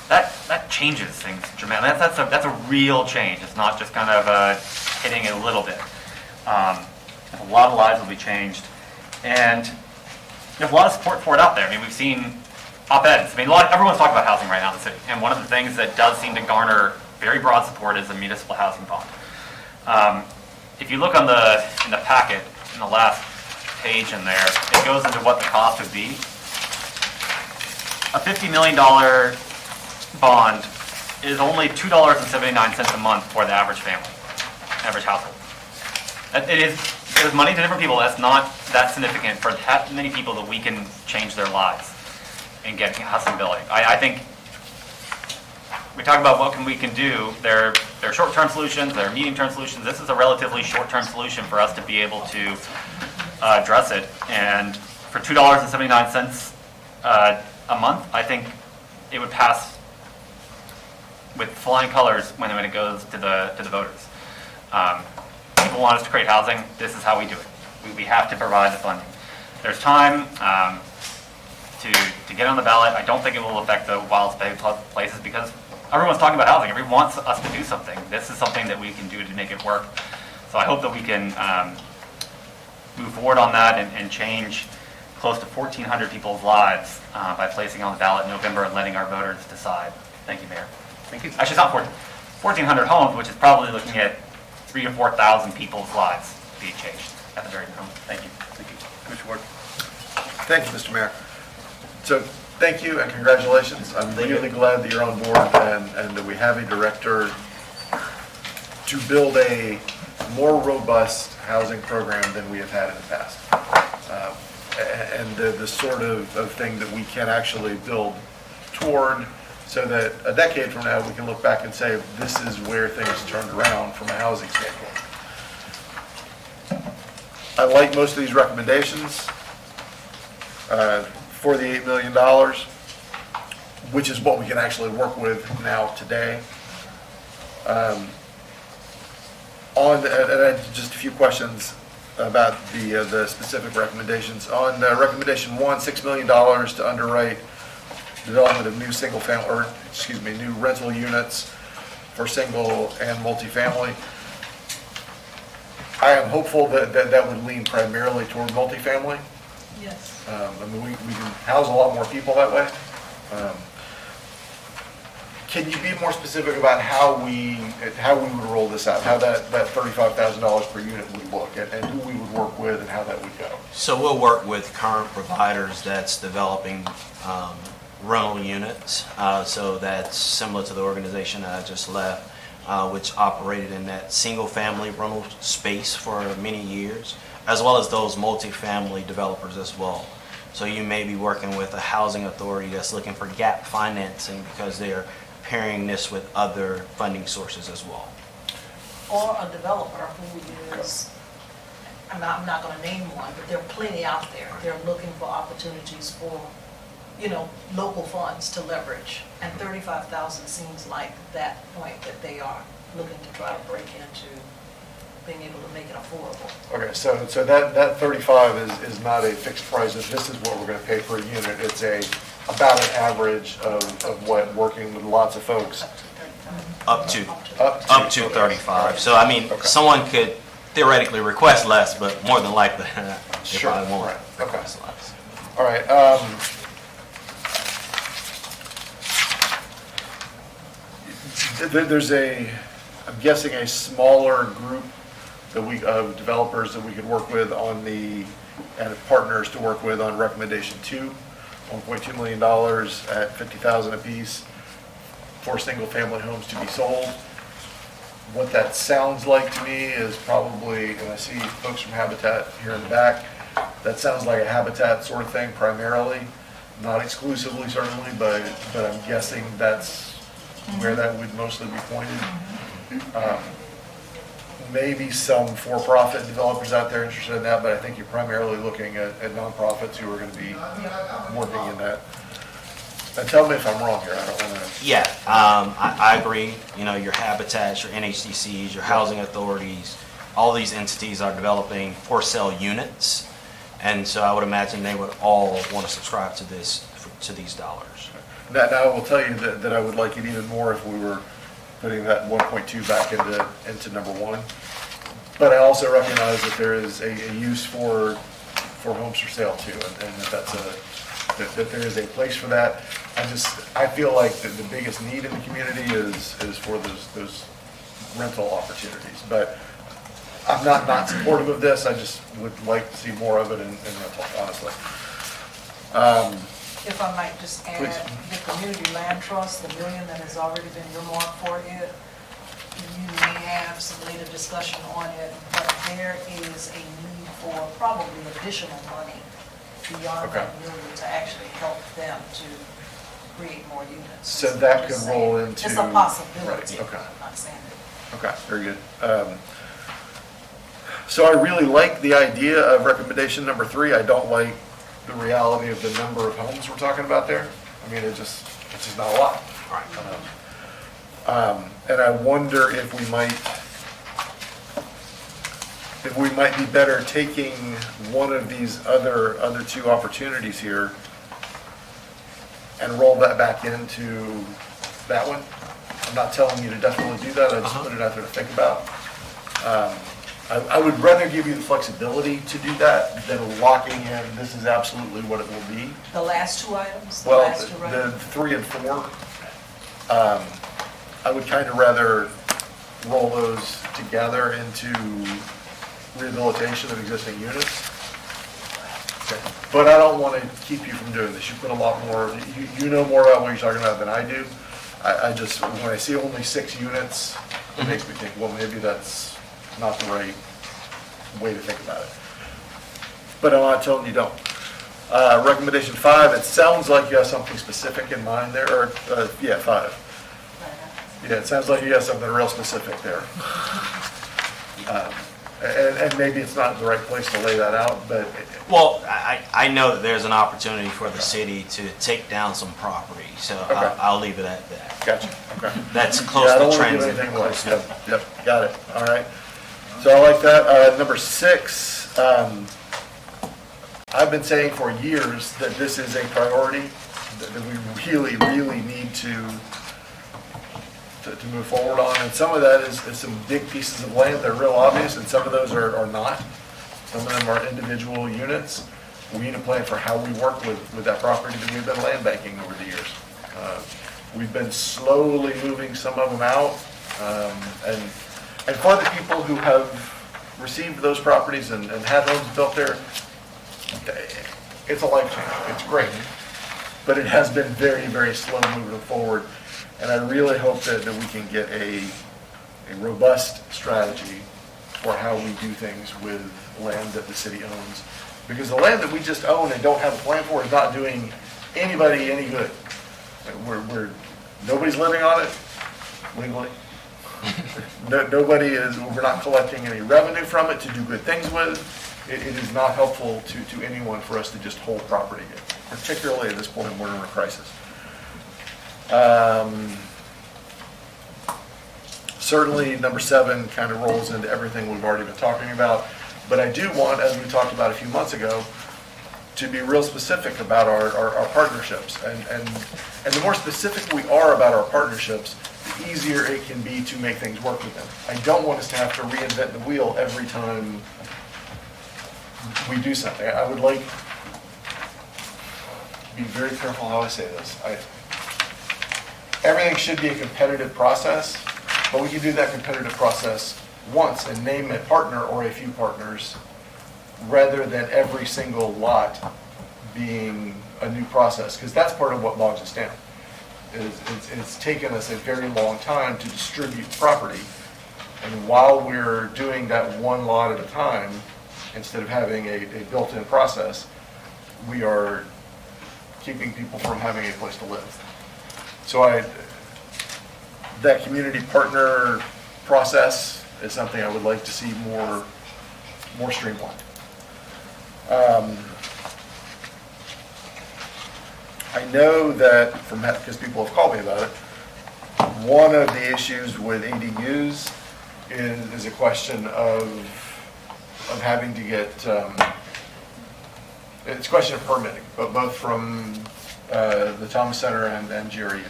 E: That changes things dramatically. That's a real change. It's not just kind of hitting it a little bit. A lot of lives will be changed, and there's a lot of support for it out there. I mean, we've seen op-eds. I mean, everyone's talking about housing right now in the city, and one of the things that does seem to garner very broad support is the municipal housing bond. If you look in the packet, in the last page in there, it goes into what the cost would be. A $50 million bond is only $2.79 a month for the average family, average household. There's money to different people. That's not that significant for that many people that we can change their lives and get housing building. I think we talk about what we can do. There are short-term solutions, there are medium-term solutions. This is a relatively short-term solution for us to be able to address it. And for $2.79 a month, I think it would pass with flying colors when it goes to the voters. People want us to create housing. This is how we do it. We have to provide the funding. There's time to get on the ballot. I don't think it will affect the wild places because everyone's talking about housing. Everyone wants us to do something. This is something that we can do to make it work. So I hope that we can move forward on that and change close to 1,400 people's lives by placing on the ballot in November and letting our voters decide. Thank you, Mayor.
A: Thank you.
E: Actually, it's not 1,400 homes, which is probably looking at 3,000 to 4,000 people's lives being changed at the very minimum. Thank you.
A: Thank you. Commissioner Ward. Thank you, Mr. Mayor. So thank you and congratulations. I'm really glad that you're on board and that we have a director to build a more robust housing program than we have had in the past. And the sort of thing that we can actually build toward so that a decade from now we can look back and say this is where things turned around from a housing standpoint. I like most of these recommendations for the $8 million, which is what we can actually work with now today. Just a few questions about the specific recommendations. On recommendation 1, $6 million to underwrite development of new rental units for single and multifamily. I am hopeful that would lean primarily toward multifamily.
C: Yes.
A: I mean, we can house a lot more people that way. Can you be more specific about how we would roll this out, how that $35,000 per unit would look, and who we would work with and how that would go?
T: So we'll work with current providers that's developing rental units. So that's similar to the organization that I just left, which operated in that single-family rental space for many years, as well as those multifamily developers as well. So you may be working with a housing authority that's looking for gap financing because they're pairing this with other funding sources as well.
C: Or a developer who is, I'm not going to name one, but there are plenty out there. They're looking for opportunities for, local funds to leverage. And 35,000 seems like that point that they are looking to try to break into being able to make it affordable.
A: Okay, so that 35 is not a fixed price. If this is what we're going to pay per unit, it's about an average of what working with lots of folks.
T: Up to 35. So I mean, someone could theoretically request less, but more than likely, they probably won't request less.
A: All right. There's I'm guessing a smaller group of developers that we could work with and partners to work with on recommendation 2, $1.2 million at $50,000 apiece for single-family homes to be sold. What that sounds like to me is probably, and I see folks from Habitat here in the back, that sounds like a Habitat sort of thing primarily, not exclusively certainly, but I'm guessing that's where that would mostly be pointed.
H: maybe some for-profit developers out there interested in that, but I think you're primarily looking at nonprofits who are going to be working in that. And tell me if I'm wrong here, I don't want to.
T: Yeah, I agree. You know, your habitats, your NHDCs, your housing authorities, all these entities are developing for sale units. And so I would imagine they would all want to subscribe to these dollars.
H: Now I will tell you that I would like it even more if we were putting that 1.2 back into number one. But I also recognize that there is a use for homes for sale too, and that there is a place for that. I feel like the biggest need in the community is for those rental opportunities. But I'm not supportive of this. I just would like to see more of it in rental, honestly.
C: If I might just add,
H: Please.
C: the community land trust, the $1 million that has already been earmarked for it, you may have some later discussion on it, but there is a need for probably additional money beyond
H: Okay.
C: that $1 million to actually help them to create more units.
H: So that
C: I'm just
H: could roll
C: saying.
H: into.
C: It's a possibility.
H: Right, okay.
C: I'm not saying it.
H: Okay, very good. So I really like the idea of recommendation number 3. I don't like the reality of the number of homes we're talking about there. I mean, it's just not a lot. And I wonder if we might be better taking one of these other 2 opportunities here and roll that back into that one. I'm not telling you to definitely do that, I just put it out there to think about. I would rather give you the flexibility to do that than locking in, this is absolutely what it will be.
C: The last 2 items, the
H: Well,
C: last 2
H: the
C: items?
H: 3 and 4, I would kind of rather roll those together into rehabilitation of existing units. But I don't want to keep you from doing this. You put a lot more, you know more about what you're talking about than I do. I just, when I see only 6 units, it makes me think, well, maybe that's not the right way to think about it. But I'm not telling you don't. Recommendation 5, it sounds like you have something specific in mind there, or, 5. Yeah, it sounds like you have something real specific there. And maybe it's not the right place to lay that out, but.
T: Well, I know that there's an opportunity for the city to take down some property, so
H: Okay.
T: I'll leave it at that.
H: Gotcha, okay.
T: That's close
H: Yeah, I
T: to
H: don't want to
T: trends.
H: give anything away. Yep, got it, all right. So I like that. Number 6, I've been saying for years that this is a priority, that we really, really need to move forward on. And some of that is some big pieces of land that are real obvious, and some of those are not. Some of them are individual units. We need a plan for how we work with that property that we've been land banking over the years. We've been slowly moving some of them out. And for the people who have received those properties and had homes built there, it's a life change. It's great. But it has been very, very slow moving forward. And I really hope that we can get a robust strategy for how we do things with land that the city owns. Because the land that we just own and don't have a plan for is not doing anybody any good. Nobody's living on it legally. We're not collecting any revenue from it to do good things with. It is not helpful to anyone for us to just hold property, particularly at this point when we're in a crisis. Certainly, number 7 kind of rolls into everything we've already been talking about. But I do want, as we talked about a few months ago, to be real specific about our partnerships. And the more specific we are about our partnerships, the easier it can be to make things work with them. I don't want us to have to reinvent the wheel every time we do something. I would like, be very careful how I say this. Everything should be a competitive process, but we can do that competitive process once and name a partner or a few partners rather than every single lot being a new process, because that's part of what bogs us down. It's taken us a very long time to distribute property, and while we're doing that one lot at a time, instead of having a built-in process, we are keeping people from having a place to live. So that community partner process is something I would like to see more streamlined. I know that because people have called me about it, one of the issues with ADUs is a question of having to get, it's a question of permitting, but both from the Thomas Center and GRU.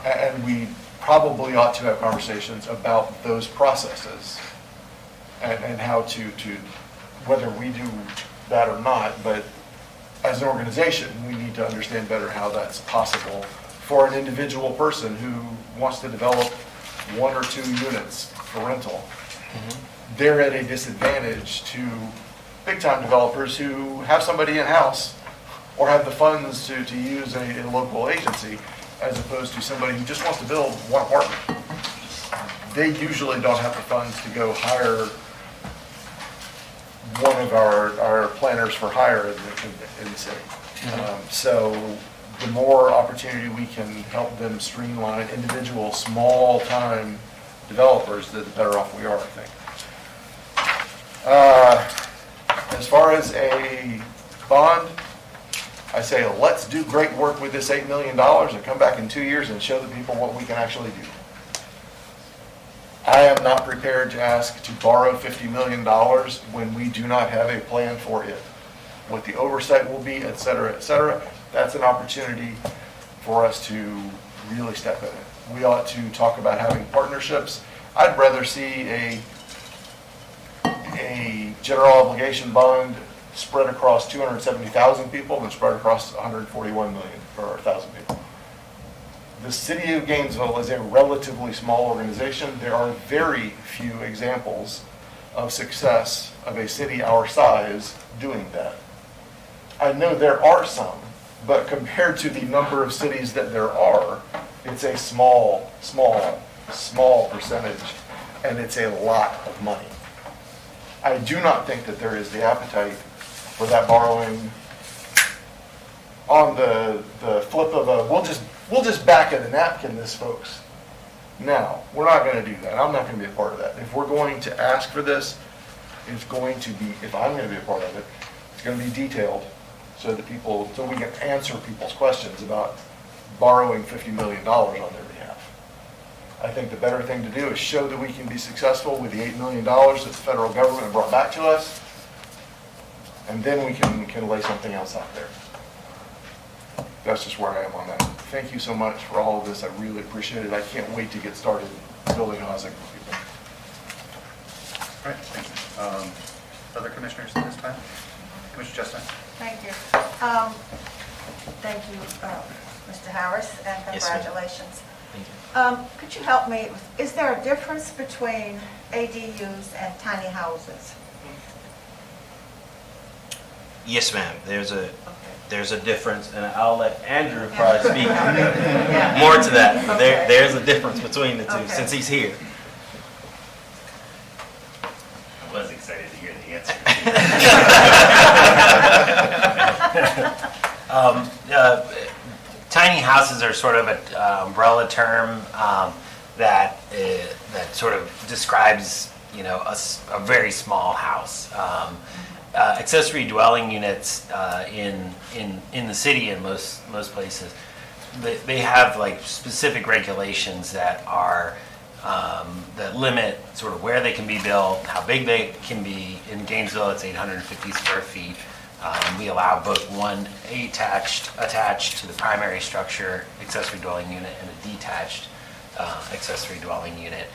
H: And we probably ought to have conversations about those processes and how to, whether we do that or not, but as an organization, we need to understand better how that's possible for an individual person who wants to develop 1 or 2 units for rental. They're at a disadvantage to big-time developers who have somebody in-house or have the funds to use a local agency, as opposed to somebody who just wants to build one apartment. They usually don't have the funds to go hire one of our planners for hire in the city. So the more opportunity we can help them streamline individual small-time developers, the better off we are, I think. As far as a bond, I say let's do great work with this $8 million and come back in 2 years and show the people what we can actually do. I am not prepared to ask to borrow $50 million when we do not have a plan for it. What the oversight will be, et cetera, that's an opportunity for us to really step in it. We ought to talk about having partnerships. I'd rather see a general obligation bond spread across 270,000 people than spread across 141 million or 1,000 people. The city of Gainesville is a relatively small organization. There are very few examples of success of a city our size doing that. I know there are some, but compared to the number of cities that there are, it's a small percentage, and it's a lot of money. I do not think that there is the appetite for that borrowing on the flip of a, we'll just back of the napkin this, folks. No, we're not going to do that. I'm not going to be a part of that. If we're going to ask for this, it's going to be, if I'm going to be a part of it, it's going to be detailed so that so we can answer people's questions about borrowing $50 million on their behalf. I think the better thing to do is show that we can be successful with the $8 million that the federal government brought back to us, and then we can lay something else out there. That's just where I am on that. Thank you so much for all of this. I really appreciate it. I can't wait to get started building housing for people.
A: All right, thank you. Other commissioners at this time? Commissioner Chestnut.
G: Thank you. Thank you, Mr. Harris, and
T: Yes, ma'am.
G: congratulations.
T: Thank you.
G: Could you help me? Is there a difference between ADUs and tiny houses?
T: Yes, ma'am. There's a difference, and I'll let Andrew probably speak more to that. But there's a difference between the two since he's here.
D: I was excited to hear the answer. Tiny houses are sort of an umbrella term that sort of describes, a very small house. Accessory dwelling units in the city in most places, they have like specific regulations that are that limit sort of where they can be built, how big they can be. In Gainesville, it's 850 square feet. We allow both one attached to the primary structure accessory dwelling unit and a detached accessory dwelling unit.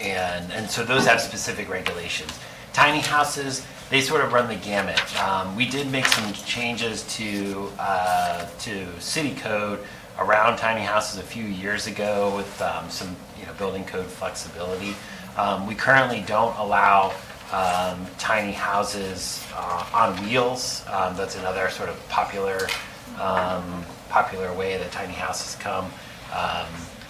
D: And so those have specific regulations. Tiny houses, they sort of run the gamut. We did make some changes to city code around tiny houses a few years ago with some building code flexibility. We currently don't allow tiny houses on wheels. That's another sort of popular way that tiny houses come.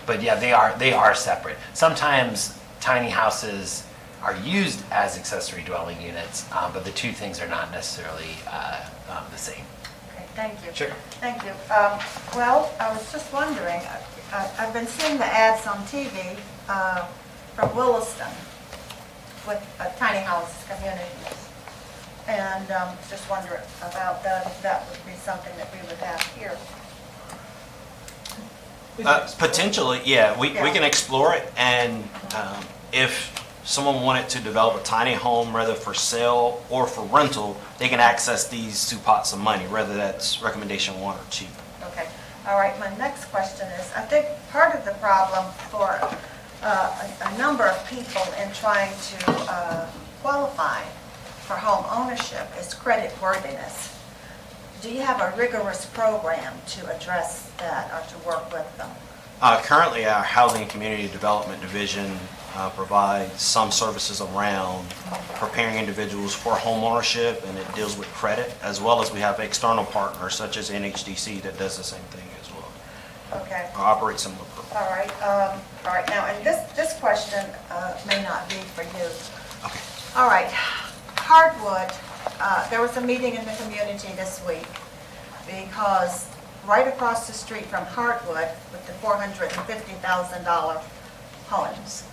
D: But yeah, they are separate. Sometimes tiny houses are used as accessory dwelling units, but the two things are not necessarily the same.
G: Okay, thank you.
T: Sure.
G: Thank you. Well, I was just wondering, I've been seeing the ads on TV from Williston with tiny house communities. And just wondering about that, if that would be something that we would have here.
T: Potentially, yeah, we
G: Yeah.
T: can explore it, and if someone wanted to develop a tiny home, whether for sale or for rental, they can access these two pots of money, whether that's recommendation 1 or 2.
G: Okay, all right, my next question is, I think part of the problem for a number of people in trying to qualify for home ownership is credit worthiness. Do you have a rigorous program to address that or to work with them?
T: Currently, our Housing and Community Development Division provides some services around preparing individuals for home ownership, and it deals with credit, as well as we have external partners such as NHDC that does the same thing as well.
G: Okay.
T: Operates similar programs.
G: All right, now, and this question may not be for you.
T: Okay.
G: All right, Hardwood, there was a meeting in the community this week because right across the street from Hardwood with the $450,000 homes,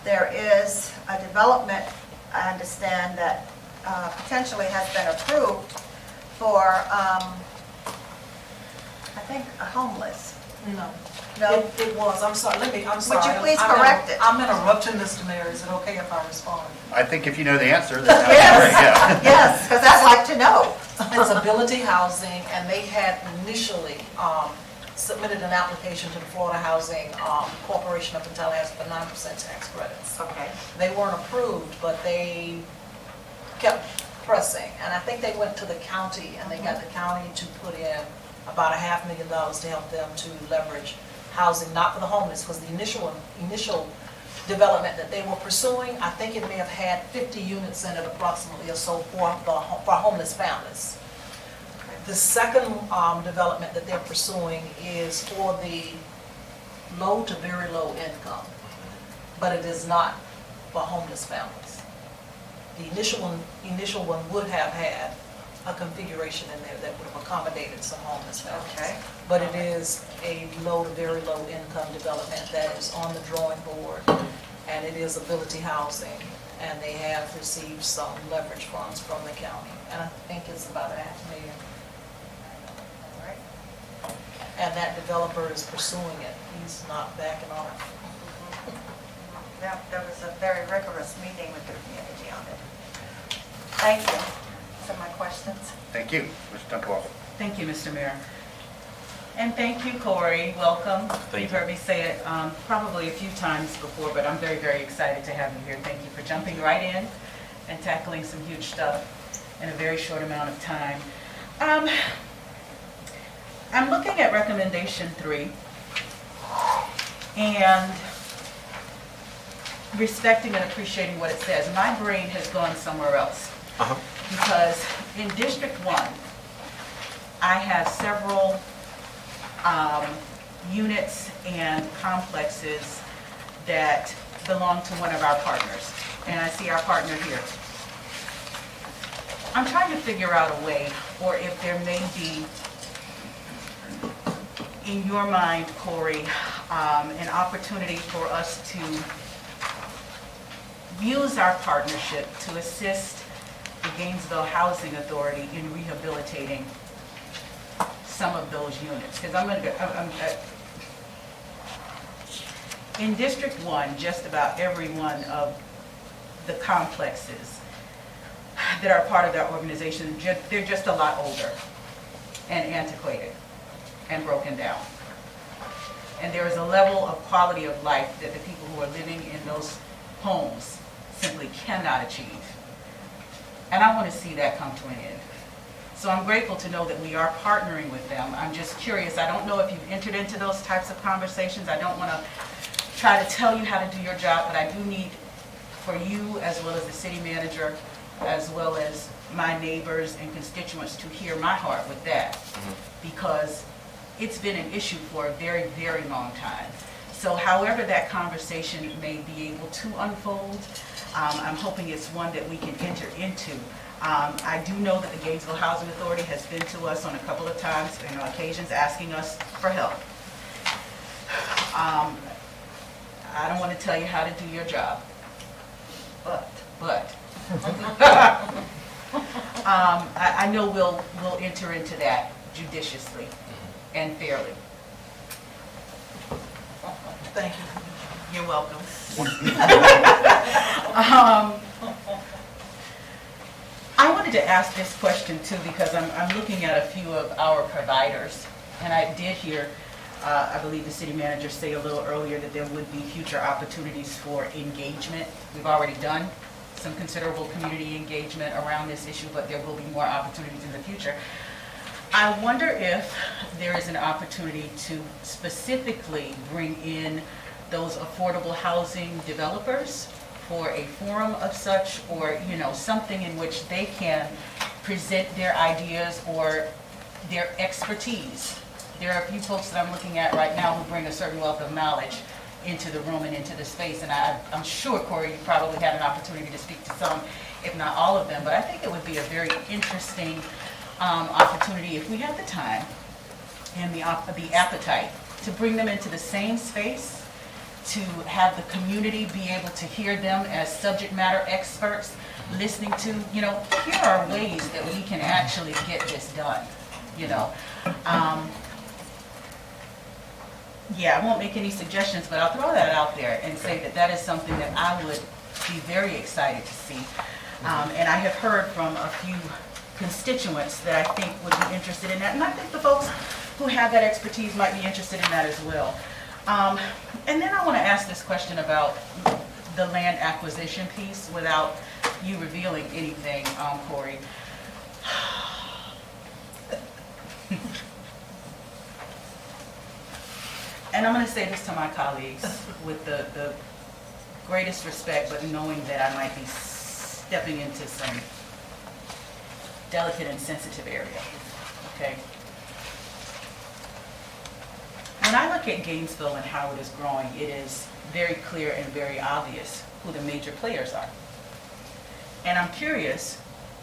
G: there is a development, I understand, that potentially has been approved for, I think, a homeless.
C: No.
G: No?
C: It was, I'm sorry, I'm sorry.
G: Would you please
C: I'm
G: correct it?
C: I'm interrupting, Mr. Mayor, is it okay if I respond?
A: I think if you know the answer, then that would be great, yeah.
G: Yes, because I'd like to know.
C: It's Ability Housing, and they had initially submitted an application to the Florida Housing Corporation up in Tallahassee for 9% tax credits.
G: Okay.
C: They weren't approved, but they kept pressing, and I think they went to the county, and they got the county to put in about $500,000 to help them to leverage housing, not for the homeless, because the initial development that they were pursuing, I think it may have had 50 units in it approximately or so for homeless families. The second development that they're pursuing is for the low to very low income, but it is not for homeless families. The initial one would have had a configuration in there that would have accommodated some homeless families.
G: Okay.
C: But it is a low to very low income development that is on the drawing board, and it is Ability Housing, and they have received some leverage funds from the county, and I think it's about $500,000.
G: All right.
C: And that developer is pursuing it, he's not backing off.
G: Yeah, there was a very rigorous meeting with the community on it. Thank you. Those are my questions.
A: Thank you, Mr. Dunkel.
I: Thank you, Mr. Mayor. And thank you, Corey. Welcome.
T: Thank
I: You've
T: you.
I: heard me say it probably a few times before, but I'm very, very excited to have you here. Thank you for jumping right in and tackling some huge stuff in a very short amount of time. I'm looking at recommendation 3 and respecting and appreciating what it says. My brain has gone somewhere else. Because in District 1, I have several units and complexes that belong to one of our partners. And I see our partner here. I'm trying to figure out a way, or if there may be, in your mind, Corey, an opportunity for us to use our partnership to assist the Gainesville Housing Authority in rehabilitating some of those units. Because in District 1, just about every one of the complexes that are part of that organization, they're just a lot older and antiquated and broken down. And there is a level of quality of life that the people who are living in those homes simply cannot achieve. And I want to see that come to an end. So I'm grateful to know that we are partnering with them. I'm just curious, I don't know if you've entered into those types of conversations. I don't want to try to tell you how to do your job, but I do need for you, as well as the city manager, as well as my neighbors and constituents, to hear my heart with that. Because it's been an issue for a very, very long time. So however that conversation may be able to unfold, I'm hoping it's one that we can enter into. I do know that the Gainesville Housing Authority has been to us on a couple of times, occasions, asking us for help. I don't want to tell you how to do your job, but I know we'll enter into that judiciously and fairly.
C: Thank you.
I: You're welcome. I wanted to ask this question too, because I'm looking at a few of our providers, and I did hear, I believe the city manager say a little earlier that there would be future opportunities for engagement. We've already done some considerable community engagement around this issue, but there will be more opportunities in the future. I wonder if there is an opportunity to specifically bring in those affordable housing developers for a forum of such, or, you know, something in which they can present their ideas or their expertise. There are a few folks that I'm looking at right now who bring a certain wealth of knowledge into the room and into the space, and I'm sure, Corey, you probably had an opportunity to speak to some, if not all of them, but I think it would be a very interesting opportunity, if we have the time and the appetite, to bring them into the same space, to have the community be able to hear them as subject matter experts, listening to, you know, here are ways that we can actually get this done, you know. Yeah, I won't make any suggestions, but I'll throw that out there and say that that is something that I would be very excited to see. And I have heard from a few constituents that I think would be interested in that, and I think the folks who have that expertise might be interested in that as well. And then I want to ask this question about the land acquisition piece without you revealing anything, Corey. And I'm going to say this to my colleagues with the greatest respect, but knowing that I might be stepping into some delicate and sensitive area, okay? When I look at Gainesville and how it is growing, it is very clear and very obvious who the major players are. And I'm curious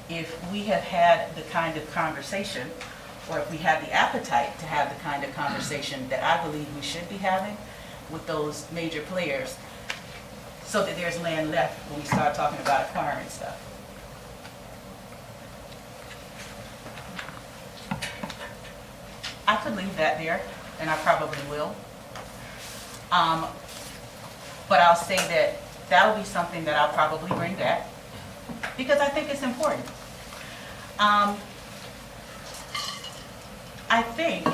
I: if we have had the kind of conversation, or if we have the appetite to have the kind of conversation that I believe we should be having with those major players, so that there's land left when we start talking about acquiring stuff. I could leave that there, and I probably will. But I'll say that that'll be something that I'll probably bring back, because I think it's important. I think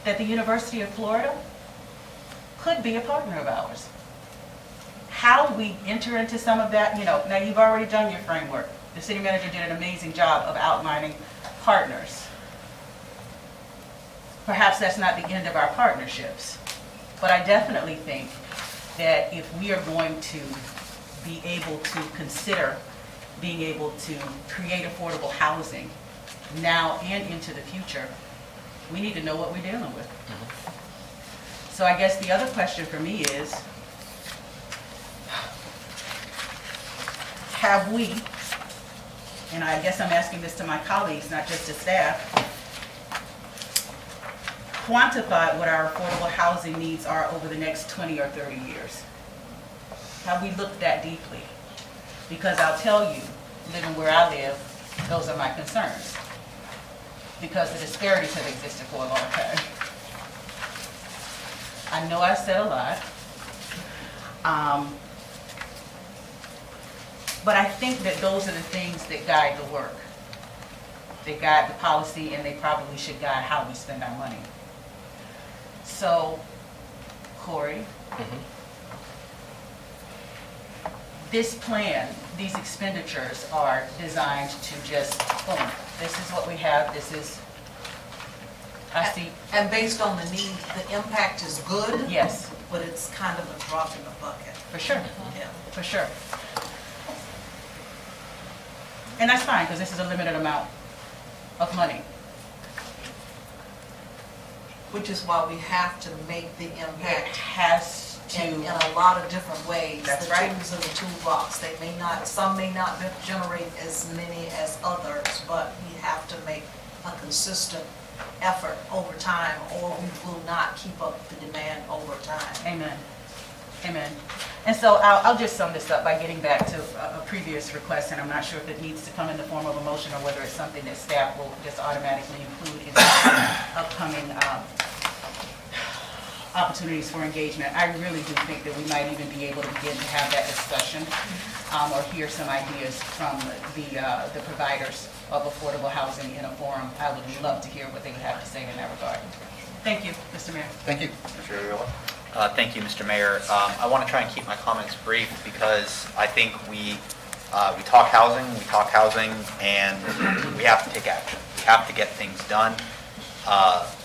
I: that the University of Florida could be a partner of ours. How we enter into some of that, you know, now you've already done your framework. The city manager did an amazing job of outlining partners. Perhaps that's not the end of our partnerships, but I definitely think that if we are going to be able to consider being able to create affordable housing now and into the future, we need to know what we're dealing with. So I guess the other question for me is, have we, and I guess I'm asking this to my colleagues, not just to staff, quantified what our affordable housing needs are over the next 20 or 30 years? Have we looked that deeply? Because I'll tell you, living where I live, those are my concerns. Because the disparities have existed for a long time. I know I said a lot. But I think that those are the things that guide the work. They guide the policy, and they probably should guide how we spend our money. So, Corey, this plan, these expenditures are designed to just, boom, this is what we have, this is, I see.
C: And based on the need, the impact is good.
I: Yes.
C: But it's kind of a drop in the bucket.
I: For sure.
C: Yeah.
I: For sure. And that's fine, because this is a limited amount of money.
C: Which is why we have to make the
I: It
C: impact
I: has to.
C: in a lot of different ways.
I: That's
C: the
I: right.
C: tools in the toolbox. They may not, some may not generate as many as others, but we have to make a consistent effort over time, or we will not keep up the demand over time.
I: Amen. Amen. And so I'll just sum this up by getting back to a previous request, and I'm not sure if it needs to come in the form of a motion or whether it's something that staff will just automatically include in upcoming opportunities for engagement. I really do think that we might even be able to begin to have that discussion or hear some ideas from the providers of affordable housing in a forum. I would love to hear what they would have to say in that regard. Thank you, Mr. Mayor.
A: Thank you. Mr. Ariola?
F: Thank you, Mr. Mayor. I want to try and keep my comments brief because I think we talk housing, and we have to take action. We have to get things done.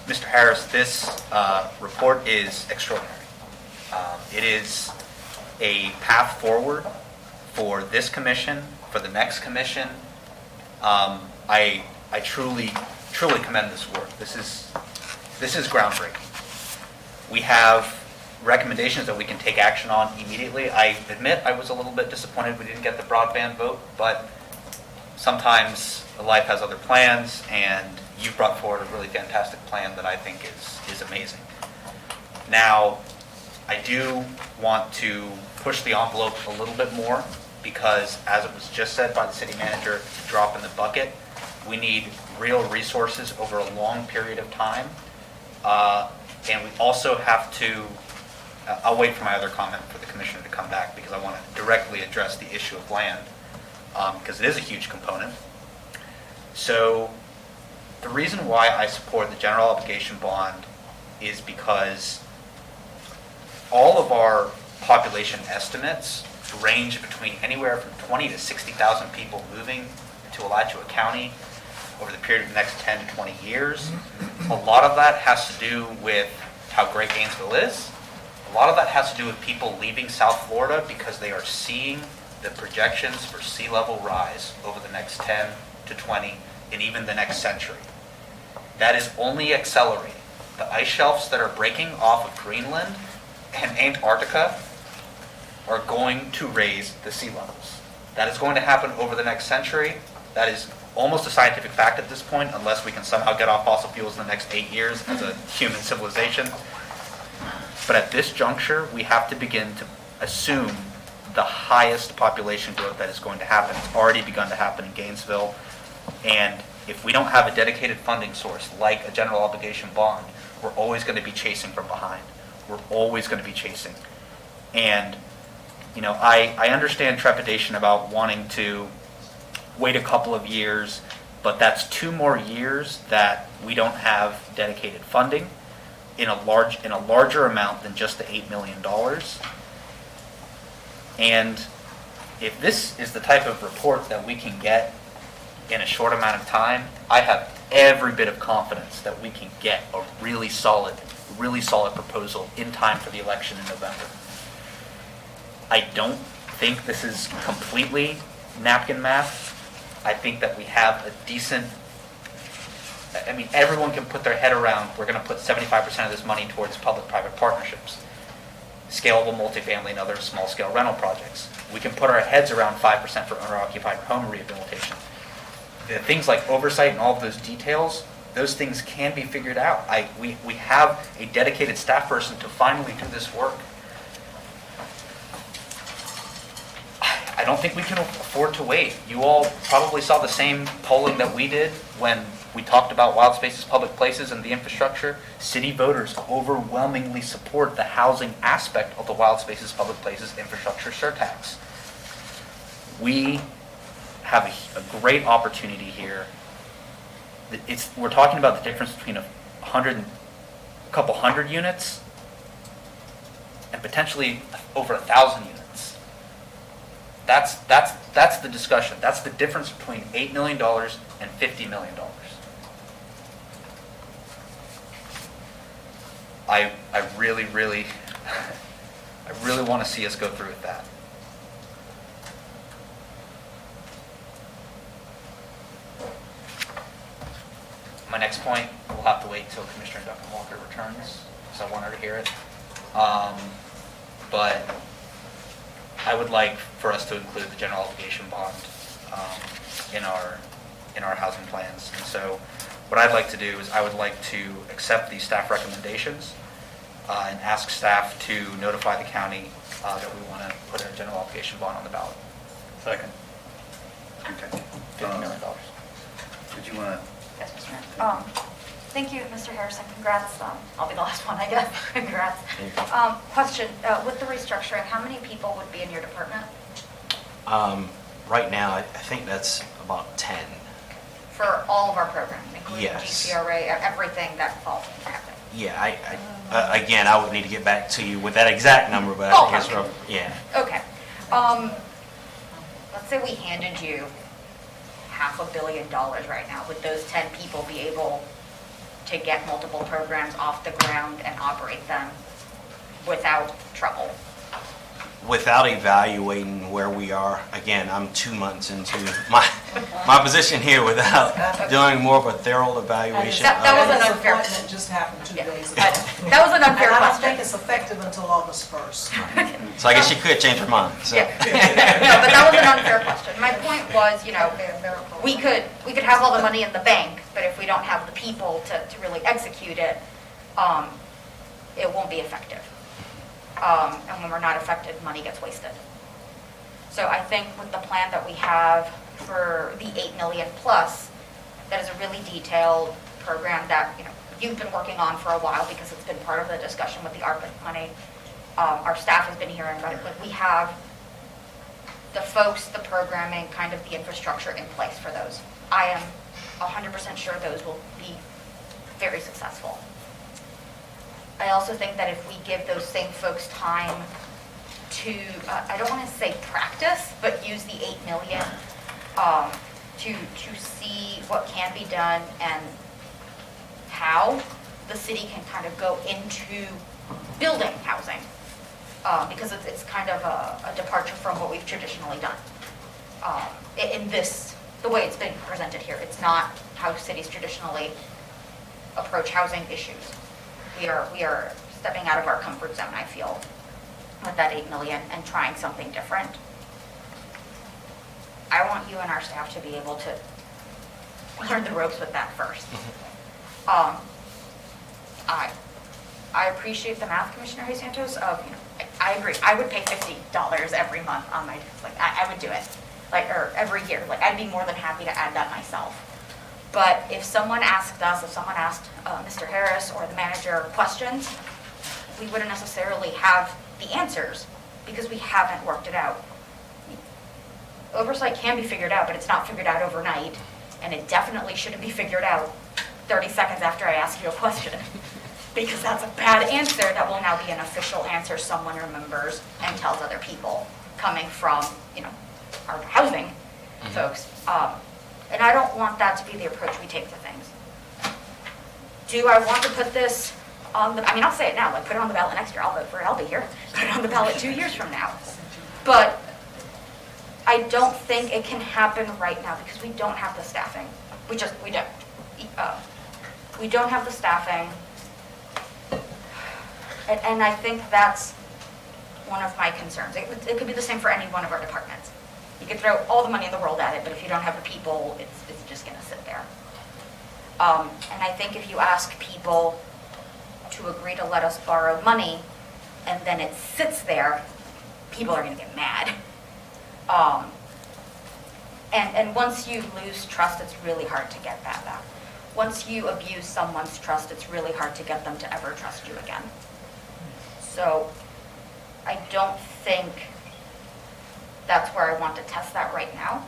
F: Mr. Harris, this report is extraordinary. It is a path forward for this commission, for the next commission. I truly commend this work. This is groundbreaking. We have recommendations that we can take action on immediately. I admit I was a little bit disappointed we didn't get the broadband vote, but sometimes life has other plans, and you've brought forward a really fantastic plan that I think is amazing. Now, I do want to push the envelope a little bit more because, as it was just said by the city manager, to drop in the bucket, we need real resources over a long period of time. And we also have to, I'll wait for my other comment for the commissioner to come back because I want to directly address the issue of land because it is a huge component. So the reason why I support the general obligation bond is because all of our population estimates range between anywhere from 20 to 60,000 people moving to Alachua County over the period of the next 10 to 20 years. A lot of that has to do with how great Gainesville is. A lot of that has to do with people leaving South Florida because they are seeing the projections for sea level rise over the next 10 to 20 and even the next century. That is only accelerating. The ice shelves that are breaking off of Greenland and Antarctica are going to raise the sea levels. That is going to happen over the next century. That is almost a scientific fact at this point, unless we can somehow get off fossil fuels in the next 8 years as a human civilization. But at this juncture, we have to begin to assume the highest population growth that is going to happen. It's already begun to happen in Gainesville. And if we don't have a dedicated funding source like a general obligation bond, we're always going to be chasing from behind. We're always going to be chasing. And, you know, I understand trepidation about wanting to wait a couple of years, but that's 2 more years that we don't have dedicated funding in a larger amount than just the $8 million. And if this is the type of report that we can get in a short amount of time, I have every bit of confidence that we can get a really solid proposal in time for the election in November. I don't think this is completely napkin math. I think that we have a decent, I mean, everyone can put their head around, we're going to put 75% of this money towards public-private partnerships, scalable multifamily and other small-scale rental projects. We can put our heads around 5% for owner-occupied home rehabilitation. The things like oversight and all of those details, those things can be figured out. We have a dedicated staff person to finally do this work. I don't think we can afford to wait. You all probably saw the same polling that we did when we talked about wild spaces, public places, and the infrastructure. City voters overwhelmingly support the housing aspect of the wild spaces, public places, infrastructure surtax. We have a great opportunity here. We're talking about the difference between a couple hundred units and potentially over 1,000 units. That's the discussion. That's the difference between $8 million and $50 million. I really want to see us go through with that. My next point, we'll have to wait until Commissioner Duncan Walker returns, because I want her to hear it. But I would like for us to include the general obligation bond in our housing plans. And so what I'd like to do is I would like to accept these staff recommendations and ask staff to notify the county that we want to put a general obligation bond on the ballot.
A: Second. Okay.
F: $50 million.
A: Did you want to?
B: Yes, Mr. Mayor. Thank you, Mr. Harrison. Congrats. I'll be the last one, I guess. Congrats. Question, with the restructuring, how many people would be in your department?
T: Right now, I think that's about 10.
B: For all of our programs, including
T: Yes.
B: GCRA, everything that falls into that?
T: Yeah, again, I would need to get back to you with that exact number, but I think it's rough. Yeah.
B: Okay. Let's say we handed you $500 million right now. Would those 10 people be able to get multiple programs off the ground and operate them without trouble?
T: Without evaluating where we are, again, I'm 2 months into my position here without doing more of a thorough evaluation.
B: That was an
C: This
B: unfair.
C: appointment just happened 2 days ago.
B: That was an unfair
C: And I don't
B: question.
C: think it's effective until August 1st.
T: So I guess she could change her mind, so.
B: Yeah. No, but that was an unfair question. My point was, we could have all the money in the bank, but if we don't have the people to really execute it, it won't be effective. And when we're not effective, money gets wasted. So I think with the plan that we have for the 8 million plus, that is a really detailed program that, you've been working on for a while because it's been part of the discussion with the ARPA money. Our staff has been hearing about it, but we have the folks, the programming, kind of the infrastructure in place for those. I am 100% sure those will be very successful. I also think that if we give those same folks time to, I don't want to say practice, but use the 8 million to see what can be done and how the city can kind of go into building housing, because it's kind of a departure from what we've traditionally done. In this, the way it's been presented here, it's not how cities traditionally approach housing issues. We are stepping out of our comfort zone, I feel, with that 8 million and trying something different. I want you and our staff to be able to learn the ropes with that first. I appreciate the math, Commissioner Santos, I agree. I would pay $50 every month on my, I would do it, or every year. I'd be more than happy to add that myself. But if someone asked Mr. Harris or the manager questions, we wouldn't necessarily have the answers because we haven't worked it out. Oversight can be figured out, but it's not figured out overnight, and it definitely shouldn't be figured out 30 seconds after I ask you a question, because that's a bad answer that will now be an official answer someone remembers and tells other people, coming from, our housing folks. And I don't want that to be the approach we take to things. Do I want to put this on the, I'll say it now, put it on the ballot next year, I'll vote for it, I'll be here. Put it on the ballot 2 years from now. But I don't think it can happen right now because we don't have the staffing. We don't. We don't have the staffing. And I think that's one of my concerns. It could be the same for any one of our departments. You could throw all the money in the world at it, but if you don't have the people, it's just going to sit there. And I think if you ask people to agree to let us borrow money, and then it sits there, people are going to get mad. And once you lose trust, it's really hard to get that back. Once you abuse someone's trust, it's really hard to get them to ever trust you again. So I don't think that's where I want to test that right now.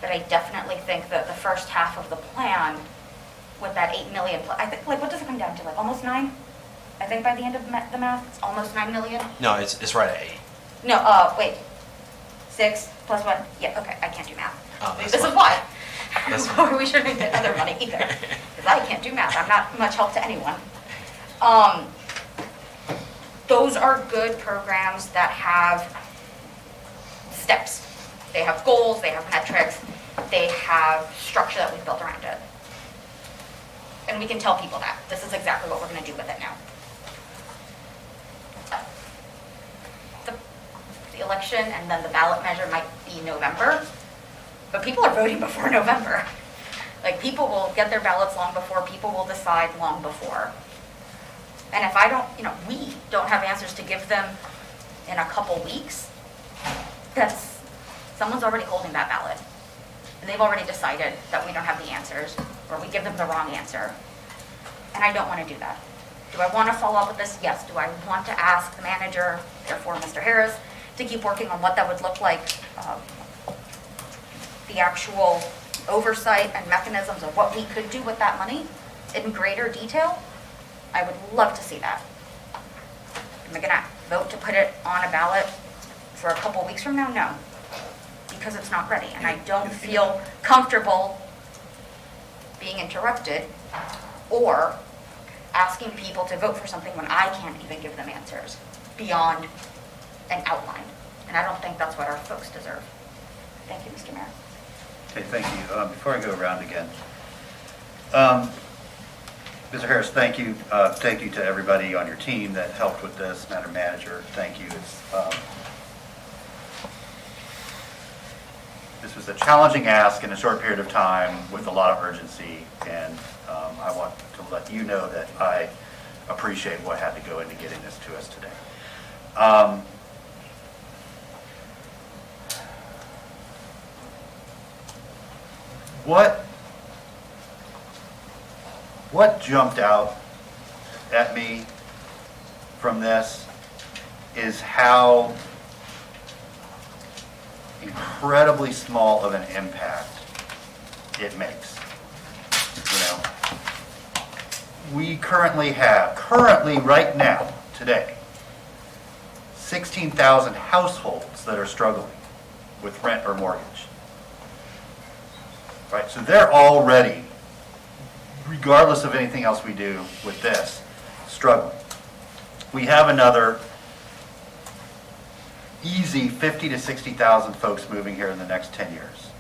B: But I definitely think that the first half of the plan with that 8 million, I think, what does it come down to? Almost 9? I think by the end of the math, it's almost 9 million.
T: No, it's right at 8.
B: No, wait. 6 plus 1? Yeah, okay, I can't do math.
T: Oh,
B: This is why. We shouldn't get other money either, because I can't do math. I'm not much help to anyone. Those are good programs that have steps. They have goals, they have metrics, they have structure that we've built around it. And we can tell people that. This is exactly what we're going to do with it now. The election and then the ballot measure might be November, but people are voting before November. People will get their ballots long before, people will decide long before. And if I don't, we don't have answers to give them in a couple weeks, someone's already holding that ballot. And they've already decided that we don't have the answers, or we give them the wrong answer. And I don't want to do that. Do I want to follow up with this? Yes. Do I want to ask the manager, therefore Mr. Harris, to keep working on what that would look like, the actual oversight and mechanisms of what we could do with that money in greater detail? I would love to see that. Am I going to vote to put it on a ballot for a couple weeks from now? No, because it's not ready, and I don't feel comfortable being interrupted or asking people to vote for something when I can't even give them answers beyond an outline. And I don't think that's what our folks deserve. Thank you, Mr. Mayor.
A: Okay, thank you. Before I go around again, Mr. Harris, thank you. Thank you to everybody on your team that helped with this. Madam Manager, thank you. This was a challenging ask in a short period of time with a lot of urgency, and I want to let you know that I appreciate what had to go into getting this to us today. What jumped out at me from this is how incredibly small of an impact it makes. We currently right now, today, 16,000 households that are struggling with rent or mortgage. Right, so they're already, regardless of anything else we do with this, struggling. We have another easy 50 to 60,000 folks moving here in the next 10 years.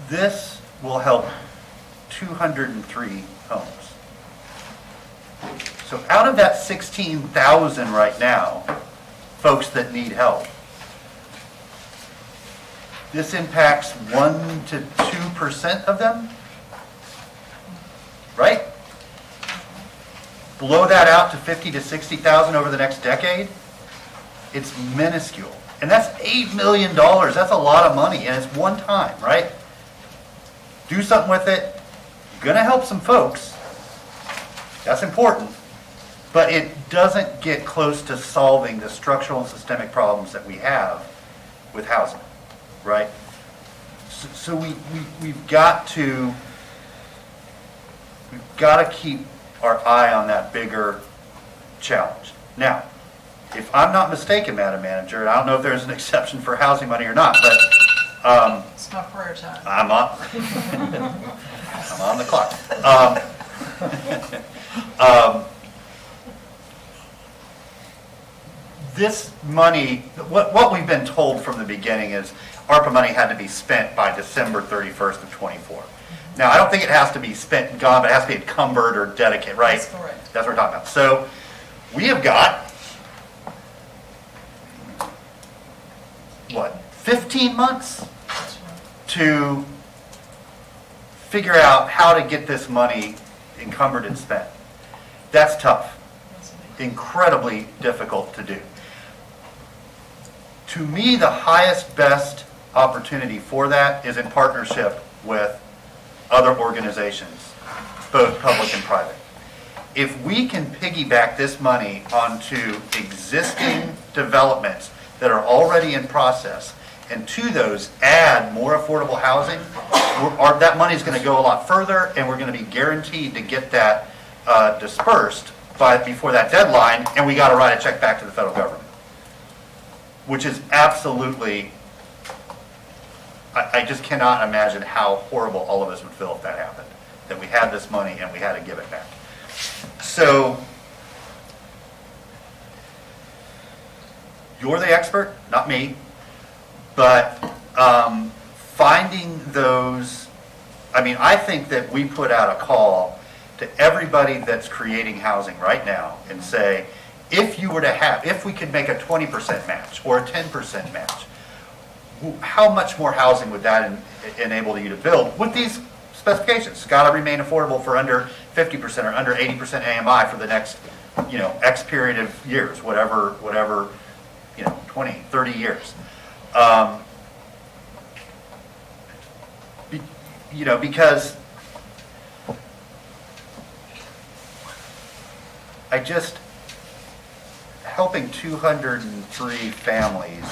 A: This will help 203 homes. So out of that 16,000 right now, folks that need help, this impacts 1 to 2% of them, right? Blow that out to 50 to 60,000 over the next decade, it's minuscule. And that's $8 million. That's a lot of money, and it's one time, right? Do something with it. Gonna help some folks. That's important. But it doesn't get close to solving the structural and systemic problems that we have with housing, right? So we've got to keep our eye on that bigger challenge. Now, if I'm not mistaken, Madam Manager, and I don't know if there's an exception for housing money or not, but
C: It's my prayer time.
A: I'm on the clock. This money, what we've been told from the beginning is ARPA money had to be spent by December 31st of '24. Now, I don't think it has to be spent and gone, but it has to be encumbered or dedicated, right?
C: That's correct.
A: That's what we're talking about. So we have got, 15 months to figure out how to get this money encumbered and spent. That's tough. Incredibly difficult to do. To me, the highest, best opportunity for that is in partnership with other organizations, both public and private. If we can piggyback this money onto existing developments that are already in process, and to those add more affordable housing, that money is going to go a lot further, and we're going to be guaranteed to get that dispersed before that deadline, and we got to write a check back to the federal government, which is absolutely, I just cannot imagine how horrible all of us would feel if that happened, that we had this money and we had to give it back. So, you're the expert, not me, but finding those, I think that we put out a call to everybody that's creating housing right now and say, if we could make a 20% match or a 10% match, how much more housing would that enable you to build with these specifications. It's got to remain affordable for under 50% or under 80% AMI for the next, X period of years, whatever, 20, 30 years. Because helping 203 families,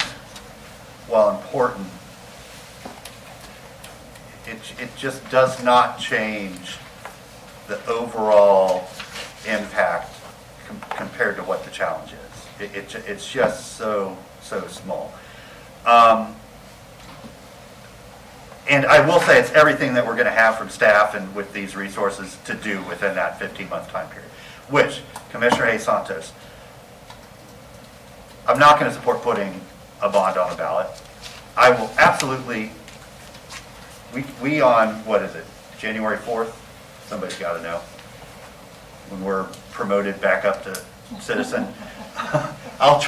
A: while important, it just does not change the overall impact compared to what the challenge is. It's just so small. And I will say it's everything that we're going to have from staff and with these resources to do within that 15-month time period, which, Commissioner Hayes Santos, I'm not going to support putting a bond on the ballot. I will absolutely, we on, what is it, January 4th? Somebody's got to know. When we're promoted back up to citizen. I'll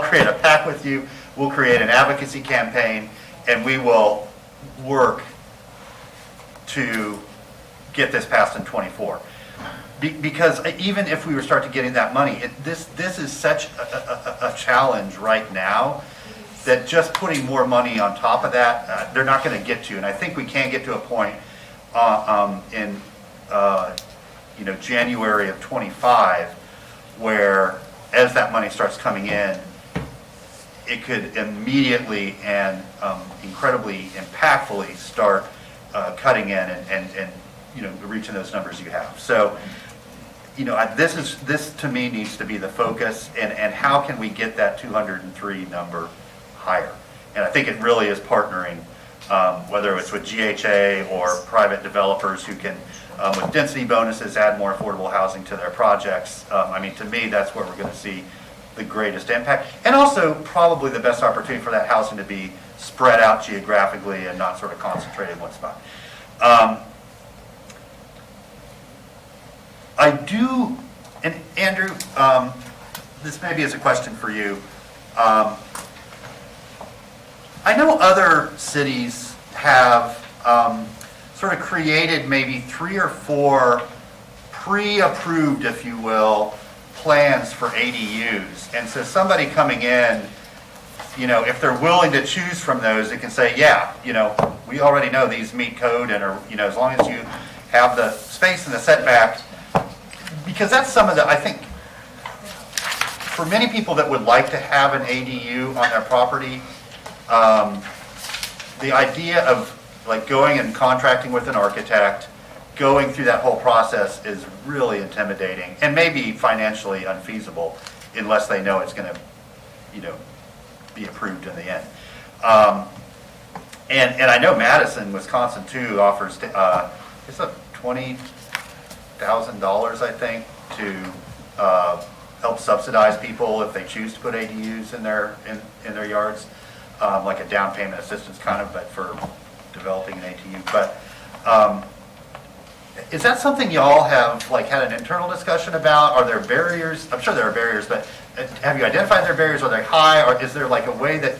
A: create a pact with you. We'll create an advocacy campaign, and we will work to get this passed in '24. Because even if we were start to getting that money, this is such a challenge right now that just putting more money on top of that, they're not going to get to. And I think we can get to a point in January of '25 where, as that money starts coming in, it could immediately and incredibly impactfully start cutting in and reaching those numbers you have. So, this to me needs to be the focus, and how can we get that 203 number higher? And I think it really is partnering, whether it's with GHA or private developers who can, with density bonuses, add more affordable housing to their projects. To me, that's where we're going to see the greatest impact, and also probably the best opportunity for that housing to be spread out geographically and not sort of concentrated in one spot. I do, and Andrew, this maybe is a question for you. I know other cities have sort of created maybe 3 or 4 pre-approved, if you will, plans for ADUs. And so somebody coming in, if they're willing to choose from those, it can say, yeah, we already know these meet code, and as long as you have the space and the setback, because that's some of the, I think, for many people that would like to have an ADU on their property, the idea of like going and contracting with an architect, going through that whole process is really intimidating and maybe financially unfeasible unless they know it's going to, be approved in the end. And I know Madison, Wisconsin too offers, it's a $20,000, I think, to help subsidize people if they choose to put ADUs in their yards, like a down payment assistance kind of, but for developing an ADU. But is that something y'all have had an internal discussion about? Are there barriers? I'm sure there are barriers, but have you identified their barriers? Are they high? Or is there a way that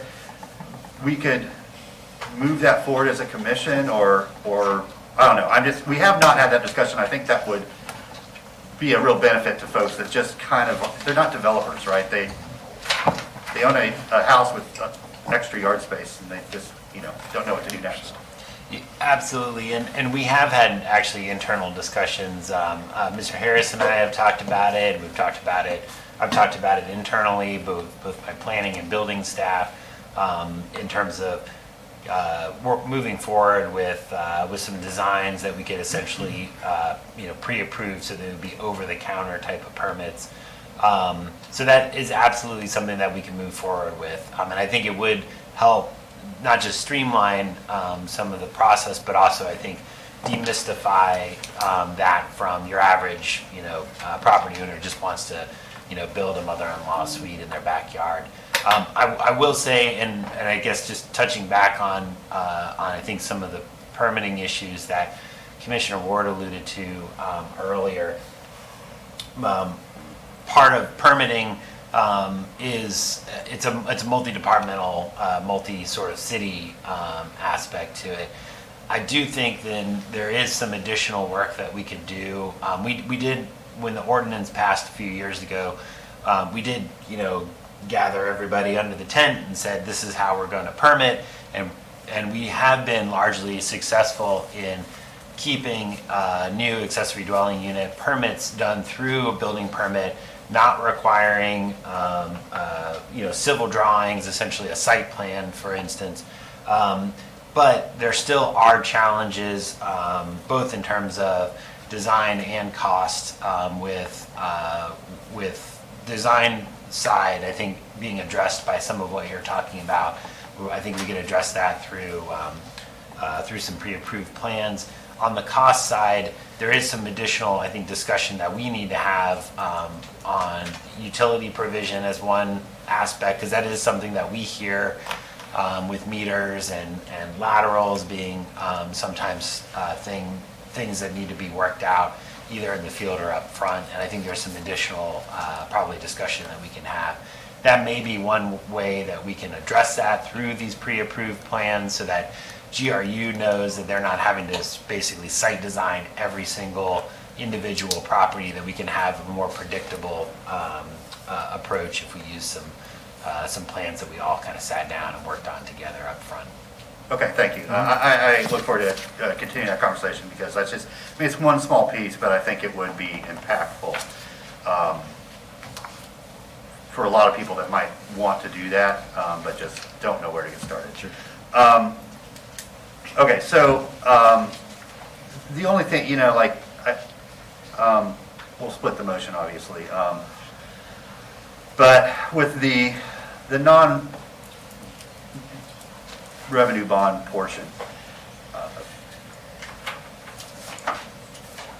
A: we could move that forward as a commission, or I don't know. We have not had that discussion. I think that would be a real benefit to folks that just they're not developers, right? They own a house with extra yard space, and they just, don't know what to do next.
D: Absolutely, and we have had actually internal discussions. Mr. Harris and I have talked about it. We've talked about it. I've talked about it internally, both my planning and building staff, in terms of moving forward with some designs that we could essentially pre-approve, so that it would be over-the-counter type of permits. So that is absolutely something that we can move forward with, and I think it would help not just streamline some of the process, but also I think demystify that from your average property owner who just wants to build a mother-in-law suite in their backyard. I will say, and I guess just touching back on I think some of the permitting issues that Commissioner Ward alluded to earlier. Part of permitting is it's a multi-departmental, multi sort of city aspect to it. I do think then there is some additional work that we could do. We did, when the ordinance passed a few years ago, we did, gather everybody under the tent and said, this is how we're going to permit. And we have been largely successful in keeping new accessory dwelling unit permits done through a building permit, not requiring, civil drawings, essentially a site plan, for instance. But there still are challenges, both in terms of design and cost, with design side, I think, being addressed by some of what you're talking about. I think we can address that through some pre-approved plans. On the cost side, there is some additional, I think, discussion that we need to have on utility provision as one aspect, because that is something that we hear with meters and laterals being sometimes things that need to be worked out either in the field or up front. And I think there's some additional probably discussion that we can have. That may be one way that we can address that through these pre-approved plans, so that GRU knows that they're not having to basically site design every single individual property, that we can have a more predictable approach if we use some plans that we all kind of sat down and worked on together up front.
A: Okay, thank you. I look forward to continuing that conversation, because that's just, it's one small piece, but I think it would be impactful for a lot of people that might want to do that, but just don't know where to get started. Sure. Okay, so the only thing, we'll split the motion, obviously, but with the non-revenue bond portion,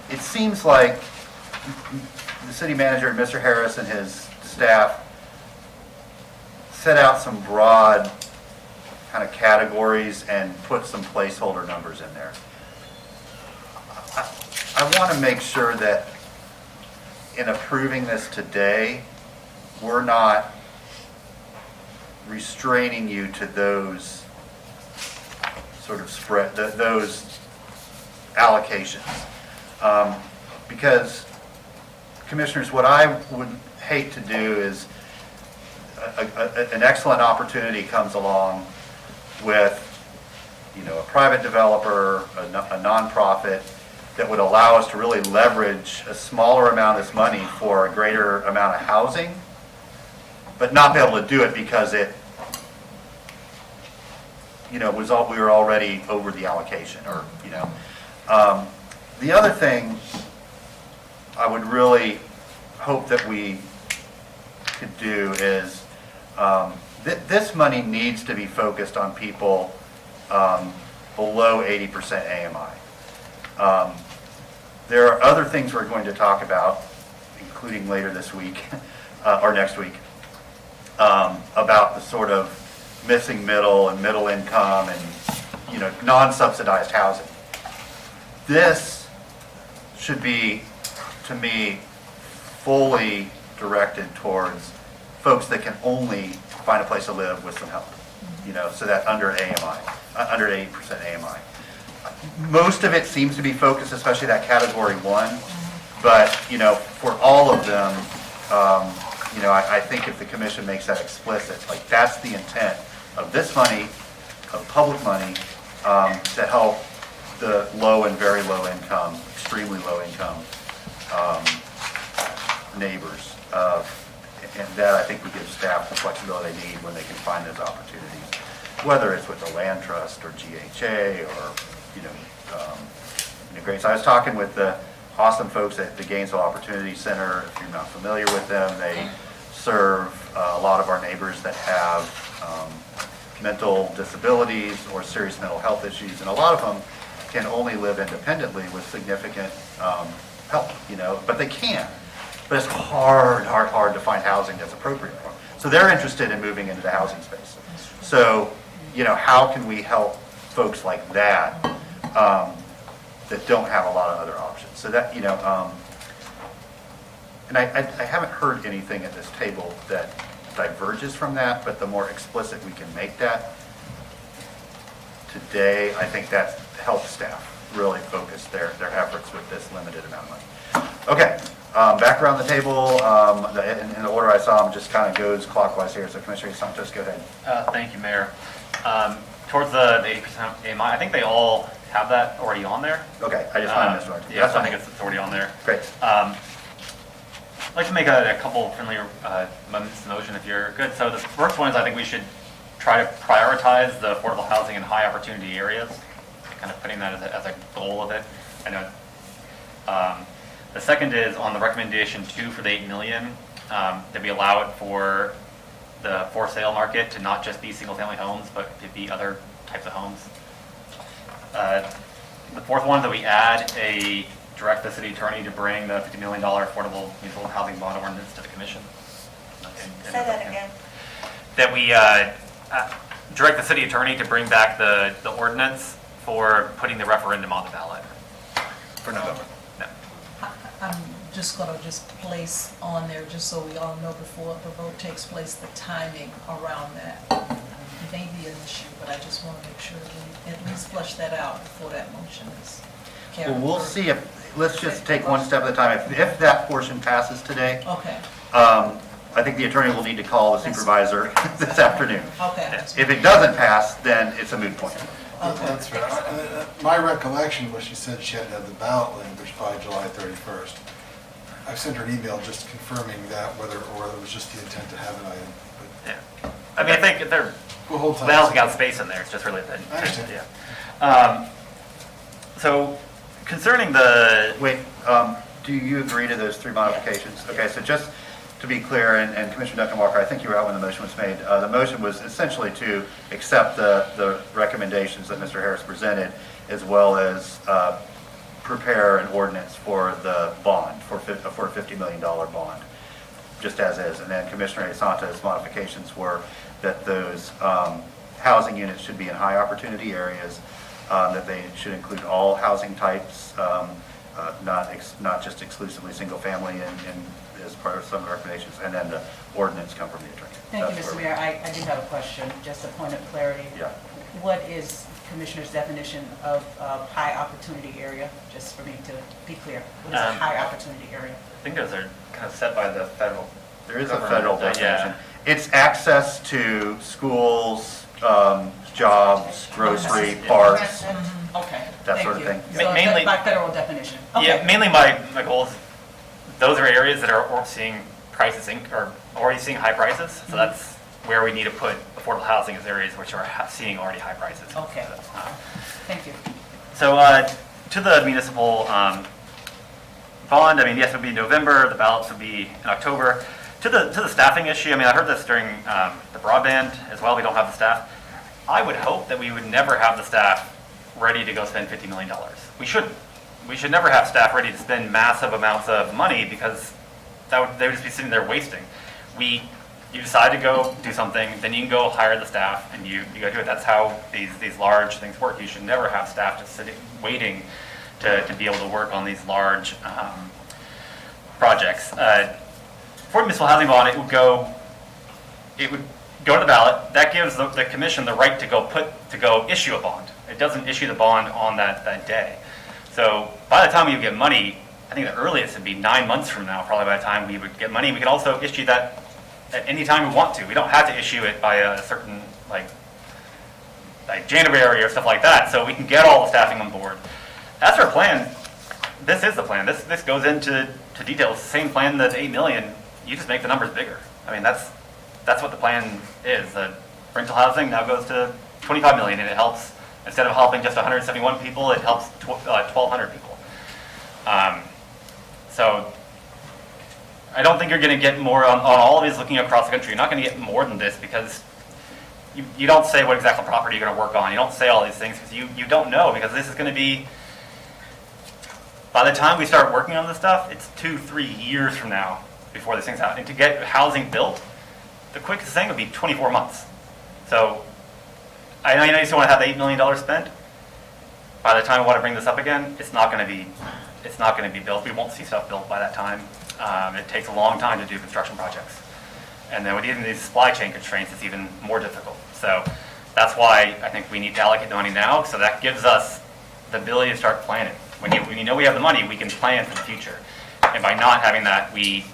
A: it seems like the city manager, Mr. Harris, and his staff set out some broad kind of categories and put some placeholder numbers in there. I want to make sure that in approving this today, we're not restraining you to those sort of those allocations. Because, commissioners, what I would hate to do is an excellent opportunity comes along with, a private developer, a nonprofit, that would allow us to really leverage a smaller amount of this money for a greater amount of housing, but not be able to do it because it, we were already over the allocation, or, The other thing I would really hope that we could do is, this money needs to be focused on people below 80% AMI. There are other things we're going to talk about, including later this week, or next week, about the sort of missing middle and middle income and, non-subsidized housing. This should be, to me, fully directed towards folks that can only find a place to live with some help, so that under AMI, under 80% AMI. Most of it seems to be focused, especially that category 1, but, for all of them, I think if the commission makes that explicit, like that's the intent of this money, of public money, to help the low and very low income, extremely low income neighbors. And that, I think, would give staff the flexibility they need when they can find those opportunities, whether it's with the land trust or GHA or, Grace. I was talking with the awesome folks at the Gainesville Opportunity Center. If you're not familiar with them, they serve a lot of our neighbors that have mental disabilities or serious mental health issues, and a lot of them can only live independently with significant help, but they can. But it's hard to find housing that's appropriate for them. So they're interested in moving into the housing space. So, how can we help folks like that that don't have a lot of other options? So that, and I haven't heard anything at this table that diverges from that, but the more explicit we can make that, today, I think that helps staff really focus their efforts with this limited amount of money. Okay, back around the table, in the order I saw them, just kind of goes clockwise here, so Commissioner Santos, go ahead.
E: Thank you, Mayor. Towards the 80% AMI, I think they all have that already on there.
A: Okay, I just wanted to miss one.
E: Yes, I think it's already on there.
A: Great.
E: I'd like to make a couple friendly amendments to the motion if you're good. So the first one is I think we should try to prioritize the affordable housing in high opportunity areas, kind of putting that as a goal of it. I know. The second is on the recommendation 2 for the 8 million, that we allow it for the for sale market to not just be single family homes, but to be other types of homes. The fourth one, that we add a direct the city attorney to bring the $50 million affordable municipal housing bond ordinance to the commission.
G: Say that again.
E: That we direct the city attorney to bring back the ordinance for putting the referendum on the ballot.
A: For November.
E: No.
C: I'm just gonna place on there, just so we all know before the vote takes place, the timing around that. It may be an issue, but I just want to make sure we at least flush that out before that motion is carried.
A: Well, we'll see if, let's just take one step at a time. If that portion passes today,
C: Okay,
A: I think the attorney will need to call the supervisor this afternoon.
C: okay.
A: If it doesn't pass, then it's a moot point.
U: That's right. My recollection was she said she had to have the ballot language by July 31st. I sent her an email just confirming that, whether it was just the intent to have an item.
E: Yeah. I mean, I think they're
U: We'll hold tight.
E: balancing out space in there. It's just really the
U: I understand.
E: Yeah. So concerning the
A: Wait, do you agree to those 3 modifications? Okay, so just to be clear, and Commissioner Duncan Walker, I think you were out when the motion was made. The motion was essentially to accept the recommendations that Mr. Harris presented, as well as prepare an ordinance for the bond, for a $50 million bond, just as is. And then Commissioner Santos' modifications were that those housing units should be in high opportunity areas, that they should include all housing types, not just exclusively single family and as part of some recommendations, and then the ordinance come from the attorney.
I: Thank you,
A: That's
I: Mr.
A: where
I: Mayor. I do have a question, just a point of clarity.
A: Yeah.
I: What is Commissioner's definition of high opportunity area, just for me to be clear? What is a high opportunity area?
E: I think those are kind of set by the federal.
A: There is a
E: government.
A: federal
E: Yeah.
A: definition. It's access to schools, jobs, grocery, parks,
I: Okay,
A: that sort of
I: thank you.
A: thing.
I: So
E: Mainly-
I: by federal definition.
E: Yeah,
I: Okay.
E: mainly my goal is, those are areas that are seeing prices, or already seeing high prices. So that's where we need to put affordable housing, is areas which are seeing already high prices.
I: Okay. Thank you.
E: So to the municipal bond, I mean, yes, it would be November, the ballots would be in October. To the staffing issue, I mean, I heard this during the broadband as well, we don't have the staff. I would hope that we would never have the staff ready to go spend $50 million. We shouldn't. We should never have staff ready to spend massive amounts of money, because they would just be sitting there wasting. You decide to go do something, then you can go hire the staff and you go do it. That's how these large things work. You should never have staff just sitting, waiting to be able to work on these large projects. For municipal housing bond, it would go to the ballot. That gives the commission the right to go issue a bond. It doesn't issue the bond on that day. So by the time you get money, I think the earliest would be 9 months from now, probably by the time we would get money. We could also issue that at any time we want to. We don't have to issue it by a certain, like January or stuff like that, so we can get all the staffing on board. That's our plan. This is the plan. This goes into details. The same plan that's 8 million. You just make the numbers bigger. I mean, that's what the plan is. The rental housing now goes to 25 million, and it helps, instead of helping just 171 people, it helps 1,200 people. So I don't think you're going to get more on all of these looking across the country. You're not going to get more than this, because you don't say what exact property you're going to work on. You don't say all these things because you don't know, because this is going to be, by the time we start working on this stuff, it's 2-3 years from now before these things happen. And to get housing built, the quickest thing would be 24 months. So I know you still want to have the $8 million spent. By the time we want to bring this up again, it's not going to be built. We won't see stuff built by that time. It takes a long time to do construction projects. And then with even these supply chain constraints, it's even more difficult. So That's why I think we need to allocate the money now, so that gives us the ability to start planning. When you know we have the money, we can plan for the future. And by not having that, we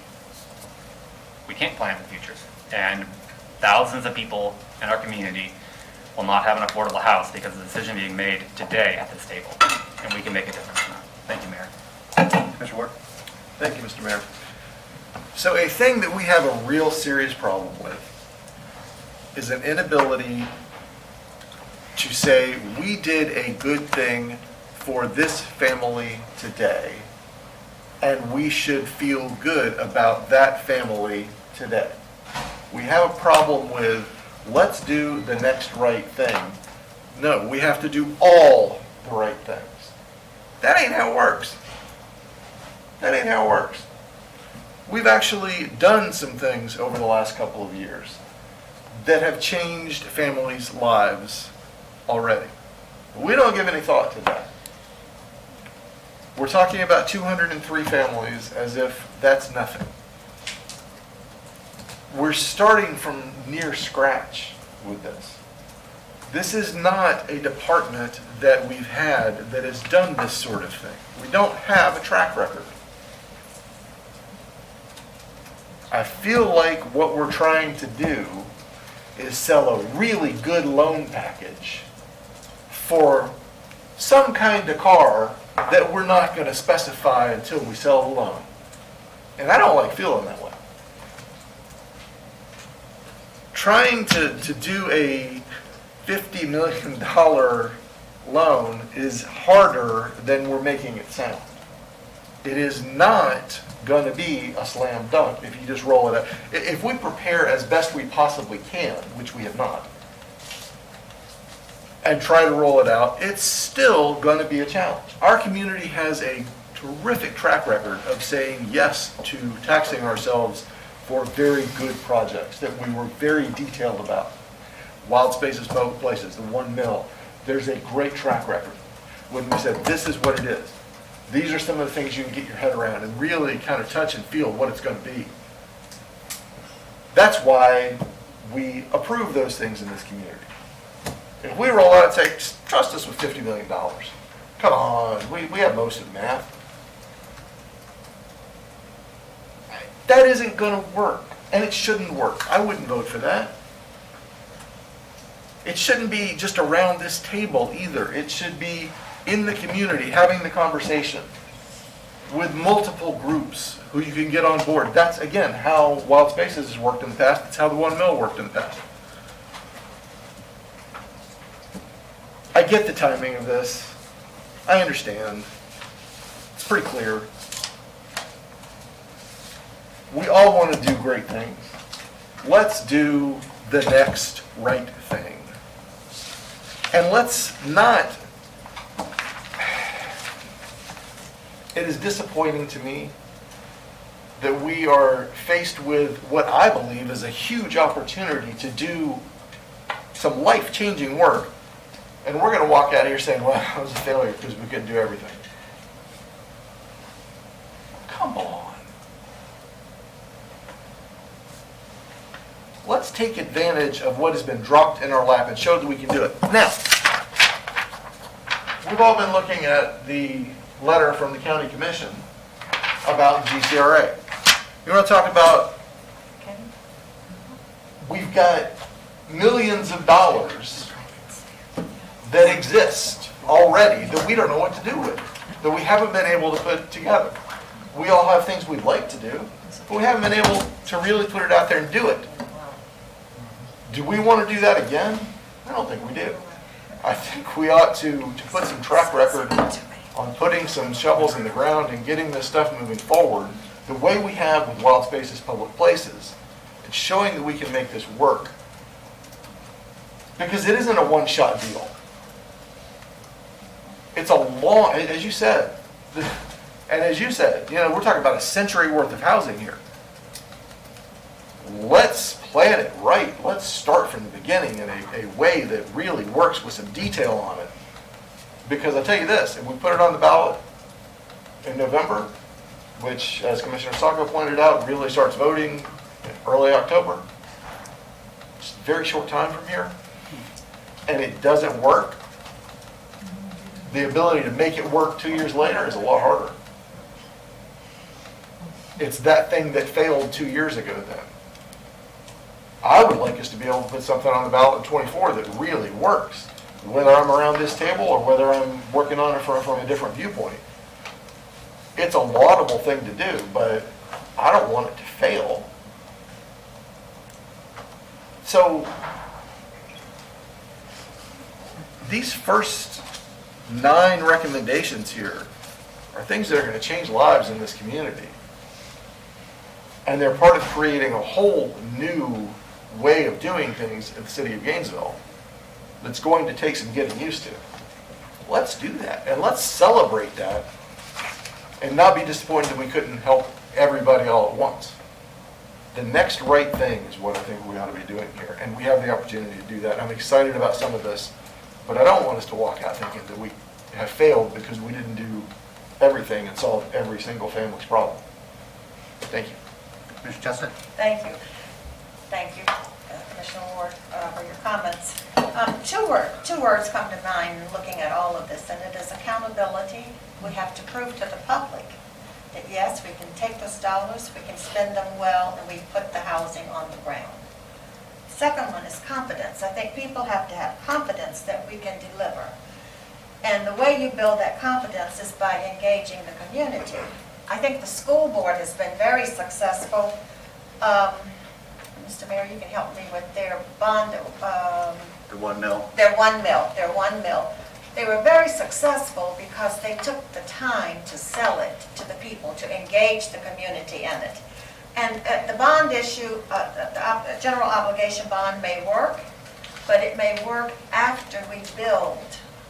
E: can't plan for the future. And thousands of people in our community will not have an affordable house because of the decision being made today at this table. And we can make a difference in that. Thank you, Mayor.
A: Commissioner Ward?
H: Thank you, Mr. Mayor. So a thing that we have a real serious problem with is an inability to say, we did a good thing for this family today, and we should feel good about that family today. We have a problem with, let's do the next right thing. No, we have to do all the right things. That ain't how it works. That ain't how it works. We've actually done some things over the last couple of years that have changed families' lives already. We don't give any thought to that. We're talking about 203 families as if that's nothing. We're starting from near scratch with this. This is not a department that we've had that has done this sort of thing. We don't have a track record. I feel like what we're trying to do is sell a really good loan package for some kind of car that we're not going to specify until we sell the loan. And I don't like feeling that way. Trying to do a $50 million loan is harder than we're making it sound. It is not going to be a slam dunk if you just roll it out. If we prepare as best we possibly can, which we have not, and try to roll it out, it's still going to be a challenge. Our community has a terrific track record of saying yes to taxing ourselves for very good projects that we were very detailed about. Wild Spaces, Public Places, the 1 mil. There's a great track record when we said this is what it is. These are some of the things you can get your head around and really kind of touch and feel what it's going to be. That's why we approve those things in this community. If we roll out and say, just trust us with $50 million. Come on, we have most of the math. That isn't going to work, and it shouldn't work. I wouldn't vote for that. It shouldn't be just around this table either. It should be in the community, having the conversation with multiple groups who you can get on board. That's, again, how Wild Spaces has worked in the past. That's how the 1 mil worked in the past. I get the timing of this. I understand. It's pretty clear. We all want to do great things. Let's do the next right thing. And let's not... It is disappointing to me that we are faced with what I believe is a huge opportunity to do some life-changing work, and we're going to walk out of here saying, well, it was a failure because we couldn't do everything. Come on. Let's take advantage of what has been dropped in our lap and show that we can do it. Now, we've all been looking at the letter from the county commission about GCRA. You want to talk about, we've got millions of dollars that exist already that we don't know what to do with, that we haven't been able to put together. We all have things we'd like to do, but we haven't been able to really put it out there and do it. Do we want to do that again? I don't think we do. I think we ought to put some track record on putting some shovels in the ground and getting this stuff moving forward the way we have with Wild Spaces, Public Places, and showing that we can make this work. Because it isn't a one-shot deal. It's a long, as you said, and as you said, we're talking about a century worth of housing here. Let's plan it right. Let's start from the beginning in a way that really works with some detail on it. Because I'll tell you this, if we put it on the ballot in November, which, as Commissioner Sacco pointed out, really starts voting in early October, it's a very short time from here. and it doesn't work, the ability to make it work 2 years later is a lot harder. It's that thing that failed 2 years ago then. I would like us to be able to put something on the ballot in '24 that really works, whether I'm around this table or whether I'm working on it from a different viewpoint. It's a laudable thing to do, but I don't want it to fail. So these first 9 recommendations here are things that are going to change lives in this community. And they're part of creating a whole new way of doing things in the city of Gainesville that's going to take some getting used to. Let's do that, and let's celebrate that, and not be disappointed that we couldn't help everybody all at once. The next right thing is what I think we ought to be doing here, and we have the opportunity to do that. I'm excited about some of this, but I don't want us to walk out thinking that we have failed because we didn't do everything and solve every single family's problem. Thank you.
A: Commissioner Chestnut?
G: Thank you. Thank you, Commissioner Ward, for your comments. Two words come to mind in looking at all of this, and it is accountability. We have to prove to the public that yes, we can take those dollars, we can spend them well, and we put the housing on the ground. Second one is confidence. I think people have to have confidence that we can deliver. And the way you build that confidence is by engaging the community. I think the school board has been very successful. Mr. Mayor, you can help me with their bond.
A: The 1 mil.
G: Their 1 mil. They were very successful because they took the time to sell it to the people, to engage the community in it. And the bond issue, the general obligation bond may work, but it may work after we build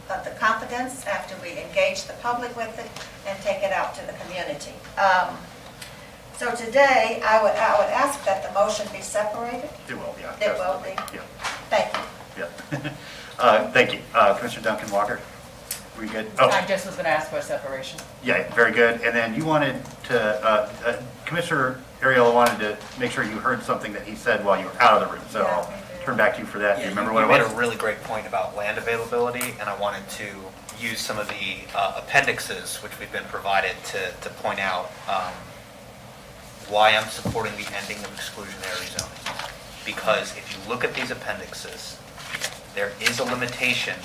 G: the confidence, after we engage the public with it and take it out to the community. So today, I would ask that the motion be separated.
A: It will, yeah.
G: It will be.
A: Yeah.
G: Thank you.
A: Yeah. Thank you. Commissioner Duncan Walker, we good? Oh,
I: I just was going to ask for a separation.
A: yeah, very good. And then you wanted to, Commissioner Ariel wanted to make sure you heard something that he said while you were out of the room. So I'll turn back to you for that. Do you remember what it
F: You made
A: was?
F: a really great point about land availability, and I wanted to use some of the appendixes which we've been provided to point out why I'm supporting the ending of exclusionary zoning. Because if you look at these appendixes, there is a limitation,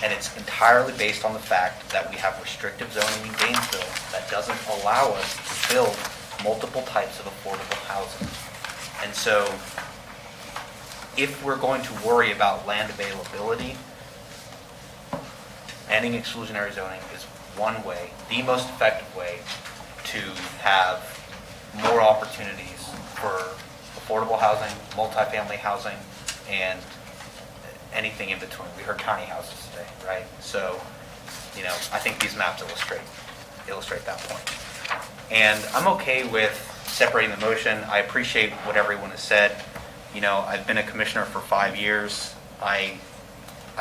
F: and it's entirely based on the fact that we have restrictive zoning in Gainesville that doesn't allow us to build multiple types of affordable housing. And so, if we're going to worry about land availability, ending exclusionary zoning is one way, the most effective way to have more opportunities for affordable housing, multifamily housing, and anything in between. We heard tiny houses today, right? So, I think these maps illustrate that point. And I'm okay with separating the motion. I appreciate what everyone has said. I've been a commissioner for 5 years. I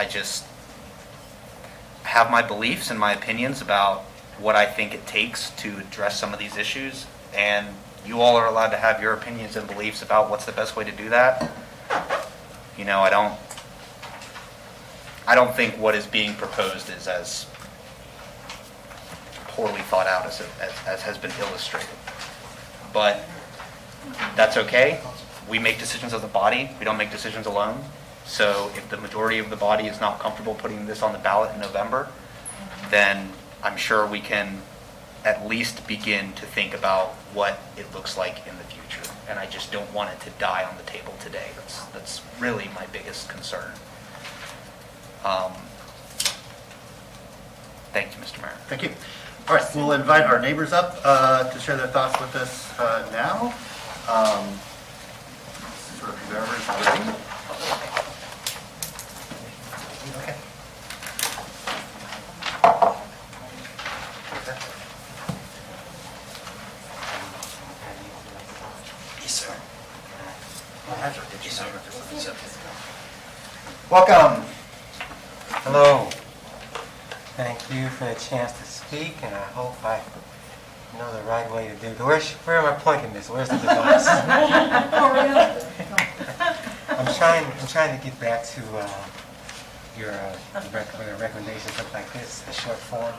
F: just have my beliefs and my opinions about what I think it takes to address some of these issues, and you all are allowed to have your opinions and beliefs about what's the best way to do that. I don't think what is being proposed is as poorly thought out as has been illustrated. But that's okay. We make decisions as a body. We don't make decisions alone. So if the majority of the body is not comfortable putting this on the ballot in November, then I'm sure we can at least begin to think about what it looks like in the future. And I just don't want it to die on the table today. That's really my biggest concern. Thank you, Mr. Mayor.
A: Thank you. All right, we'll invite our neighbors up to share their thoughts with us now. Sort of whoever's ready. Okay.
T: Yes, sir.
A: Welcome.
J: Hello. Thank you for the chance to speak, and I hope I know the right way to do it. Where am I pointing this? Where's the device? I'm trying to get back to your recommendations look like this, a short form.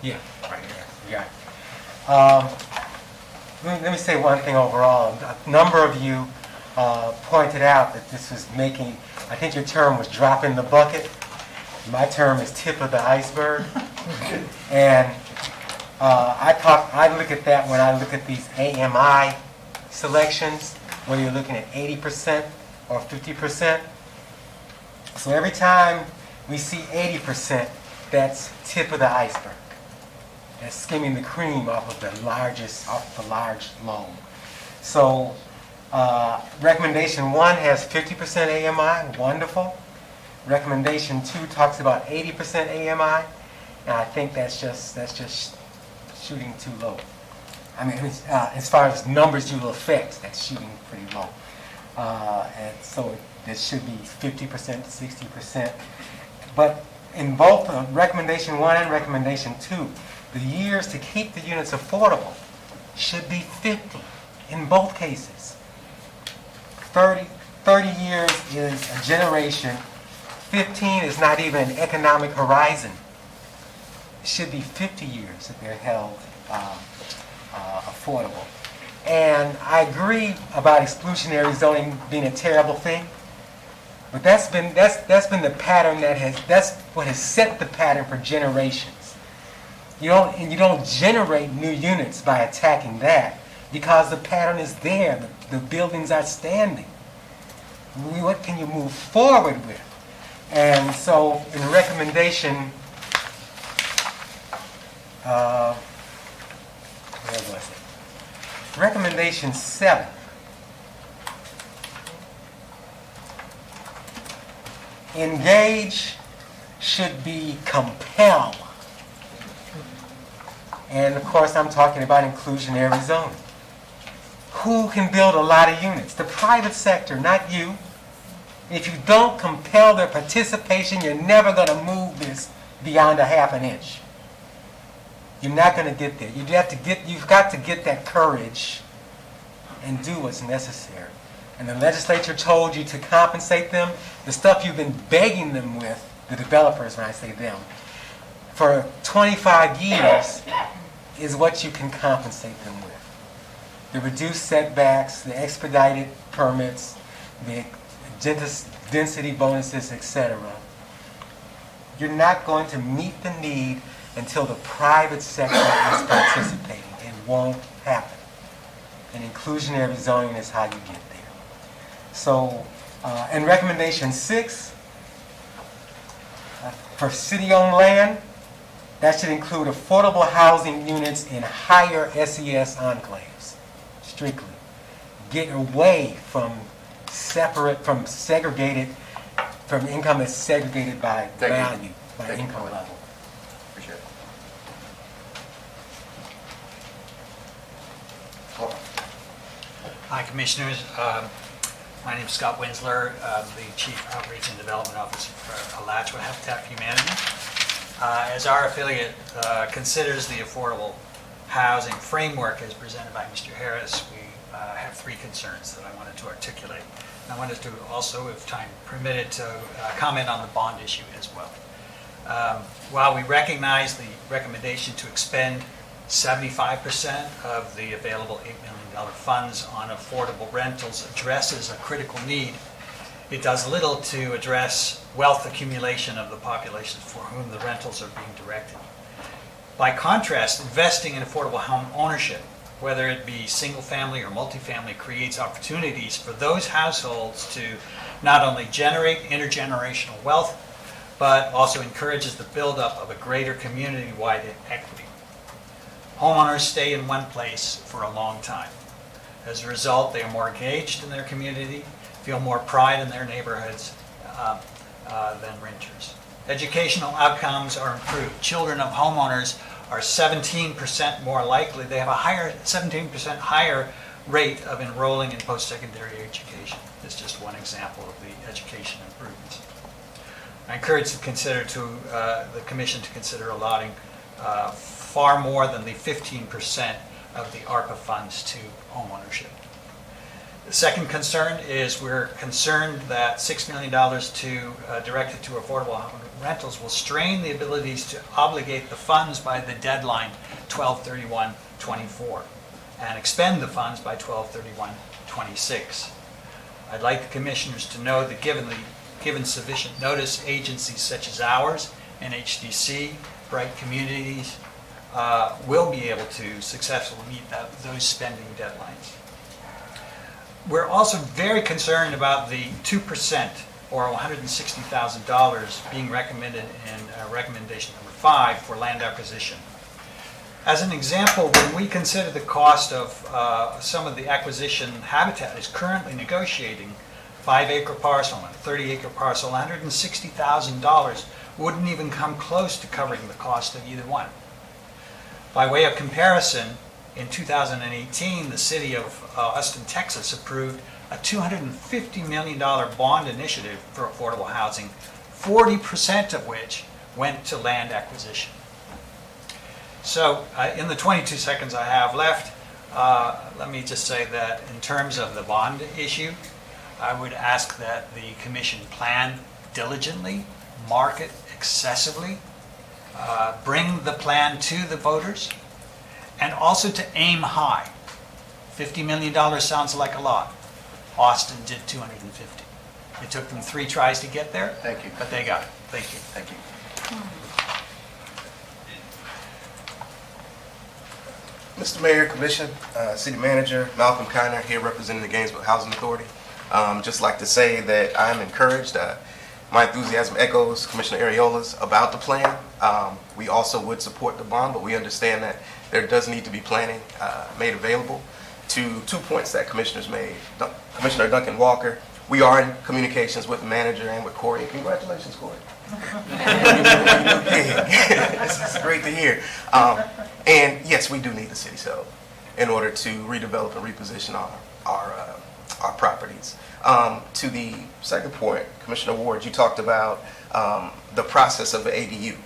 J: Yeah, right here. Yeah. Let me say one thing overall. A number of you pointed out that this was making, I think your term was drop in the bucket. My term is tip of the iceberg. And I look at that when I look at these AMI selections, whether you're looking at 80% or 50%. So every time we see 80%, that's tip of the iceberg. That's skimming the cream off of the large loan. So recommendation 1 has 50% AMI, wonderful. Recommendation 2 talks about 80% AMI, and I think that's just shooting too low. I mean, as far as numbers you will affect, that's shooting pretty low. And so it should be 50% to 60%. But in both recommendation 1 and recommendation 2, the years to keep the units affordable should be 50 in both cases. 30 years is a generation. 15 is not even an economic horizon. It should be 50 years that they're held affordable. And I agree about exclusionary zoning being a terrible thing, but that's been the pattern that's what has set the pattern for generations. You don't generate new units by attacking that because the pattern is there. The buildings are standing. What can you move forward with? And so in recommendation, where was it? Recommendation 7. Engage should be compel. And of course, I'm talking about inclusionary zoning. Who can build a lot of units? The private sector, not you. If you don't compel their participation, you're never going to move this beyond a half an inch. You're not going to get there. You've got to get that courage and do what's necessary. And the legislature told you to compensate them. The stuff you've been begging them with, the developers, when I say them, for 25 years is what you can compensate them with. The reduced setbacks, the expedited permits, the density bonuses, etc. You're not going to meet the need until the private sector is participating. It won't happen. And inclusionary zoning is how you get there. So, in recommendation 6, for city-owned land, that should include affordable housing units in higher SES enclaves, strictly. Get away from income that's segregated by value, by income level.
A: Appreciate it.
K: Hi, Commissioners. My name is Scott Winsler. I'm the Chief Outreach and Development Officer for Alachua Habitat for Humanity. As our affiliate considers the affordable housing framework as presented by Mr. Harris, we have 3 concerns that I wanted to articulate. And I wanted to also, if time permitted, to comment on the bond issue as well. While we recognize the recommendation to expend 75% of the available $8 million funds on affordable rentals addresses a critical need, it does little to address wealth accumulation of the population for whom the rentals are being directed. By contrast, investing in affordable home ownership, whether it be single-family or multifamily, creates opportunities for those households to not only generate intergenerational wealth, but also encourages the buildup of a greater community-wide equity. Homeowners stay in one place for a long time. As a result, they are more engaged in their community, feel more pride in their neighborhoods than renters. Educational outcomes are improved. Children of homeowners are 17% more likely, they have a 17% higher rate of enrolling in post-secondary education. It's just one example of the education improvements. I encourage the Commission to consider allotting far more than the 15% of the ARPA funds to homeownership. The second concern is we're concerned that $6 million directed to affordable rentals will strain the abilities to obligate the funds by the deadline 12/31/24 and expend the funds by 12/31/26. I'd like the commissioners to know that given sufficient notice, agencies such as ours, NHDC, Bright Communities, will be able to successfully meet those spending deadlines. We're also very concerned about the 2% or $160,000 being recommended in recommendation number 5 for land acquisition. As an example, when we consider the cost of some of the acquisition Habitat is currently negotiating, 5-acre parcel and a 30-acre parcel, $160,000 wouldn't even come close to covering the cost of either one. By way of comparison, in 2018, the city of Austin, Texas approved a $250 million bond initiative for affordable housing, 40% of which went to land acquisition. So in the 22 seconds I have left, let me just say that in terms of the bond issue, I would ask that the commission plan diligently, market excessively, bring the plan to the voters, and also to aim high. $50 million sounds like a lot. Austin did 250. It took them 3 tries to get there.
A: Thank you.
K: But they got it. Thank you.
A: Thank you.
L: Mr. Mayor, Commission, City Manager, Malcolm Kiner here representing the Gainesville Housing Authority. Just like to say that I'm encouraged. My enthusiasm echoes Commissioner Ariola's about the plan. We also would support the bond, but we understand that there does need to be planning made available. To 2 points that commissioners made. Commissioner Duncan Walker, we are in communications with the manager and with Corey. And congratulations, Corey. This is great to hear. And yes, we do need the city cell in order to redevelop and reposition our properties. To the second point, Commissioner Ward, you talked about the process of the ADU.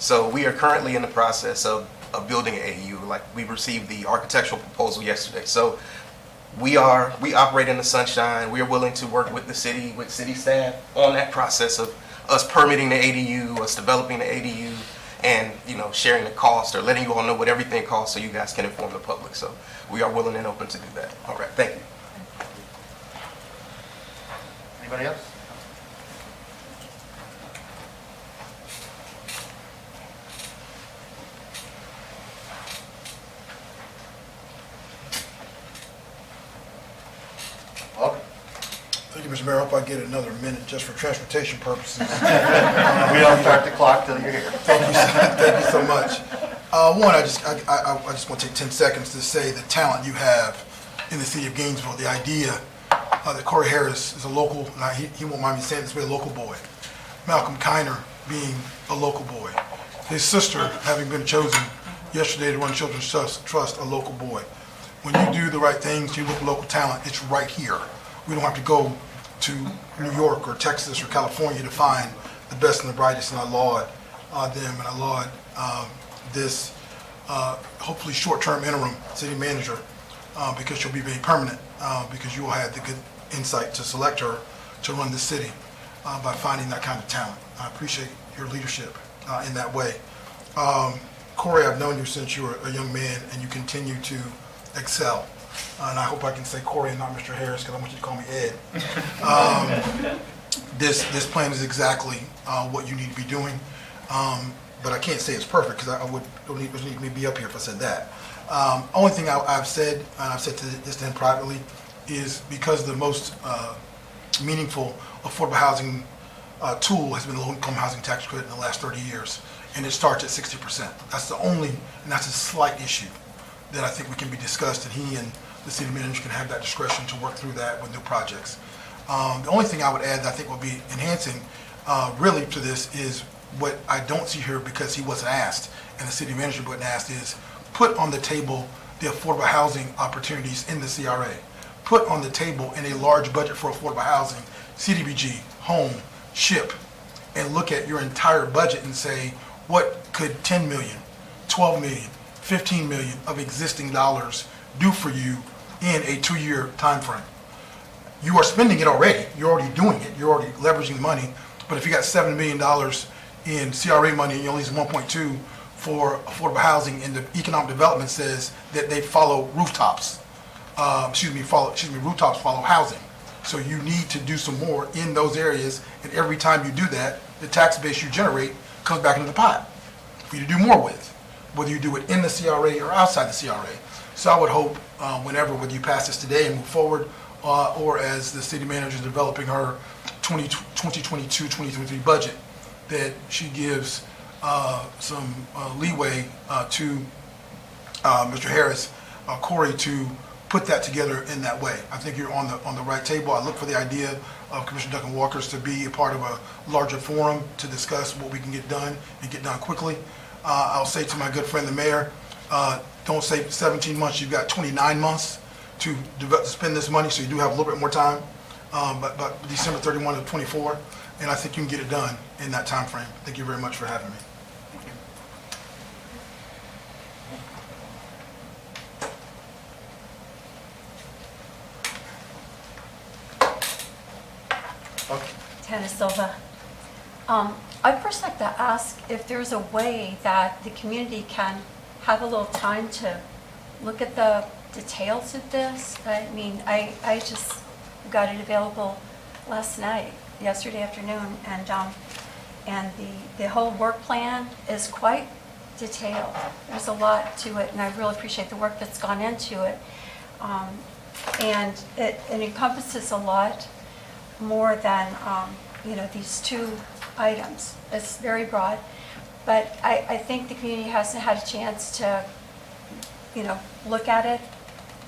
L: So we are currently in the process of building an ADU. Like, we received the architectural proposal yesterday. So we operate in the sunshine. We are willing to work with the city, with city staff on that process of us permitting the ADU, us developing the ADU, and sharing the cost or letting you all know what everything costs so you guys can inform the public. So we are willing and open to do that. All right, thank you.
A: Anybody else? Welcome.
U: Thank you, Mr. Mayor. I hope I get another minute just for transportation purposes.
A: We don't start the clock till you're here.
U: Thank you so much. One, I just want to take 10 seconds to say the talent you have in the city of Gainesville, the idea that Corey Harris is a local, he won't mind me saying this, but a local boy. Malcolm Kiner being a local boy. His sister having been chosen yesterday to run Children's Trust, a local boy. When you do the right things, you look at local talent, it's right here. We don't have to go to New York or Texas or California to find the best and the brightest, and I laud them, and I laud this hopefully short-term interim city manager because she'll be very permanent because you will have the good insight to select her to run the city by finding that kind of talent. I appreciate your leadership in that way. Corey, I've known you since you were a young man, and you continue to excel. And I hope I can say Corey and not Mr. Harris, because I want you to call me Ed. This plan is exactly what you need to be doing, but I can't say it's perfect because it would need me to be up here if I said that. Only thing I've said, and I've said this to him privately, is because the most meaningful affordable housing tool has been the low-income housing tax credit in the last 30 years, and it starts at 60%. That's the only, and that's a slight issue that I think we can be discussed, and he and the city manager can have that discretion to work through that with new projects. The only thing I would add that I think will be enhancing really to this is what I don't see here because he wasn't asked, and the city manager wasn't asked, is put on the table the affordable housing opportunities in the CRA. Put on the table in a large budget for affordable housing, CDBG, home, SHIP, and look at your entire budget and say, what could 10 million, 12 million, 15 million of existing dollars do for you in a 2-year time frame? You are spending it already. You're already doing it. You're already leveraging money. But if you got $7 million in CRA money and you only use 1.2 for affordable housing, and the economic development says that they follow rooftops. Rooftops follow housing. So you need to do some more in those areas, and every time you do that, the tax base you generate comes back into the pot for you to do more with, whether you do it in the CRA or outside the CRA. So I would hope whether you pass this today and move forward, or as the city manager is developing her 2022-2023 budget, that she gives some leeway to Mr. Harris, Corey, to put that together in that way. I think you're on the right table. I look for the idea of Commissioner Duncan Walker's to be a part of a larger forum to discuss what we can get done and get done quickly. I'll say to my good friend the mayor, don't say 17 months, you've got 29 months to spend this money, so you do have a little bit more time, but December 31 of 24, and I think you can get it done in that time frame. Thank you very much for having me.
M: Tana Silva. I'd first like to ask if there's a way that the community can have a little time to look at the details of this. I mean, I just got it available yesterday afternoon, and the whole work plan is quite detailed. There's a lot to it, and I really appreciate the work that's gone into it. And it encompasses a lot more than, these 2 items. It's very broad, but I think the community hasn't had a chance to, look at it.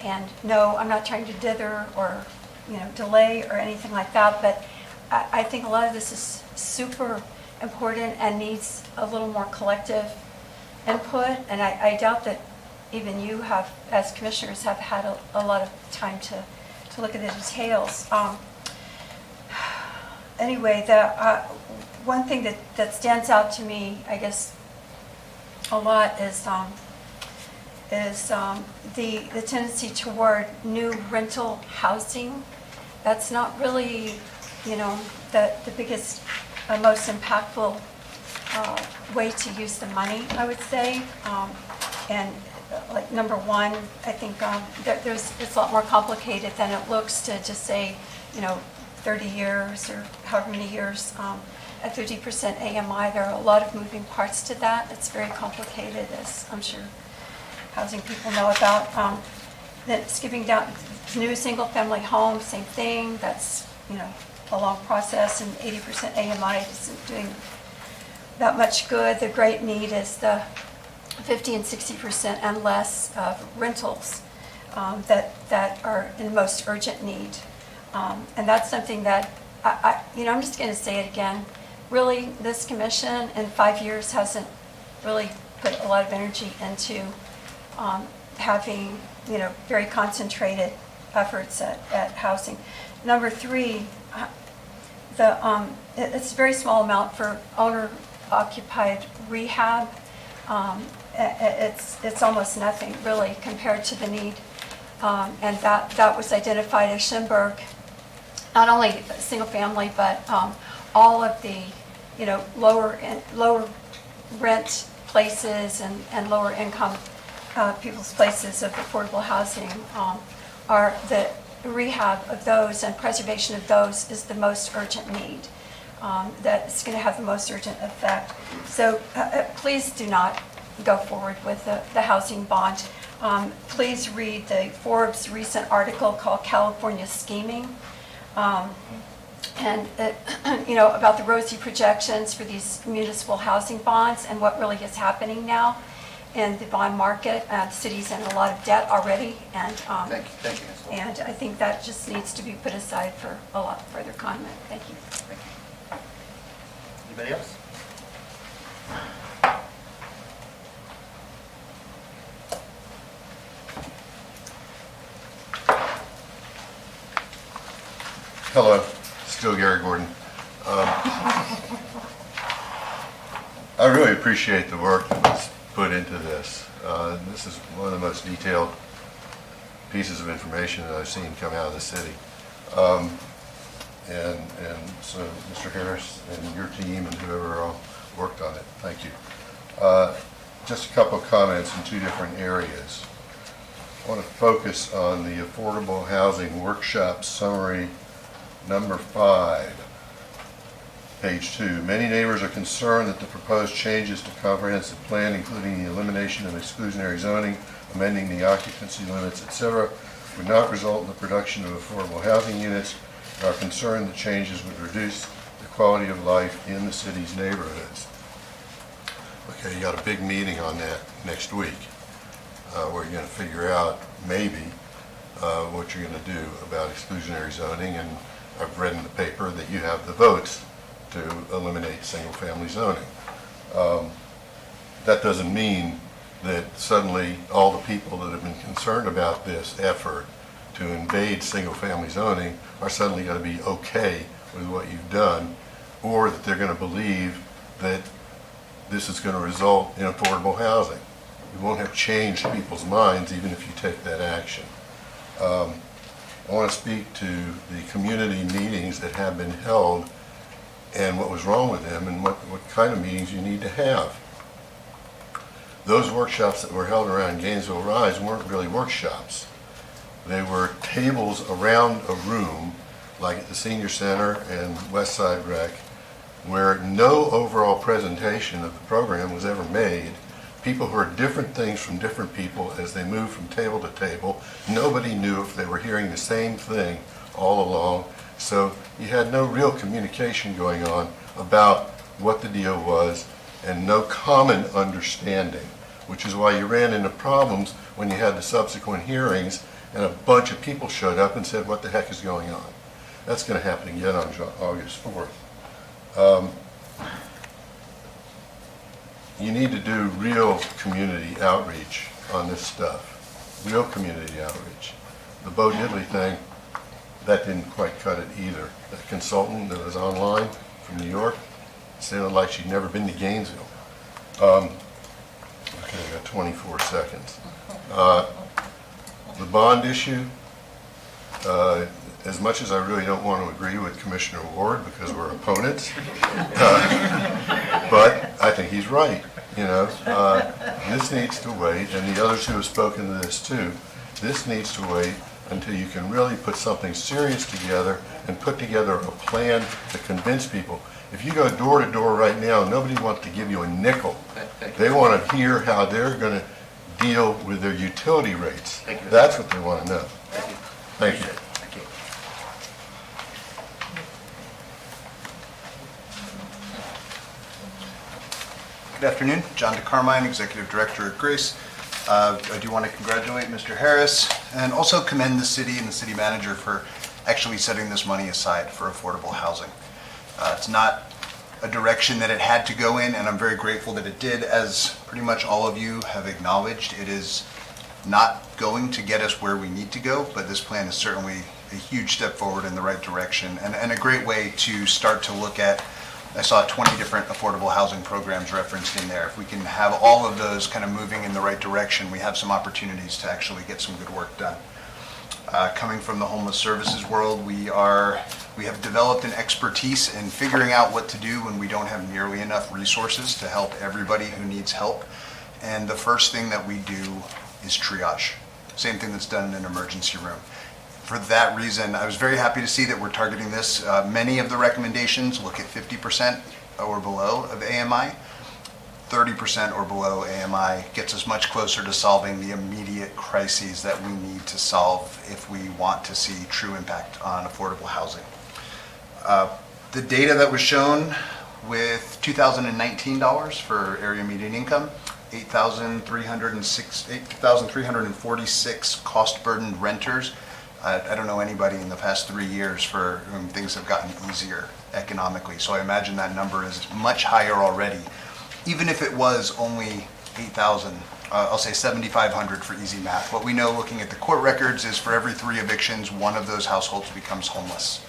M: And no, I'm not trying to dither or, delay or anything like that, but I think a lot of this is super important and needs a little more collective input. And I doubt that even you have, as commissioners, have had a lot of time to look at the details. Anyway, one thing that stands out to me, I guess, a lot is the tendency toward new rental housing. That's not really, the biggest, most impactful way to use the money, I would say. And like number one, I think it's a lot more complicated than it looks to just say, 30 years or however many years at 50% AMI. There are a lot of moving parts to that. It's very complicated, as I'm sure housing people know about. Then skipping down new single-family homes, same thing. That's a long process, and 80% AMI isn't doing that much good. The great need is the 50 and 60% and less of rentals that are in most urgent need. And that's something that, I'm just going to say it again. Really, this commission in 5 years hasn't really put a lot of energy into having, very concentrated efforts at housing. Number 3, it's a very small amount for owner-occupied rehab. It's almost nothing, really, compared to the need. And that was identified as Schimberg. Not only single family, but all of the, lower rent places and lower income people's places of affordable housing are the rehab of those and preservation of those is the most urgent need. That's going to have the most urgent effect. So please do not go forward with the housing bond. Please read the Forbes recent article called California Scheming. And about the rosy projections for these municipal housing bonds and what really is happening now in the bond market. The city's in a lot of debt already, and
A: Thank you.
M: and I think that just needs to be put aside for a lot further comment. Thank you.
A: Anybody else?
R: Hello, still Gary Gordon. I really appreciate the work that was put into this. This is one of the most detailed pieces of information that I've seen come out of the city. And so, Mr. Harris and your team and whoever all worked on it, thank you. Just a couple of comments in two different areas. I want to focus on the Affordable Housing Workshop Summary number 5, page 2. Many neighbors are concerned that the proposed changes to comprehensive plan, including the elimination of exclusionary zoning, amending the occupancy limits, etc., would not result in the production of affordable housing units, and are concerned that changes would reduce the quality of life in the city's neighborhoods. Okay, you got a big meeting on that next week, where you're going to figure out maybe what you're going to do about exclusionary zoning, and I've read in the paper that you have the votes to eliminate single-family zoning. That doesn't mean that suddenly all the people that have been concerned about this effort to invade single-family zoning are suddenly going to be okay with what you've done, or that they're going to believe that this is going to result in affordable housing. You won't have changed people's minds even if you take that action. I want to speak to the community meetings that have been held and what was wrong with them and what kind of meetings you need to have. Those workshops that were held around Gainesville Rise weren't really workshops. They were tables around a room, like at the Senior Center and West Side Rec, where no overall presentation of the program was ever made. People heard different things from different people as they moved from table to table. Nobody knew if they were hearing the same thing all along. So you had no real communication going on about what the deal was and no common understanding, which is why you ran into problems when you had the subsequent hearings and a bunch of people showed up and said, what the heck is going on? That's going to happen again on August 4th. You need to do real community outreach on this stuff, real community outreach. The Bo Diddley thing, that didn't quite cut it either. That consultant that was online from New York sounded like she'd never been to Gainesville. Okay, I got 24 seconds. The bond issue, as much as I really don't want to agree with Commissioner Ward because we're opponents, but I think he's right. You know, this needs to wait, and the others who have spoken to this too, this needs to wait until you can really put something serious together and put together a plan to convince people. If you go door to door right now, nobody wants to give you a nickel. They want to hear how they're going to deal with their utility rates. That's what they want to know. Thank you.
O: Good afternoon, John DeCarmine, Executive Director at Grace. I do want to congratulate Mr. Harris and also commend the city and the city manager for actually setting this money aside for affordable housing. It's not a direction that it had to go in, and I'm very grateful that it did. As pretty much all of you have acknowledged, it is not going to get us where we need to go, but this plan is certainly a huge step forward in the right direction and a great way to start to look at. I saw 20 different affordable housing programs referenced in there. If we can have all of those kind of moving in the right direction, we have some opportunities to actually get some good work done. Coming from the homeless services world, we have developed an expertise in figuring out what to do when we don't have nearly enough resources to help everybody who needs help. And the first thing that we do is triage. Same thing that's done in an emergency room. For that reason, I was very happy to see that we're targeting this. Many of the recommendations look at 50% or below of AMI. 30% or below AMI gets us much closer to solving the immediate crises that we need to solve if we want to see true impact on affordable housing. The data that was shown with 2019 dollars for area median income, 8,346 cost-burdened renters. I don't know anybody in the past 3 years for whom things have gotten easier economically. So I imagine that number is much higher already. Even if it was only 8,000, I'll say 7,500 for easy math. What we know looking at the court records is for every 3 evictions, one of those households becomes homeless.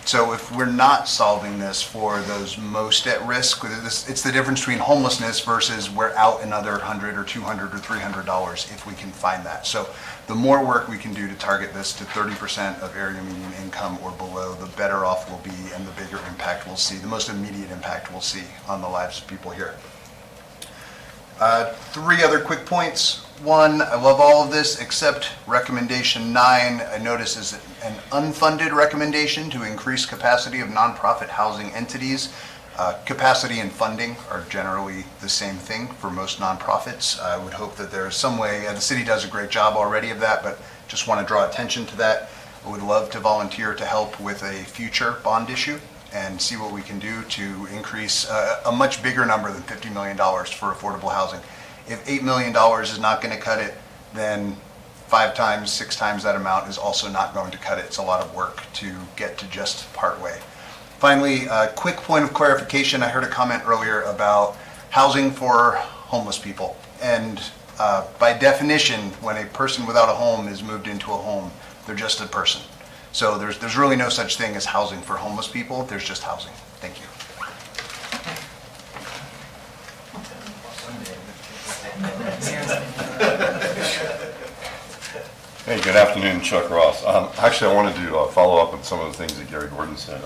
O: So if we're not solving this for those most at risk, it's the difference between homelessness versus we're out another $100 or $200 or $300 if we can find that. So the more work we can do to target this to 30% of area median income or below, the better off we'll be and the bigger impact we'll see, the most immediate impact we'll see on the lives of people here. 3 other quick points. 1, I love all of this except recommendation 9. I notice is an unfunded recommendation to increase capacity of nonprofit housing entities. Capacity and funding are generally the same thing for most nonprofits. I would hope that there's some way, the city does a great job already of that, but just want to draw attention to that. I would love to volunteer to help with a future bond issue and see what we can do to increase a much bigger number than $50 million for affordable housing. If $8 million is not going to cut it, then 5 times, 6 times that amount is also not going to cut it. It's a lot of work to get to just part way. Finally, a quick point of clarification. I heard a comment earlier about housing for homeless people. And by definition, when a person without a home is moved into a home, they're just a person. So there's really no such thing as housing for homeless people. There's just housing. Thank you.
P: Hey, good afternoon, Chuck Ross. Actually, I wanted to follow up on some of the things that Gary Gordon said.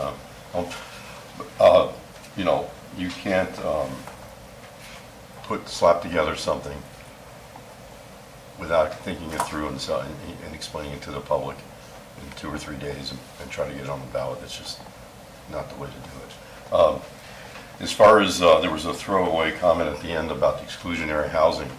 P: You know, you can't slap together something without thinking it through and explaining it to the public in 2 or 3 days and try to get it on the ballot. It's just not the way to do it. As far as there was a throwaway comment at the end about the exclusionary housing.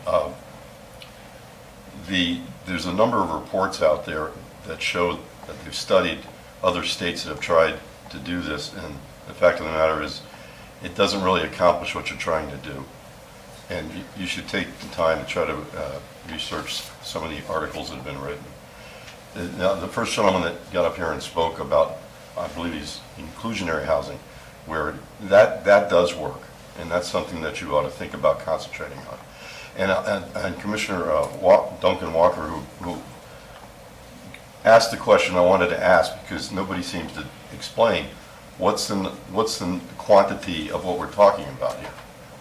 P: There's a number of reports out there that show that they've studied other states that have tried to do this, and the fact of the matter is it doesn't really accomplish what you're trying to do. And you should take the time to try to research some of the articles that have been written. Now, the first gentleman that got up here and spoke about, I believe he's inclusionary housing, where that does work, and that's something that you ought to think about concentrating on. And Commissioner Duncan Walker, who asked the question I wanted to ask, because nobody seems to explain what's the quantity of what we're talking about here.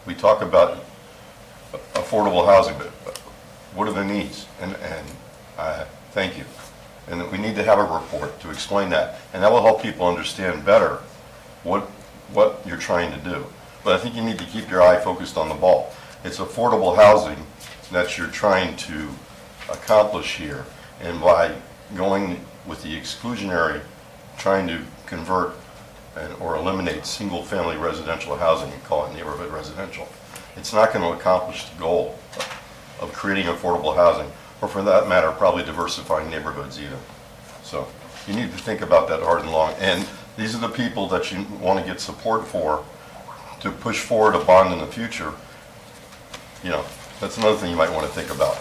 P: We talk about affordable housing, but what are the needs? And thank you. And we need to have a report to explain that, and that will help people understand better what you're trying to do. But I think you need to keep your eye focused on the ball. It's affordable housing that you're trying to accomplish here, and by going with the exclusionary, trying to convert or eliminate single-family residential housing and call it neighborhood residential, it's not going to accomplish the goal of creating affordable housing, or for that matter, probably diversifying neighborhoods either. So you need to think about that hard and long. And these are the people that you want to get support for to push forward a bond in the future. You know, that's another thing you might want to think about.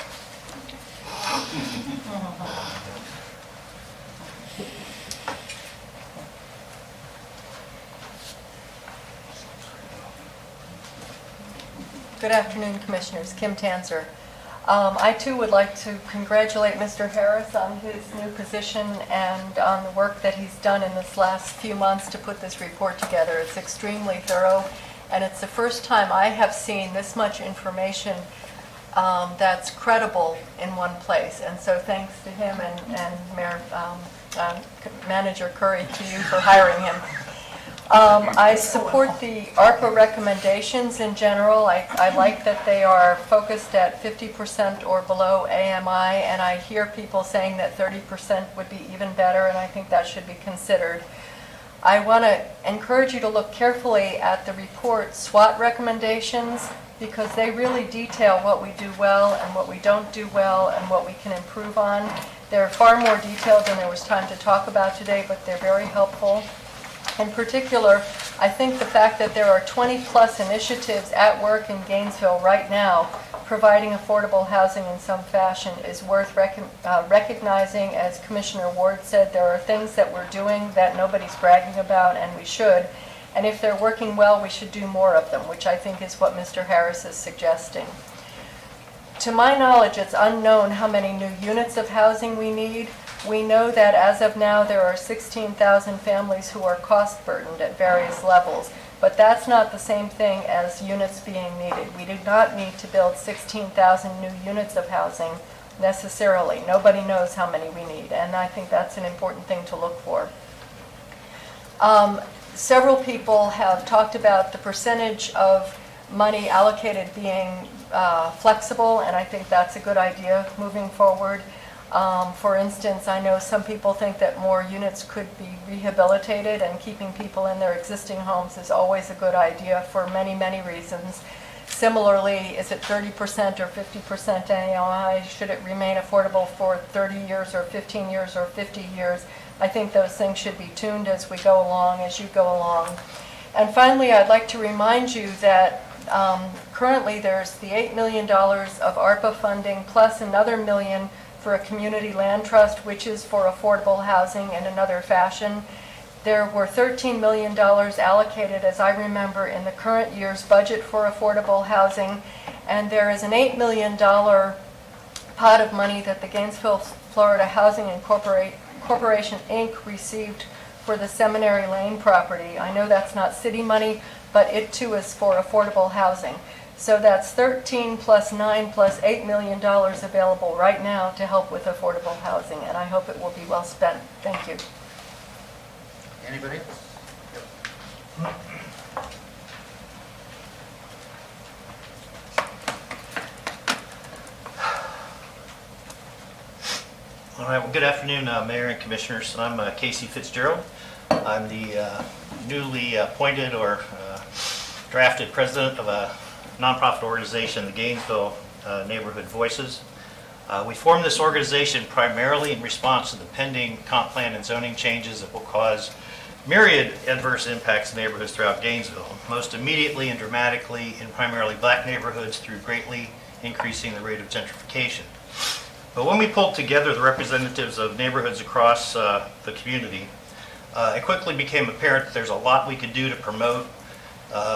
V: Good afternoon, Commissioners. Kim Tanzer. I too would like to congratulate Mr. Harris on his new position and on the work that he's done in this last few months to put this report together. It's extremely thorough, and it's the first time I have seen this much information that's credible in one place. And so thanks to him and Mayor, Manager Curry, to you for hiring him. I support the ARPA recommendations in general. I like that they are focused at 50% or below AMI, and I hear people saying that 30% would be even better, and I think that should be considered. I want to encourage you to look carefully at the report SWOT recommendations, because they really detail what we do well and what we don't do well and what we can improve on. They're far more detailed than there was time to talk about today, but they're very helpful. In particular, I think the fact that there are 20-plus initiatives at work in Gainesville right now providing affordable housing in some fashion is worth recognizing. As Commissioner Ward said, there are things that we're doing that nobody's bragging about, and we should. And if they're working well, we should do more of them, which I think is what Mr. Harris is suggesting. To my knowledge, it's unknown how many new units of housing we need. We know that as of now, there are 16,000 families who are cost burdened at various levels, but that's not the same thing as units being needed. We do not need to build 16,000 new units of housing necessarily. Nobody knows how many we need, and I think that's an important thing to look for. Several people have talked about the percentage of money allocated being flexible, and I think that's a good idea moving forward. For instance, I know some people think that more units could be rehabilitated, and keeping people in their existing homes is always a good idea for many, many reasons. Similarly, is it 30% or 50% AMI? Should it remain affordable for 30 years or 15 years or 50 years? I think those things should be tuned as we go along, as you go along. And finally, I'd like to remind you that currently there's the $8 million of ARPA funding plus another $1 million for a community land trust, which is for affordable housing in another fashion. There were $13 million allocated, as I remember, in the current year's budget for affordable housing, and there is an $8 million pot of money that the Gainesville, Florida Housing Corporation, Inc. received for the Seminary Lane property. I know that's not city money, but it too is for affordable housing. So that's 13 plus 9 plus $8 million available right now to help with affordable housing, and I hope it will be well spent. Thank you.
A: Anybody?
Q: All right, well, good afternoon, Mayor and Commissioners. I'm Casey Fitzgerald. I'm the newly appointed or drafted president of a nonprofit organization, the Gainesville Neighborhood Voices. We formed this organization primarily in response to the pending comp plan and zoning changes that will cause myriad adverse impacts to neighborhoods throughout Gainesville, most immediately and dramatically in primarily black neighborhoods through greatly increasing the rate of gentrification. But when we pulled together the representatives of neighborhoods across the community, it quickly became apparent that there's a lot we could do to promote,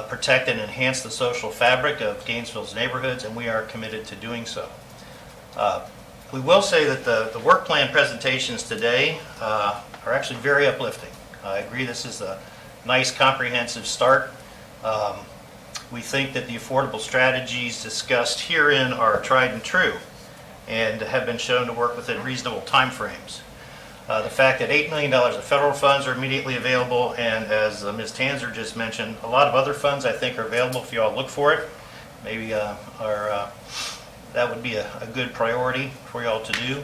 Q: protect, and enhance the social fabric of Gainesville's neighborhoods, and we are committed to doing so. We will say that the work plan presentations today are actually very uplifting. I agree this is a nice comprehensive start. We think that the affordable strategies discussed herein are tried and true and have been shown to work within reasonable timeframes. The fact that $8 million of federal funds are immediately available, and as Ms. Tanzer just mentioned, a lot of other funds I think are available if you all look for it. Maybe that would be a good priority for you all to do.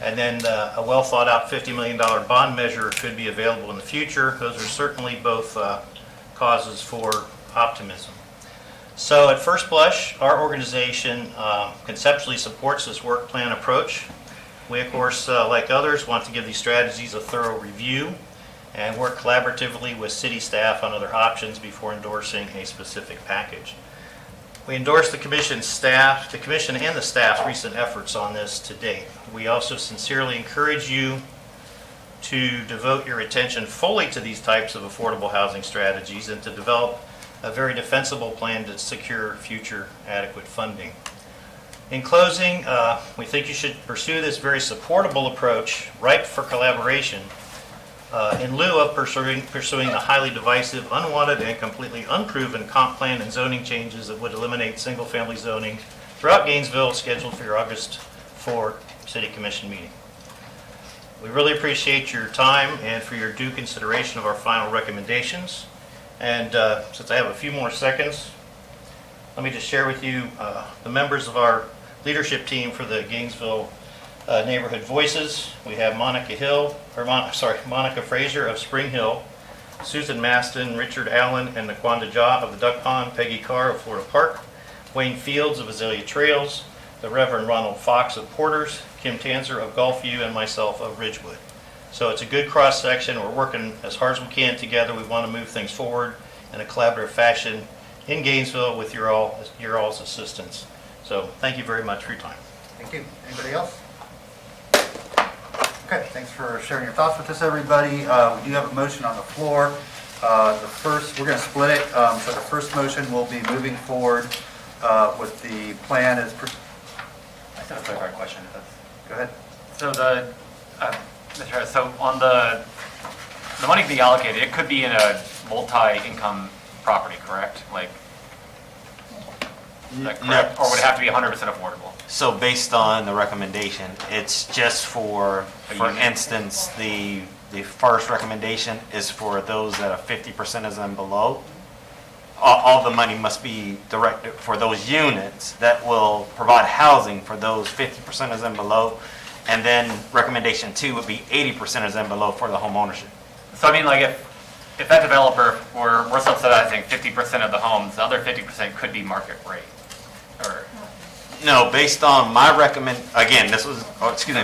Q: And then a well thought out $50 million bond measure could be available in the future. Those are certainly both causes for optimism. So at first blush, our organization conceptually supports this work plan approach. We, of course, like others, want to give these strategies a thorough review and work collaboratively with city staff on other options before endorsing a specific package. We endorse the commission and the staff's recent efforts on this to date. We also sincerely encourage you to devote your attention fully to these types of affordable housing strategies and to develop a very defensible plan to secure future adequate funding. In closing, we think you should pursue this very supportable approach, ripe for collaboration, in lieu of pursuing the highly divisive, unwanted, and completely unproven comp plan and zoning changes that would eliminate single-family zoning throughout Gainesville, scheduled for your August 4 City Commission meeting. We really appreciate your time and for your due consideration of our final recommendations. And since I have a few more seconds, let me just share with you the members of our leadership team for the Gainesville Neighborhood Voices. We have Monica Frazier of Spring Hill, Susan Maston, Richard Allen, and Naquanda Jah of the Duck Pond, Peggy Carr of Florida Park, Wayne Fields of Azalea Trails, the Reverend Ronald Fox of Porters, Kim Tanzer of Gulfview, and myself of Ridgewood. So it's a good cross-section. We're working as hard as we can together. We want to move things forward in a collaborative fashion in Gainesville with your all's assistance. So thank you very much for your time.
A: Thank you. Anybody else? Okay, thanks for sharing your thoughts with us, everybody. We do have a motion on the floor. We're going to split it. So the first motion will be moving forward with the plan as.
E: I just have a clarifying question.
A: Go ahead.
E: So the Mr. Harris, so on the money being allocated, it could be in a multi-income property, correct? Like, is that correct? Or would it have to be 100% affordable?
T: So based on the recommendation, it's just for instance, the first recommendation is for those that are 50% is and below. All the money must be directed for those units that will provide housing for those 50% is and below. And then recommendation 2 would be 80% is and below for the home ownership.
E: So I mean, like if that developer, we're subsidizing 50% of the homes, the other 50% could be market rate, or?
T: No, based on my again,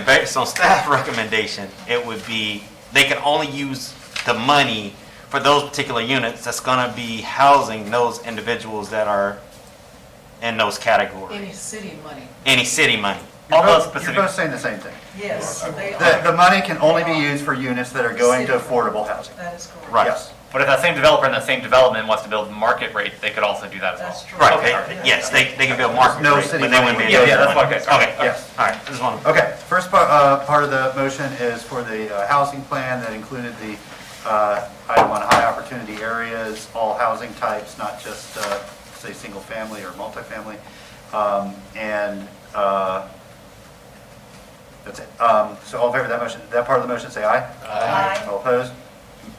T: based on staff recommendation, it would be, they can only use the money for those particular units that's gonna be housing those individuals that are in those categories.
C: Any city money.
T: Any city money.
A: You're both saying the same thing.
C: Yes, they are.
A: The money can only be used for units that are going to affordable housing.
C: That is correct.
T: Right.
A: Yes.
E: But if that same developer in that same development wants to build market rate, they could also do that as well.
C: That's true.
T: Right,
E: Okay.
T: yes, they can build market
A: No
T: rate,
A: city
T: but they wouldn't
A: money.
T: be.
E: Yeah, that's okay.
T: Okay,
A: Yes.
T: all right, just one.
A: Okay, first part of the motion is for the housing plan that included the item on high opportunity areas, all housing types, not just, say, single family or multifamily. That's it. So all in favor of that motion, that part of the motion, say aye.
G: Aye.
A: All opposed?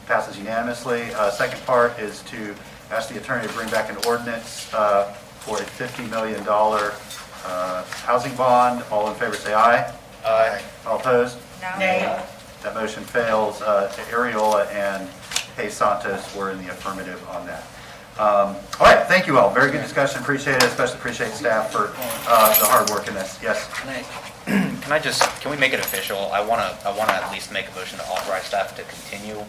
A: Passes unanimously. Second part is to ask the attorney to bring back an ordinance for a $50 million housing bond. All in favor, say aye.
F: Aye.
A: All opposed?
B: No?
A: That motion fails. Ariola and Hayes Santos were in the affirmative on that. All right, thank you all. Very good discussion. Appreciate it, especially appreciate staff for the hard work in this. Yes?
F: Can we make it official? I want to at least make a motion to authorize staff to continue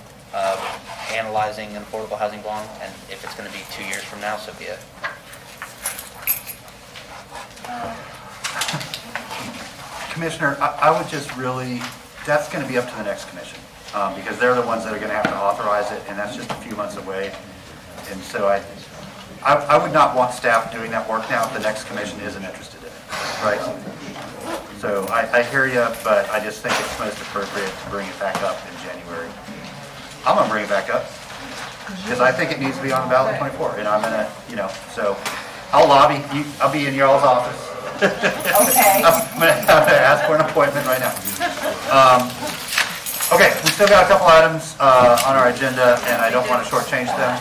F: analyzing an affordable housing bond, and if it's going to be 2 years from now, so be it.
A: Commissioner, I would just really, that's going to be up to the next commission, because they're the ones that are going to have to authorize it, and that's just a few months away. And so I would not want staff doing that work now if the next commission isn't interested in it, right? So I hear you, but I just think it's most appropriate to bring it back up in January. I'm going to bring it back up, because I think it needs to be on the ballot in 24, and I'm going to, so I'll lobby, I'll be in y'all's office.
G: Okay.
A: I'm going to ask for an appointment right now. Okay, we still got a couple items on our agenda, and I don't want to shortchange them.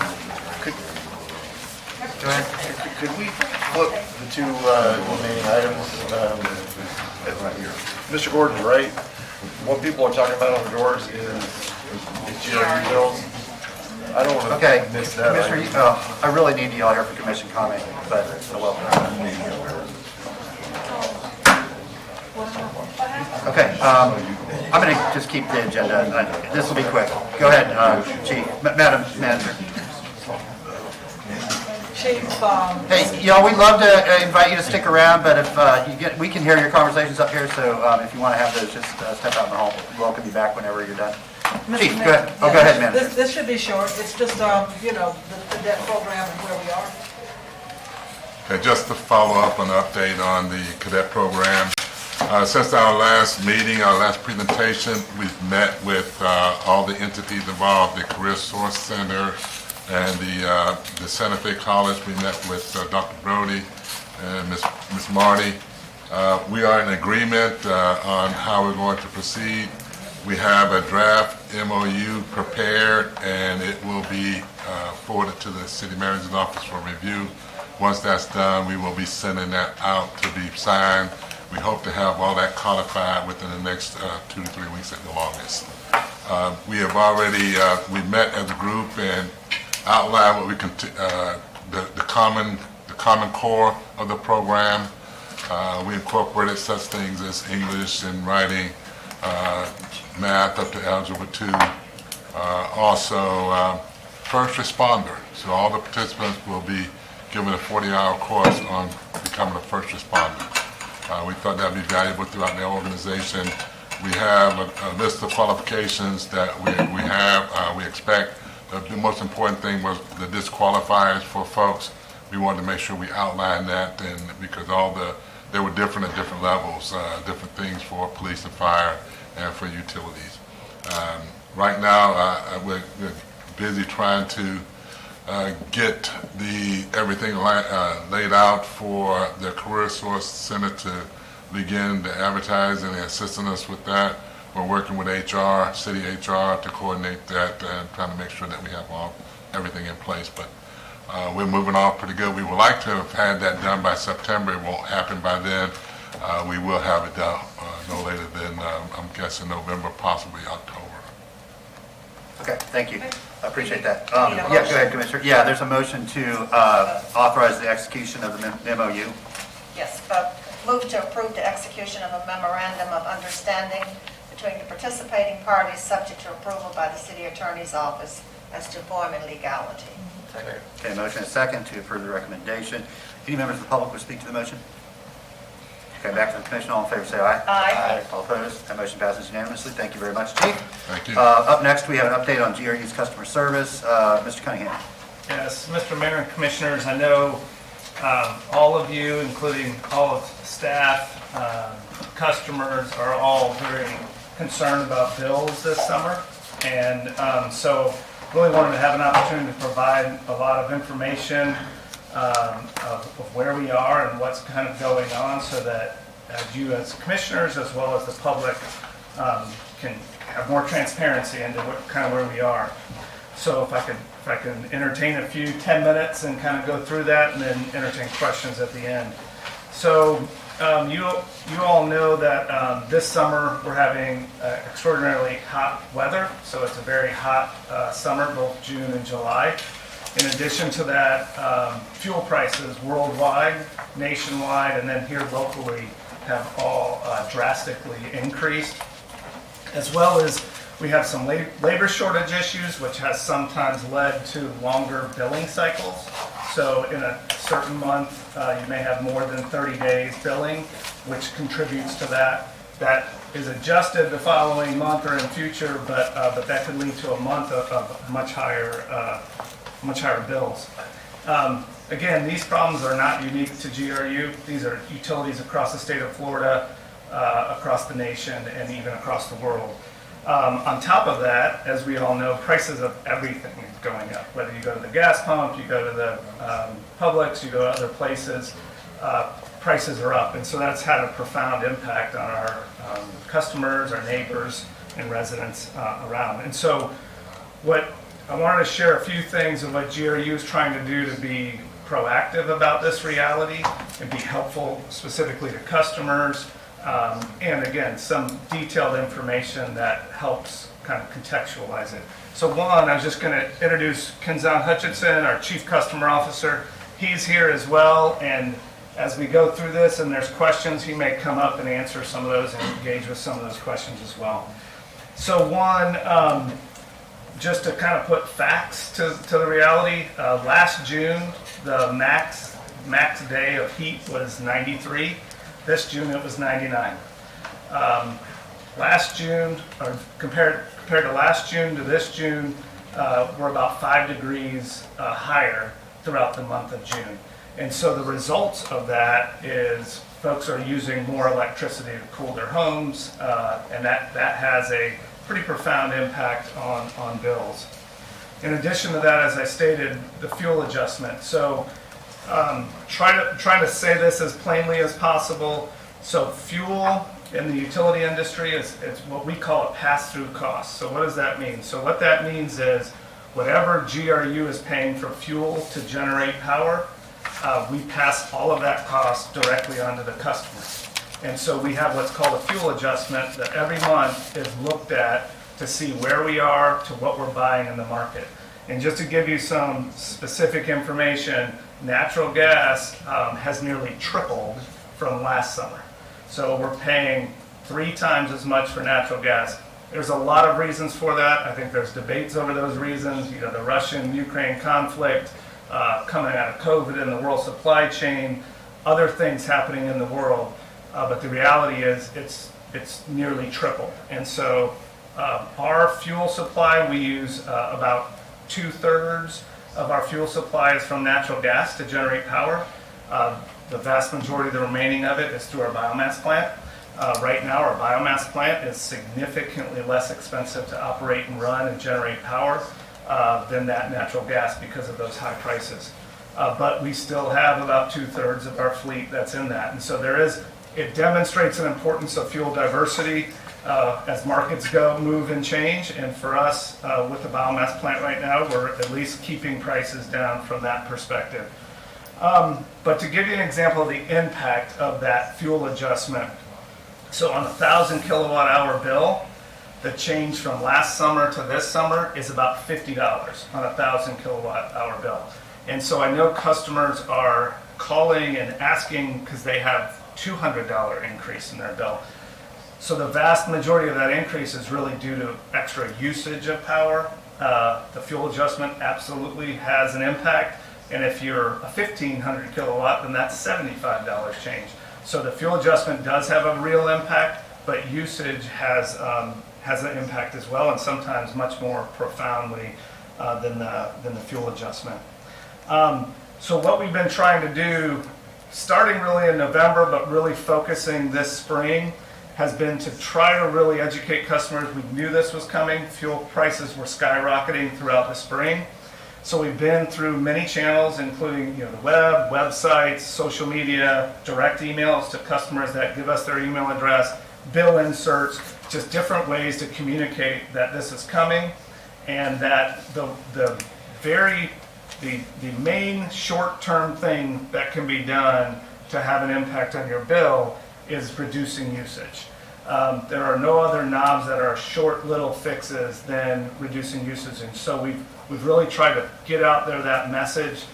A: Go ahead.
H: Could we flip the two remaining items? Mr. Gordon's right. What people are talking about on the doors is GRU bills. I don't want
A: Okay,
H: to miss that.
A: Commissioner, I really need y'all here for commission comment, but welcome. Okay, I'm going to just keep the agenda. This will be quick. Go ahead, Chief, Madam Manager.
C: Chief,
A: Hey, y'all, we'd love to invite you to stick around, but if we can hear your conversations up here, so if you want to have those, just step out in the hall. We'll welcome you back whenever you're done. Chief, go ahead. Oh, go ahead, Manager.
C: This should be short. It's just, the debt program and where we are.
N: Okay, just to follow up an update on the cadet program. Since our last meeting, our last presentation, we've met with all the entities involved, the Career Source Center and the Santa Fe College. We met with Dr. Brody and Ms. Marty. We are in agreement on how we're going to proceed. We have a draft MOU prepared, and it will be forwarded to the city manager's office for review. Once that's done, we will be sending that out to be signed. We hope to have all that codified within the next 2 to 3 weeks at the longest. We have already we met as a group and outlined what we the common core of the program. We incorporated such things as English and writing, math up to Algebra 2. Also, first responder. So all the participants will be given a 40-hour course on becoming a first responder. We thought that would be valuable throughout the organization. We have a list of qualifications that we have. We expect the most important thing was the disqualifiers for folks. We wanted to make sure we outlined that, and because they were different at different levels, different things for police and fire and for utilities. Right now, we're busy trying to get everything laid out for the Career Source Center to begin the advertising and assisting us with that. We're working with HR, city HR, to coordinate that and trying to make sure that we have everything in place. But we're moving on pretty good. We would like to have had that done by September. It won't happen by then. We will have it done no later than, I'm guessing, November, possibly October.
A: Okay, thank you. I appreciate that.
G: Need a
A: Yeah, go
G: motion?
A: ahead, Commissioner. Yeah, there's a motion to authorize the execution of the MOU.
G: Yes, move to approve the execution of a memorandum of understanding between the participating parties subject to approval by the city attorney's office as to form and legality.
A: Okay, motion is second to approve the recommendation. Any members of the public will speak to the motion? Okay, back to the commission. All in favor, say aye.
G: Aye.
A: All opposed? That motion passes unanimously. Thank you very much, Chief.
N: Thank you.
A: Up next, we have an update on GRU's customer service. Mr. Cunningham.
D: Yes, Mr. Mayor and Commissioners, I know all of you, including all of the staff, customers, are all very concerned about bills this summer. And so really wanted to have an opportunity to provide a lot of information of where we are and what's kind of going on, so that you as commissioners as well as the public can have more transparency into kind of where we are. So if I can entertain a few 10 minutes and kind of go through that, and then entertain questions at the end. So you all know that this summer we're having extraordinarily hot weather. So it's a very hot summer, both June and July. In addition to that, fuel prices worldwide, nationwide, and then here locally have all drastically increased, as well as we have some labor shortage issues, which has sometimes led to longer billing cycles. So in a certain month, you may have more than 30 days billing, which contributes to that. That is adjusted the following month or in future, but that could lead to a month of much higher bills. Again, these problems are not unique to GRU. These are utilities across the state of Florida, across the nation, and even across the world. On top of that, as we all know, prices of everything is going up. Whether you go to the gas pump, you go to the Publix, you go to other places, prices are up. And so that's had a profound impact on our customers, our neighbors, and residents around. And so what I wanted to share a few things of what GRU is trying to do to be proactive about this reality and be helpful specifically to customers. And again, some detailed information that helps kind of contextualize it. So one, I was just going to introduce Kenzan Hutchinson, our Chief Customer Officer. He's here as well, and as we go through this and there's questions, he may come up and answer some of those and engage with some of those questions as well. So one, just to kind of put facts to the reality, last June, the max day of heat was 93. This June, it was 99. Last June, or compared to last June to this June, we're about 5 degrees higher throughout the month of June. And so the results of that is folks are using more electricity to cool their homes, and that has a pretty profound impact on bills. In addition to that, as I stated, the fuel adjustment. So trying to say this as plainly as possible. So fuel in the utility industry is what we call a pass-through cost. So what does that mean? So what that means is whatever GRU is paying for fuel to generate power, we pass all of that cost directly onto the customer. And so we have what's called a fuel adjustment that every month is looked at to see where we are to what we're buying in the market. And just to give you some specific information, natural gas has nearly tripled from last summer. So we're paying 3 times as much for natural gas. There's a lot of reasons for that. I think there's debates over those reasons. You know, the Russian-Ukraine conflict, coming out of COVID in the world supply chain, other things happening in the world. But the reality is it's nearly tripled. And so our fuel supply, we use about 2/3 of our fuel supply is from natural gas to generate power. The vast majority of the remaining of it is through our biomass plant. Right now, our biomass plant is significantly less expensive to operate and run and generate power than that natural gas because of those high prices. But we still have about 2/3 of our fleet that's in that. And so it demonstrates an importance of fuel diversity as markets move and change. And for us, with the biomass plant right now, we're at least keeping prices down from that perspective. But to give you an example of the impact of that fuel adjustment, so on a 1,000 kilowatt hour bill, the change from last summer to this summer is about $50 on a 1,000 kilowatt hour bill. And so I know customers are calling and asking because they have $200 increase in their bill. So the vast majority of that increase is really due to extra usage of power. The fuel adjustment absolutely has an impact. And if you're a 1,500 kilowatt, then that's $75 change. So the fuel adjustment does have a real impact, but usage has an impact as well, and sometimes much more profoundly than the fuel adjustment. So what we've been trying to do, starting really in November, but really focusing this spring, has been to try to really educate customers. We knew this was coming. Fuel prices were skyrocketing throughout the spring. So we've been through many channels, including the web, websites, social media, direct emails to customers that give us their email address, bill inserts, just different ways to communicate that this is coming, and that the main short-term thing that can be done to have an impact on your bill is reducing usage. There are no other knobs that are short little fixes than reducing usage, and so we've really tried to get out there that message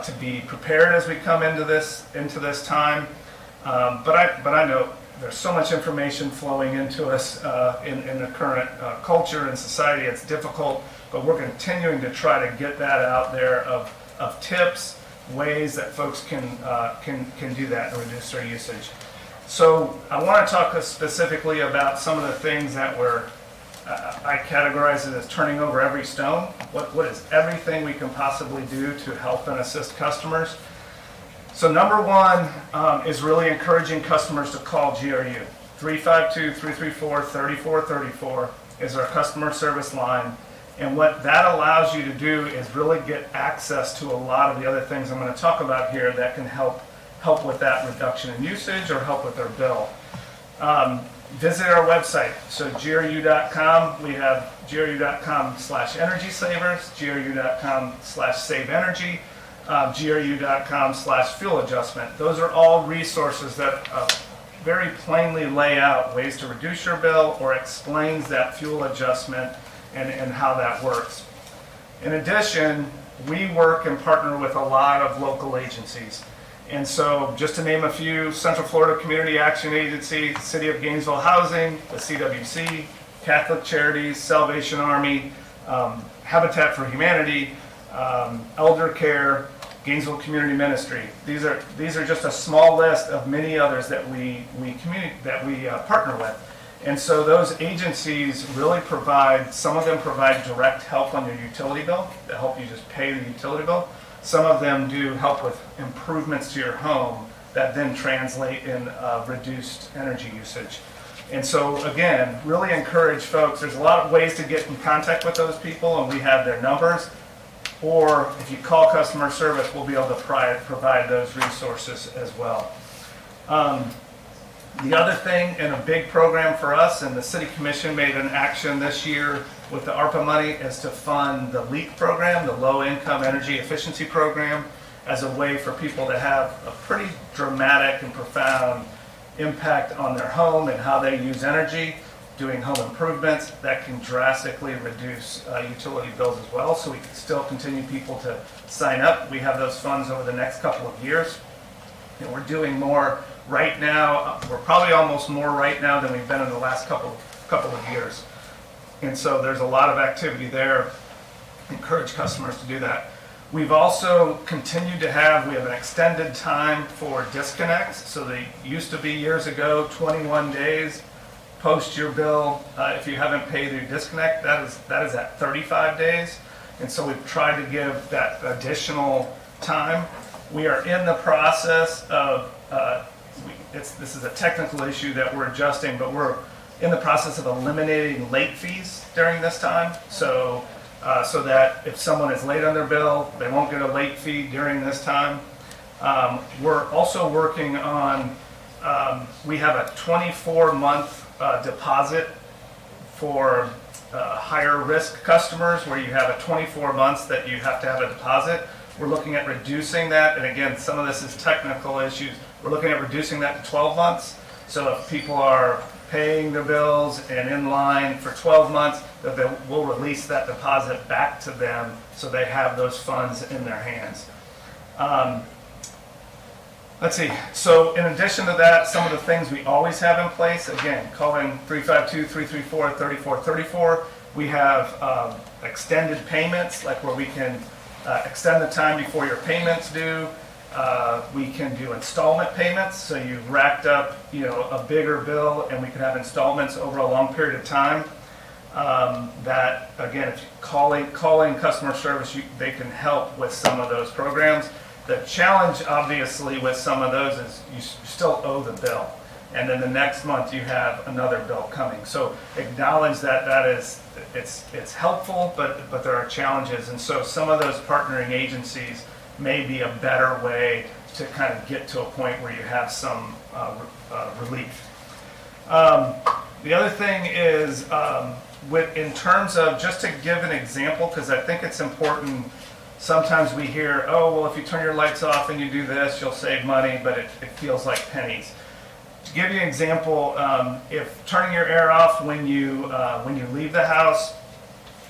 D: to be prepared as we come into this time. But I know there's so much information flowing into us in the current culture and society. It's difficult, but we're continuing to try to get that out there of tips, ways that folks can do that and reduce their usage. So I want to talk specifically about some of the things that I categorize it as turning over every stone. What is everything we can possibly do to help and assist customers? So number one is really encouraging customers to call GRU. 352-334-3434 is our customer service line. And what that allows you to do is really get access to a lot of the other things I'm going to talk about here that can help with that reduction in usage or help with their bill. Visit our website. So gru.com, we have gru.com/energy savers, gru.com/save energy, gru.com/fuel adjustment. Those are all resources that very plainly lay out ways to reduce your bill or explains that fuel adjustment and how that works. In addition, we work and partner with a lot of local agencies. And so just to name a few, Central Florida Community Action Agency, City of Gainesville Housing, the CWC, Catholic Charities, Salvation Army, Habitat for Humanity, Elder Care, Gainesville Community Ministry. These are just a small list of many others that we partner with. And so those agencies really some of them provide direct help on your utility bill, that help you just pay the utility bill. Some of them do help with improvements to your home that then translate in reduced energy usage. And so again, really encourage folks, there's a lot of ways to get in contact with those people, and we have their numbers. Or if you call customer service, we'll be able to provide those resources as well. The other thing, and a big program for us, and the City Commission made an action this year with the ARPA money, is to fund the LEAP program, the Low Income Energy Efficiency Program, as a way for people to have a pretty dramatic and profound impact on their home and how they use energy, doing home improvements that can drastically reduce utility bills as well. So we can still continue people to sign up. We have those funds over the next couple of years. And we're doing more right now. We're probably almost more right now than we've been in the last couple of years. And so there's a lot of activity there. Encourage customers to do that. We've also continued to have an extended time for disconnects. So they used to be years ago, 21 days post your bill. If you haven't paid your disconnect, that is at 35 days. And so we've tried to give that additional time. We are in the process of, this is a technical issue that we're adjusting, but we're in the process of eliminating late fees during this time. So that if someone is late on their bill, they won't get a late fee during this time. We're also working on, we have a 24-month deposit for higher risk customers where you have a 24 months that you have to have a deposit. We're looking at reducing that, and again, some of this is technical issues. We're looking at reducing that to 12 months. So if people are paying their bills and in line for 12 months, that we'll release that deposit back to them so they have those funds in their hands. Let's see, so in addition to that, some of the things we always have in place, again, call in 352-334-3434. We have extended payments, like where we can extend the time before your payments due. We can do installment payments, so you've racked up, a bigger bill, and we can have installments over a long period of time. That, again, if you call in customer service, they can help with some of those programs. The challenge, obviously, with some of those is you still owe the bill. And then the next month you have another bill coming. So acknowledge that it's helpful, but there are challenges. And so some of those partnering agencies may be a better way to kind of get to a point where you have some relief. The other thing is, in terms of, just to give an example, because I think it's important. Sometimes we hear, oh, well, if you turn your lights off and you do this, you'll save money, but it feels like pennies. To give you an example, if turning your air off when you leave the house,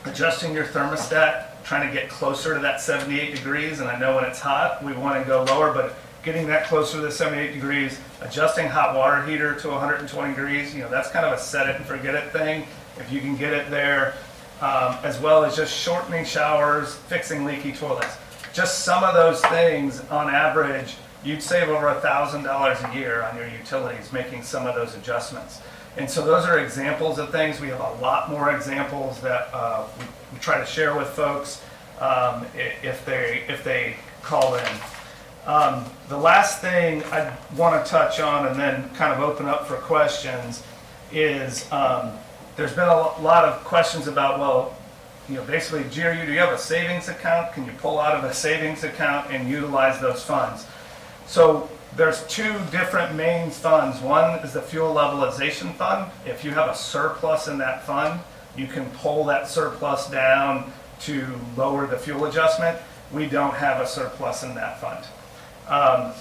D: adjusting your thermostat, trying to get closer to that 78 degrees, and I know when it's hot, we want to go lower, but getting that closer to the 78 degrees, adjusting hot water heater to 120 degrees, that's kind of a set it and forget it thing. If you can get it there, as well as just shortening showers, fixing leaky toilets. Just some of those things, on average, you'd save over $1,000 a year on your utilities making some of those adjustments. And so those are examples of things. We have a lot more examples that we try to share with folks if they call in. The last thing I want to touch on and then kind of open up for questions is there's been a lot of questions about, well, basically, GRU, do you have a savings account? Can you pull out of a savings account and utilize those funds? So there's two different main funds. One is the fuel levelization fund. If you have a surplus in that fund, you can pull that surplus down to lower the fuel adjustment. We don't have a surplus in that fund.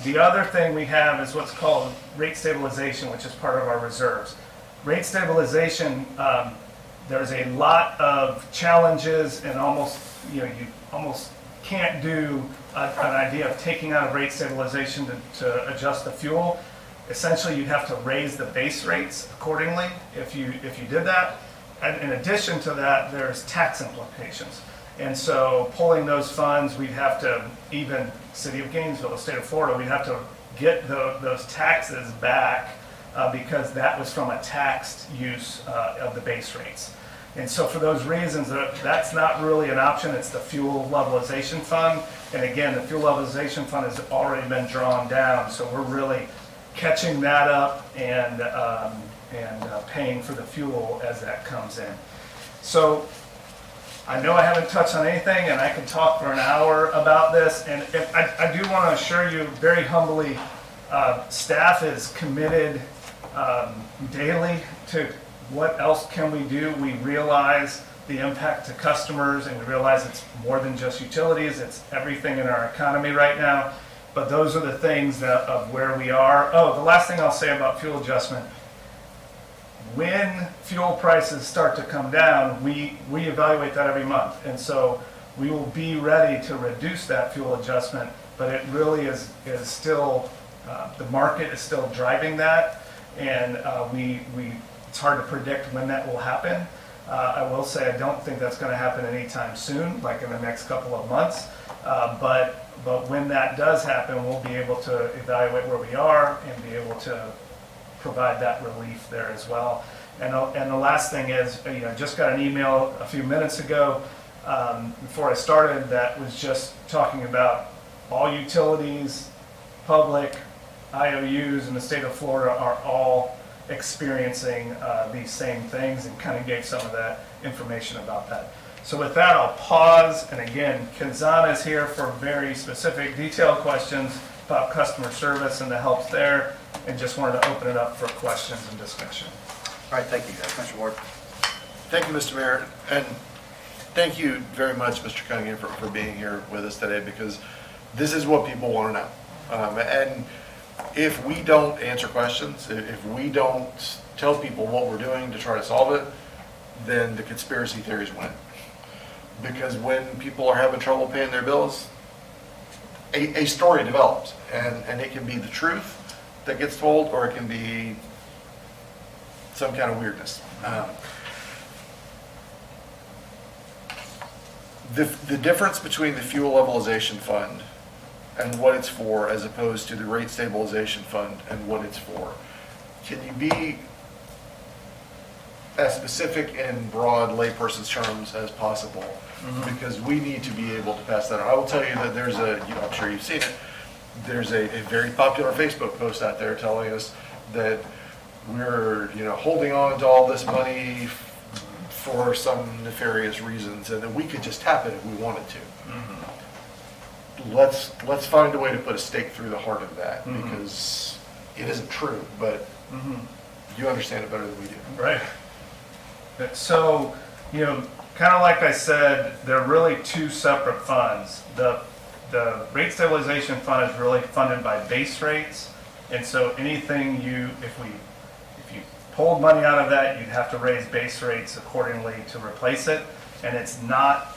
D: The other thing we have is what's called rate stabilization, which is part of our reserves. Rate stabilization, there's a lot of challenges and almost, you almost can't do an idea of taking out of rate stabilization to adjust the fuel. Essentially, you'd have to raise the base rates accordingly if you did that. And in addition to that, there's tax implications. And so pulling those funds, we'd have to, even City of Gainesville, the state of Florida, we'd have to get those taxes back because that was from a taxed use of the base rates. And so for those reasons, that's not really an option. It's the fuel levelization fund. And again, the fuel levelization fund has already been drawn down. So we're really catching that up and paying for the fuel as that comes in. So I know I haven't touched on anything, and I can talk for an hour about this. And I do want to assure you very humbly, staff is committed daily to what else can we do. We realize the impact to customers, and we realize it's more than just utilities. It's everything in our economy right now. But those are the things of where we are. Oh, the last thing I'll say about fuel adjustment. When fuel prices start to come down, we evaluate that every month. And so we will be ready to reduce that fuel adjustment, but it really is still, the market is still driving that. And it's hard to predict when that will happen. I will say I don't think that's going to happen anytime soon, like in the next couple of months. But when that does happen, we'll be able to evaluate where we are and be able to provide that relief there as well. And the last thing is, I just got an email a few minutes ago before I started that was just talking about all utilities, public, IOUs in the state of Florida are all experiencing these same things, and kind of gave some of that information about that. So with that, I'll pause, and again, Kanzana is here for very specific, detailed questions about customer service and the help there, and just wanted to open it up for questions and discussion.
A: All right, thank you, guys. Commissioner Ward.
H: Thank you, Mr. Mayor, and thank you very much, Mr. Cunningham, for being here with us today, because this is what people want to know. And if we don't answer questions, if we don't tell people what we're doing to try to solve it, then the conspiracy theories win. Because when people are having trouble paying their bills, a story develops, and it can be the truth that gets told, or it can be some kind of weirdness. The difference between the fuel levelization fund and what it's for, as opposed to the rate stabilization fund and what it's for, can you be as specific in broad layperson's terms as possible? Because we need to be able to pass that on. I will tell you that there's I'm sure you've seen it, there's a very popular Facebook post out there telling us that we're, holding on to all this money for some nefarious reasons, and that we could just tap it if we wanted to. Let's find a way to put a stake through the heart of that, because it isn't true, but you understand it better than we do.
D: Right. So, kind of like I said, they're really two separate funds. The rate stabilization fund is really funded by base rates, and so anything if you pulled money out of that, you'd have to raise base rates accordingly to replace it, and it's not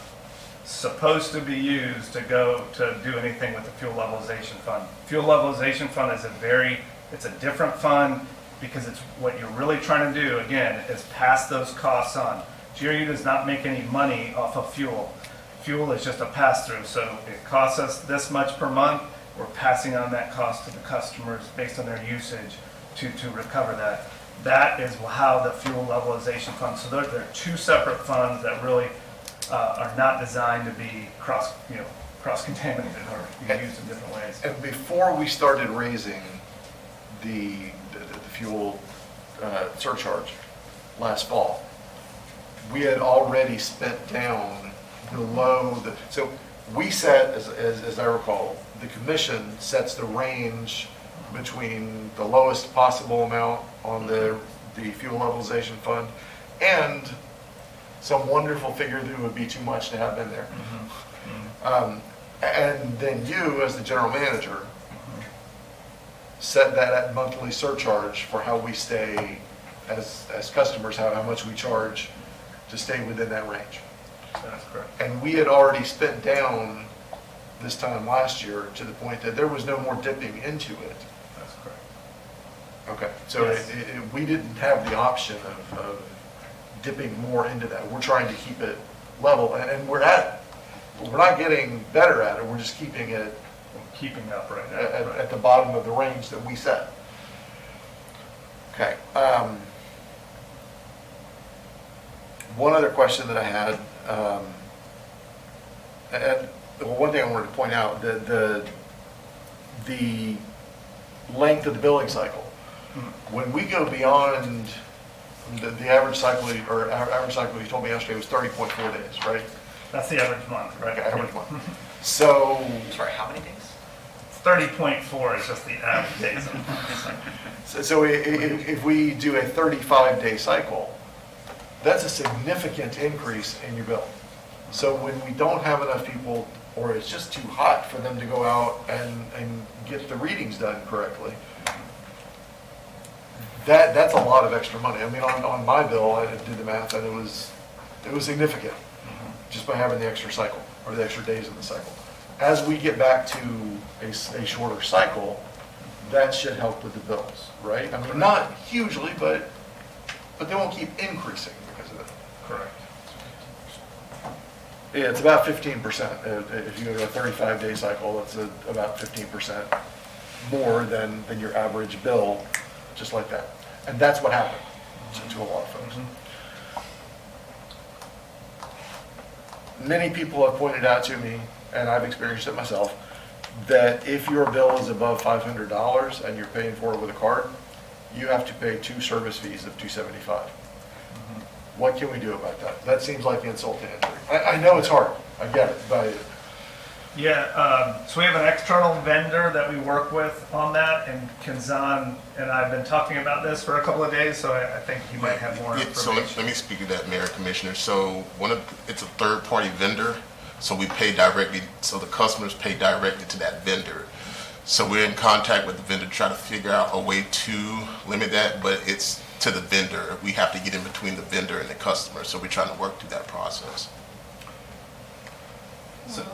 D: supposed to be used to go to do anything with the fuel levelization fund. Fuel levelization fund is it's a different fund, because it's what you're really trying to do, again, is pass those costs on. GRU does not make any money off of fuel. Fuel is just a pass-through, so it costs us this much per month. We're passing on that cost to the customers based on their usage to recover that. That is how the fuel levelization fund, so they're two separate funds that really are not designed to be cross-contaminated or used in different ways.
H: And before we started raising the fuel surcharge last fall, we had already spent down below so we set, as I recall, the commission sets the range between the lowest possible amount on the fuel levelization fund and some wonderful figure that would be too much to have in there. And then you, as the general manager, set that at monthly surcharge for how we stay as customers, how much we charge to stay within that range.
D: That's correct.
H: And we had already spent down this time last year to the point that there was no more dipping into it.
D: That's correct.
H: Okay, so
D: Yes.
H: we didn't have the option of dipping more into that. We're trying to keep it level, and we're not getting better at it, we're just keeping it
D: Up right now.
H: at the bottom of the range that we set. Okay. One other question that I had, one thing I wanted to point out, the length of the billing cycle. When we go beyond the average cycle, average cycle you told me yesterday was 30.4 days, right?
D: That's the average month, right?
H: Okay, average month. So,
F: Sorry, how many days?
D: 30.4 is just the average days.
H: so if we do a 35-day cycle, that's a significant increase in your bill. So when we don't have enough people, or it's just too hot for them to go out and get the readings done correctly, that's a lot of extra money. I mean, on my bill, I did the math, and it was significant just by having the extra cycle, or the extra days in the cycle. As we get back to a shorter cycle, that should help with the bills, right? I mean, not hugely, but they won't keep increasing because of it.
D: Correct.
H: Yeah, it's about 15%. If you go to a 35-day cycle, it's about 15% more than your average bill, just like that. And that's what happened to a lot of folks. Many people have pointed out to me, and I've experienced it myself, that if your bill is above $500 and you're paying for it with a card, you have to pay 2 service fees of $275. What can we do about that? That seems like insult to injury. I know it's hard, I get it, but
D: Yeah, so we have an external vendor that we work with on that, and Kanzan and I have been talking about this for a couple of days, so I think you might have more
L: Yeah,
D: information.
L: so let me speak to that, Mayor and Commissioner. So it's a third-party vendor, so we pay directly, so the customers pay directly to that vendor. So we're in contact with the vendor to try to figure out a way to limit that, but it's to the vendor. We have to get in between the vendor and the customer, so we're trying to work through that process.
H: so,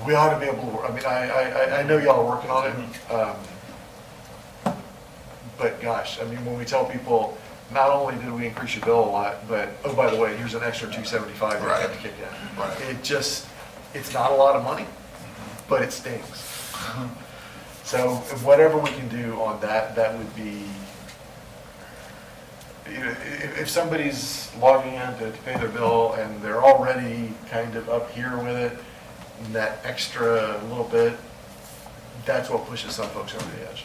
H: we ought to be able to, I mean, I know y'all are working on it. But gosh, I mean, when we tell people, not only did we increase your bill a lot, but, oh, by the way, here's an extra $275 that you have to kick in.
L: Right.
H: It's not a lot of money, but it stings. So whatever we can do on that, that would be, if somebody's logging in to pay their bill and they're already kind of up here with it, and that extra little bit, that's what pushes some folks over the edge.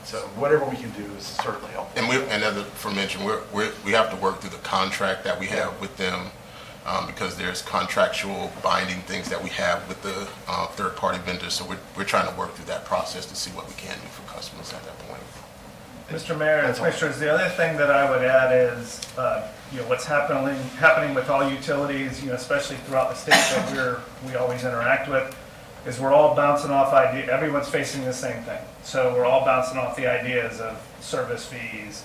H: So whatever we can do is certainly helpful.
L: And as aforementioned, we have to work through the contract that we have with them, because there's contractual binding things that we have with the third-party vendors. So we're trying to work through that process to see what we can do for customers at that point.
D: Mr. Mayor and Commissioners, the other thing that I would add is, what's happening with all utilities, especially throughout the state that we always interact with, is we're all bouncing off ideas. Everyone's facing the same thing. So we're all bouncing off the ideas of service fees,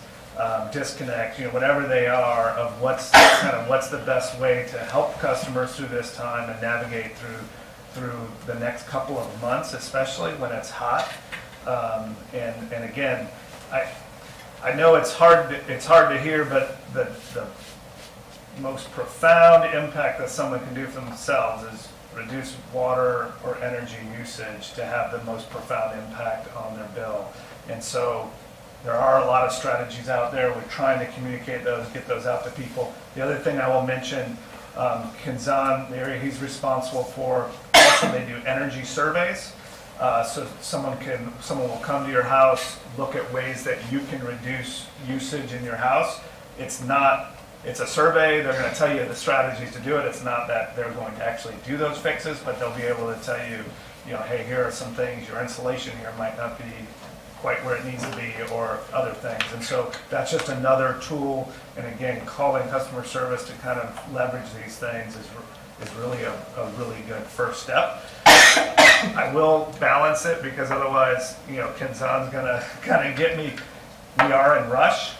D: disconnect, whatever they are, of what's the best way to help customers through this time and navigate through the next couple of months, especially when it's hot. And again, I know it's hard to hear, but the most profound impact that someone can do for themselves is reduce water or energy usage to have the most profound impact on their bill. And so there are a lot of strategies out there. We're trying to communicate those, get those out to people. The other thing I will mention, Kanzan, the area he's responsible for, also they do energy surveys. So someone will come to your house, look at ways that you can reduce usage in your house. It's a survey. They're going to tell you the strategies to do it. It's not that they're going to actually do those fixes, but they'll be able to tell you, hey, here are some things. Your insulation here might not be quite where it needs to be, or other things. And so that's just another tool. And again, calling customer service to kind of leverage these things is really a really good first step. I will balance it, because otherwise, Kanzan's gonna kind of get me. We are in rush,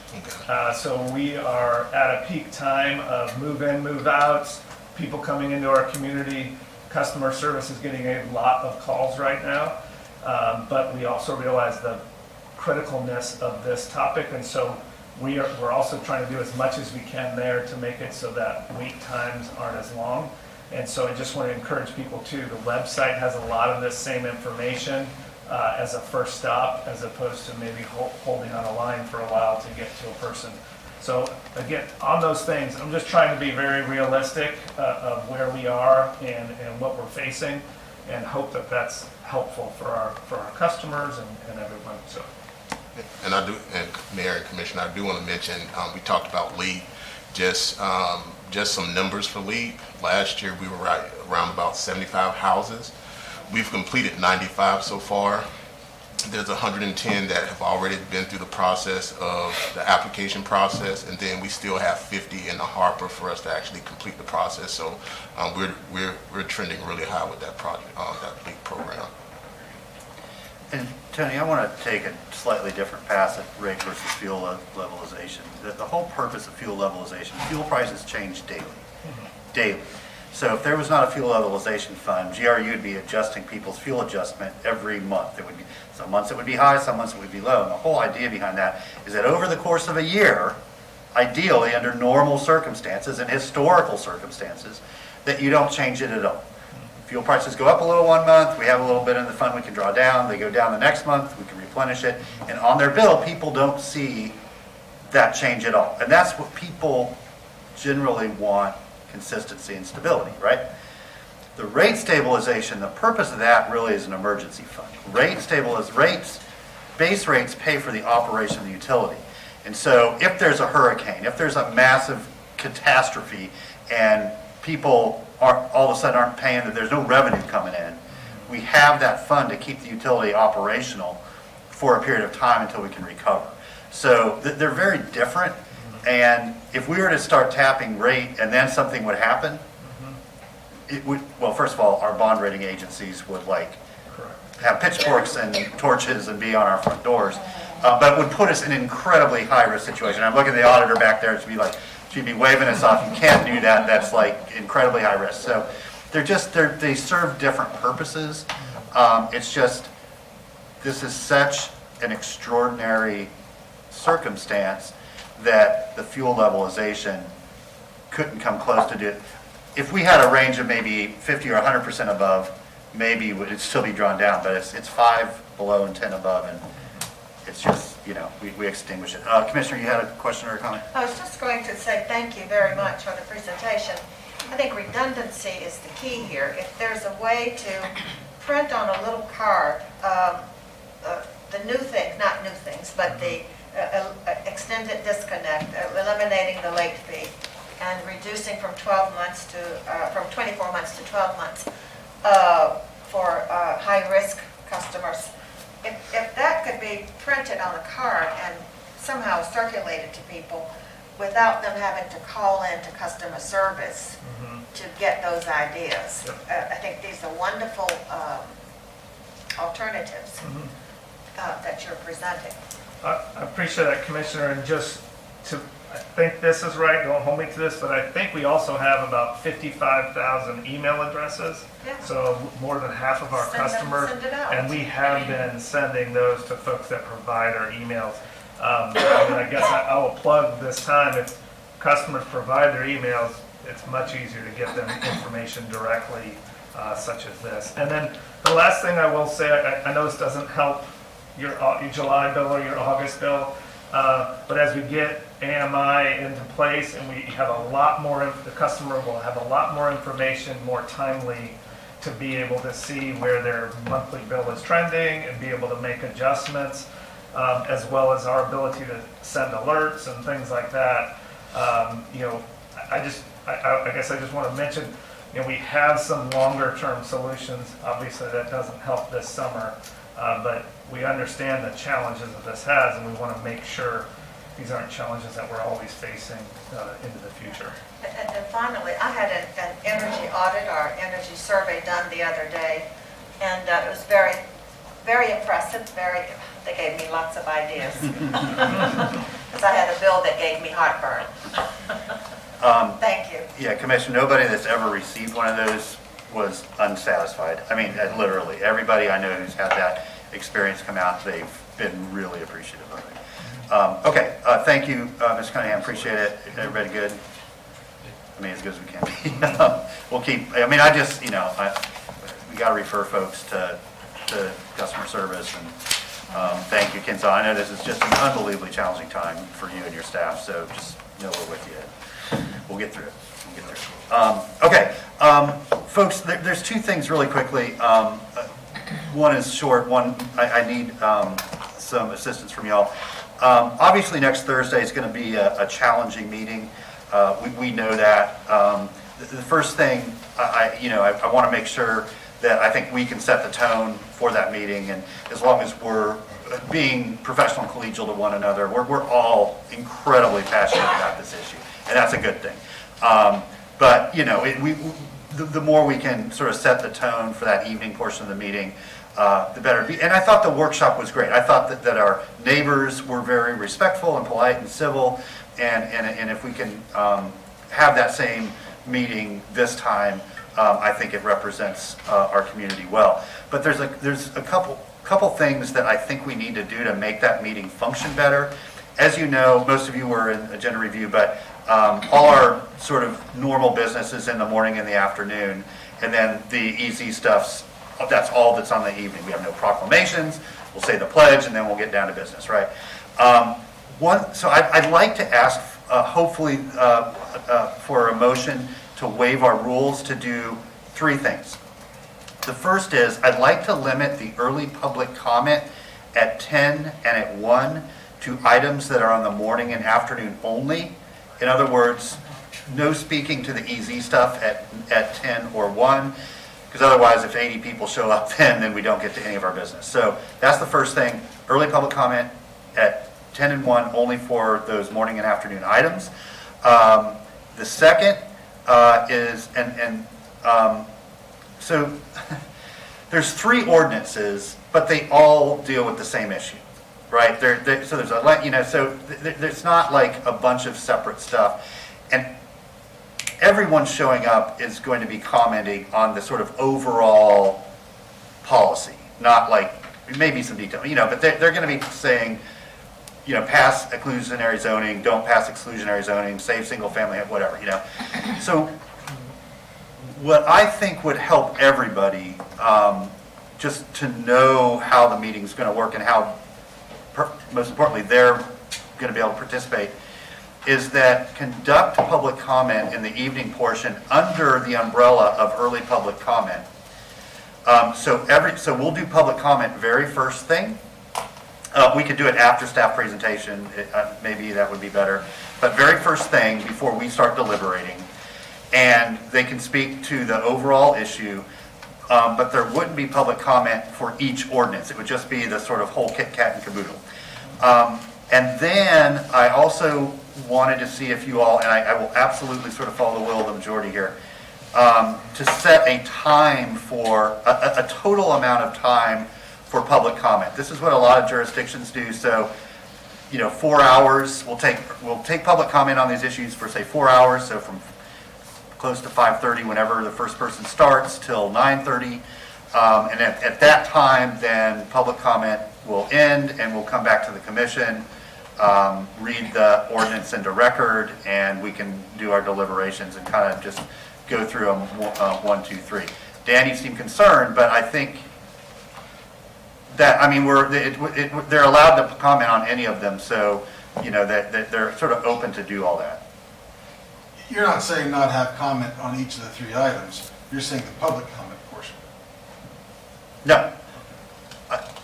D: so we are at a peak time of move in, move outs, people coming into our community. Customer service is getting a lot of calls right now, but we also realize the criticalness of this topic, and so we're also trying to do as much as we can there to make it so that wait times aren't as long. And so I just want to encourage people too, the website has a lot of this same information as a first stop, as opposed to maybe holding on a line for a while to get to a person. So again, on those things, I'm just trying to be very realistic of where we are and what we're facing, and hope that that's helpful for our customers and everyone. So.
L: And Mayor and Commissioner, I do want to mention, we talked about LEAP, just some numbers for LEAP. Last year, we were around about 75 houses. We've completed 95 so far. There's 110 that have already been through the process of the application process, and then we still have 50 in the hopper for us to actually complete the process. So we're trending really high with that project, that LEAP program.
A: And Tony, I want to take a slightly different pass at rate versus fuel levelization. The whole purpose of fuel levelization, fuel prices change daily. Daily. So if there was not a fuel levelization fund, GRU would be adjusting people's fuel adjustment every month. It would be, some months it would be high, some months it would be low. And the whole idea behind that is that over the course of a year, ideally under normal circumstances and historical circumstances, that you don't change it at all. Fuel prices go up a little one month, we have a little bit in the fund we can draw down, they go down the next month, we can replenish it, and on their bill, people don't see that change at all. And that's what people generally want, consistency and stability, right? The rate stabilization, the purpose of that really is an emergency fund. Base rates pay for the operation of the utility. And so if there's a hurricane, if there's a massive catastrophe and people all of a sudden aren't paying, that there's no revenue coming in, we have that fund to keep the utility operational for a period of time until we can recover. So they're very different. And if we were to start tapping rate and then something would happen, it would, well, first of all, our bond rating agencies would have pitchforks and torches and be on our front doors. But it would put us in an incredibly high-risk situation. I'm looking at the auditor back there, she'd be waving us off. You can't do that. That's like incredibly high risk. So they serve different purposes. It's just, this is such an extraordinary circumstance that the fuel levelization couldn't come close to do it. If we had a range of maybe 50 or 100% above, maybe it'd still be drawn down, but it's 5 below and 10 above, and it's just, we extinguish it. Commissioner, you had a question or a comment?
G: I was just going to say thank you very much for the presentation. I think redundancy is the key here. If there's a way to print on a little card the new things, not new things, but the extended disconnect, eliminating the late fee, and reducing from 12 months to, from 24 months to 12 months for high-risk customers. If that could be printed on a card and somehow circulated to people without them having to call in to customer service to get those ideas, I think these are wonderful alternatives that you're presenting.
D: I appreciate that, Commissioner, and just to, I think this is right, don't hold me to this, but I think we also have about 55,000 email addresses.
G: Yeah.
D: So more than half of our customers,
G: send it out.
D: and we have been sending those to folks that provide our emails. And I guess I will plug this time, if customers provide their emails, it's much easier to get them information directly, such as this. And then the last thing I will say, I know this doesn't help your July bill or your August bill, but as we get AMI into place and we have a lot more, the customer will have a lot more information more timely to be able to see where their monthly bill is trending and be able to make adjustments, as well as our ability to send alerts and things like that. I guess I just want to mention, we have some longer term solutions. Obviously that doesn't help this summer, but we understand the challenges that this has, and we want to make sure these aren't challenges that we're always facing into the future.
G: And then finally, I had an energy audit or energy survey done the other day, and it was very, very impressive. They gave me lots of ideas. Because I had a bill that gave me heartburn. Thank you.
A: Yeah, Commissioner, nobody that's ever received one of those was unsatisfied. I mean, literally, everybody I know who's had that experience come out, they've been really appreciative of it. Okay, thank you, Ms. Cunningham, appreciate it. Everybody good? I mean, as good as we can be. We'll keep, I mean, we got to refer folks to customer service, and thank you, Kenzo. I know this is just an unbelievably challenging time for you and your staff, so just know we're with you. We'll get through it. Okay, folks, there's two things really quickly. One is short, one I need some assistance from y'all. Obviously, next Thursday is going to be a challenging meeting. We know that. The first thing, I want to make sure that I think we can set the tone for that meeting, and as long as we're being professional and collegial to one another, we're all incredibly passionate about this issue, and that's a good thing. But the more we can sort of set the tone for that evening portion of the meeting, the better. And I thought the workshop was great. I thought that our neighbors were very respectful and polite and civil, and if we can have that same meeting this time, I think it represents our community well. But there's a couple things that I think we need to do to make that meeting function better. As you know, most of you were in agenda review, but all our sort of normal businesses in the morning and the afternoon, and then the easy stuff's, that's all that's on the evening. We have no proclamations, we'll say the pledge, and then we'll get down to business, right? So I'd like to ask, hopefully, for a motion to waive our rules to do three things. The first is, I'd like to limit the early public comment at 10 and at 1 to items that are on the morning and afternoon only. In other words, no speaking to the EZ stuff at 10 or 1, because otherwise if 80 people show up then we don't get to any of our business. So that's the first thing, early public comment at 10 and 1 only for those morning and afternoon items. The second is, so there's 3 ordinances, but they all deal with the same issue, right? So there's a, so there's not like a bunch of separate stuff. And everyone showing up is going to be commenting on the sort of overall policy, not like, maybe some detail, but they're going to be saying, pass exclusionary zoning, don't pass exclusionary zoning, save single family, whatever, So what I think would help everybody, just to know how the meeting's going to work and how, most importantly, they're going to be able to participate, is that conduct public comment in the evening portion under the umbrella of early public comment. So we'll do public comment very first thing. We could do it after staff presentation, maybe that would be better. But very first thing before we start deliberating, and they can speak to the overall issue, but there wouldn't be public comment for each ordinance. It would just be the sort of whole kit, kat, and caboodle. And then I also wanted to see if you all, and I will absolutely sort of follow the will of the majority here, to set a time for, a total amount of time for public comment. This is what a lot of jurisdictions do. So, 4 hours, we'll take public comment on these issues for say 4 hours. So from close to 5:30, whenever the first person starts, till 9:30. And at that time, then public comment will end and we'll come back to the commission, read the ordinance into record, and we can do our deliberations and kind of just go through them 1, 2, 3. Dan, you seem concerned, but I think that, they're allowed to comment on any of them, so, that they're sort of open to do all that.
U: You're not saying not have comment on each of the 3 items. You're saying the public comment portion.
A: No.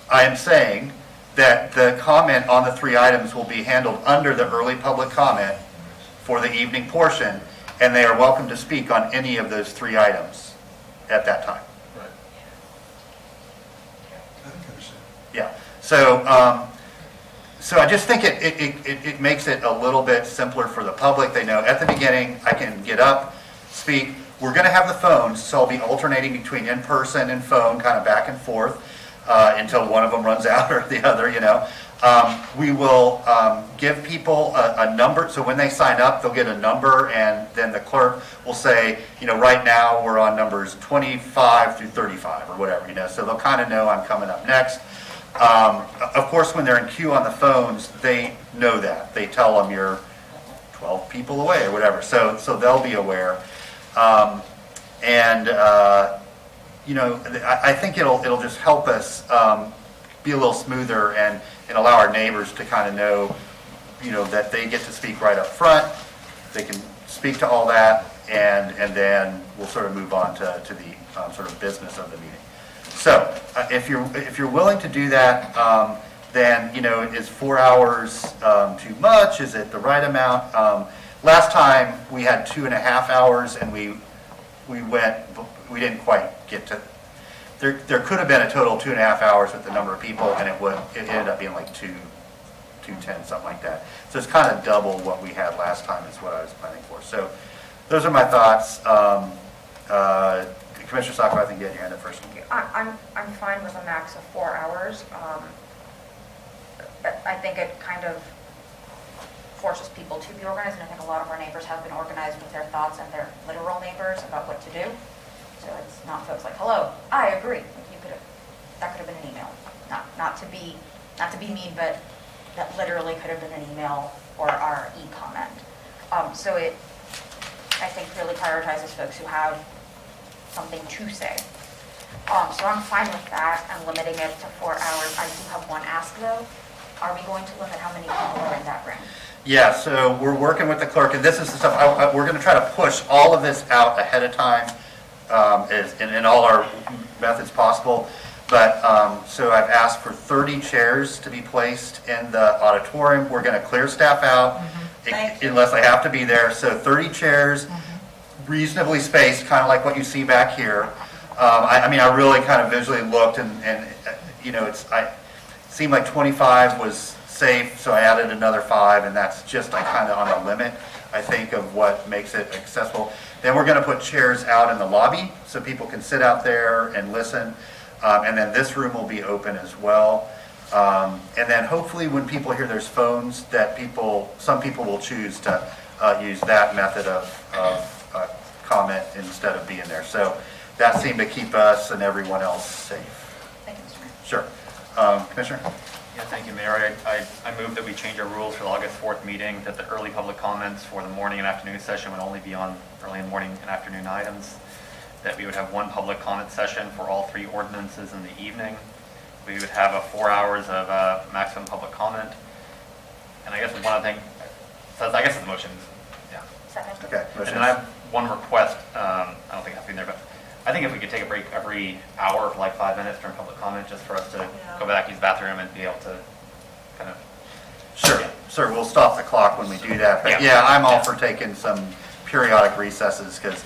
A: I am saying that the comment on the 3 items will be handled under the early public comment for the evening portion, and they are welcome to speak on any of those 3 items at that time.
U: Right. I think I understand.
A: Yeah. So I just think it makes it a little bit simpler for the public. They know at the beginning, I can get up, speak. We're going to have the phones, so I'll be alternating between in-person and phone, kind of back and forth, until one of them runs out or the other, We will give people a number, so when they sign up, they'll get a number, and then the clerk will say, right now we're on numbers 25 through 35 or whatever, so they'll kind of know I'm coming up next. Of course, when they're in queue on the phones, they know that. They tell them you're 12 people away or whatever, so they'll be aware. I think it'll just help us be a little smoother and allow our neighbors to kind of know, that they get to speak right up front. They can speak to all that, and then we'll sort of move on to the sort of business of the meeting. So if you're willing to do that, then is 4 hours too much? Is it the right amount? Last time we had 2.5 hours, and we didn't quite get to. There could have been a total of 2.5 hours with the number of people, and it ended up being like 2:10, something like that. So it's kind of double what we had last time is what I was planning for. So those are my thoughts. Commissioner Sacco, I think you had your hand up first.
B: I'm fine with a max of 4 hours. I think it kind of forces people to be organized, and I think a lot of our neighbors have been organized with their thoughts and their literal neighbors about what to do. So it's not folks like, hello, I agree. That could have been an email. Not to be mean, but that literally could have been an email or our e-comment. So it, I think, really prioritizes folks who have something to say. So I'm fine with that and limiting it to 4 hours. I do have one ask though. Are we going to limit how many people are in that room?
A: Yeah, so we're working with the clerk, and this is the stuff, we're going to try to push all of this out ahead of time in all our methods possible. But, so I've asked for 30 chairs to be placed in the auditorium. We're going to clear staff out unless I have to be there. So 30 chairs, reasonably spaced, kind of like what you see back here. I mean, I really kind of visually looked and you know, it seemed like 25 was safe, so I added another 5, and that's just kind of on the limit, I think, of what makes it accessible. Then we're going to put chairs out in the lobby so people can sit out there and listen. And then this room will be open as well. And then hopefully when people hear there's phones, that some people will choose to use that method of comment instead of being there. So that seemed to keep us and everyone else safe.
B: Thank you, Mr. Mayor.
A: Sure. Commissioner?
E: Yeah, thank you, Mayor. I move that we change our rules for the August 4th meeting, that the early public comments for the morning and afternoon session would only be on early and morning and afternoon items, that we would have one public comment session for all 3 ordinances in the evening. We would have 4 hours of maximum public comment. And I guess one other thing, so I guess it's the motion. Yeah.
B: Second.
A: Okay.
E: And then I have one request. I don't think it has to be in there, but I think if we could take a break every hour for like 5 minutes during public comment, just for us to go back, use the bathroom, and be able to kind of.
A: Sure. Sir, we'll stop the clock when we do that. But yeah, I'm all for taking some periodic recesses because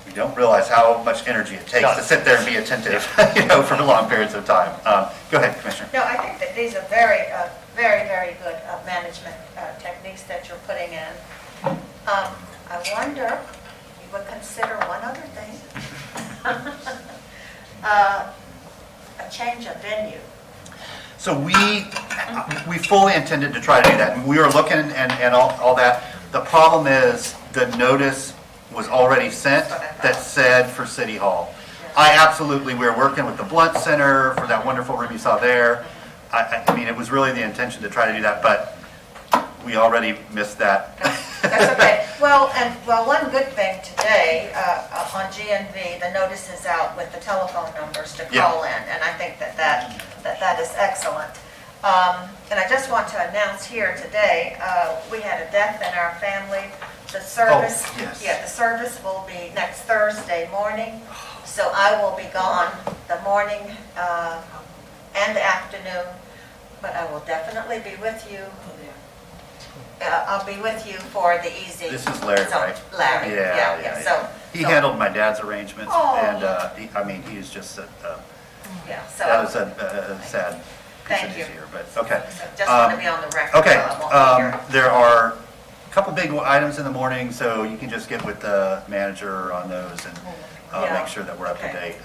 A: we don't realize how much energy it takes to sit there and be attentive, you know, for long periods of time. Go ahead, Commissioner.
G: No, I think that these are very, very good management techniques that you're putting in. I wonder, you would consider one other thing. A change of venue.
A: So we fully intended to try to do that. And we were looking and all that. The problem is the notice was already sent that said for City Hall. We were working with the Blunt Center for that wonderful room you saw there. I mean, it was really the intention to try to do that, but we already missed that.
G: That's okay. Well, one good thing today, on GNV, the notice is out with the telephone numbers to call in, and I think that is excellent. And I just want to announce here today, we had a death in our family. The service, the service will be next Thursday morning, so I will be gone the morning and the afternoon, but I will definitely be with you. I'll be with you for the easy.
A: This is Larry, right?
G: Larry, yeah. So
A: he handled my dad's arrangements, and he's just that was a sad piece of news here. But okay.
G: So just want to be on the record.
A: Okay.
G: I won't be here.
A: There are a couple big items in the morning, so you can just get with the manager on those and make sure that we're up to date.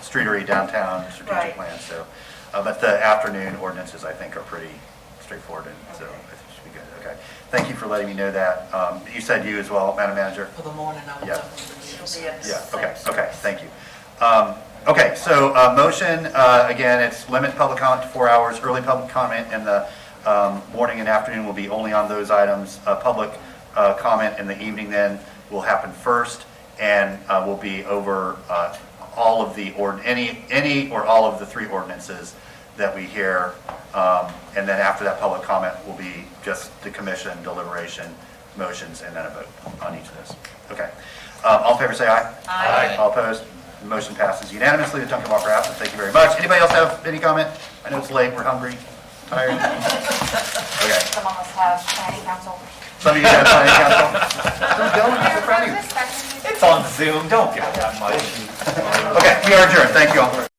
A: Streetery downtown strategic plan. So, but the afternoon ordinances I think are pretty straightforward, and so I think it should be good. Okay. Thank you for letting me know that. You said you as well, Madam Manager?
C: For the morning, I will
A: Okay, thank you. Okay, so motion, again, it's limit public comment to 4 hours, early public comment in the morning and afternoon will be only on those items. Public comment in the evening then will happen first and will be over all of the, any or all of the 3 ordinances that we hear. And then after that public comment will be just the commission, deliberation, motions, and then a vote on each of those. Okay. All in favor say aye.
G: Aye.
A: All opposed? The motion passes unanimously. The Duncan Walker absent. Thank you very much. Anybody else have any comment? I know it's late. We're hungry. Tired. Okay.
B: Some of us have planning council.
A: Some of you have planning council.
E: It's on Zoom. Don't give it that much.
A: Okay, we are adjourned. Thank you all.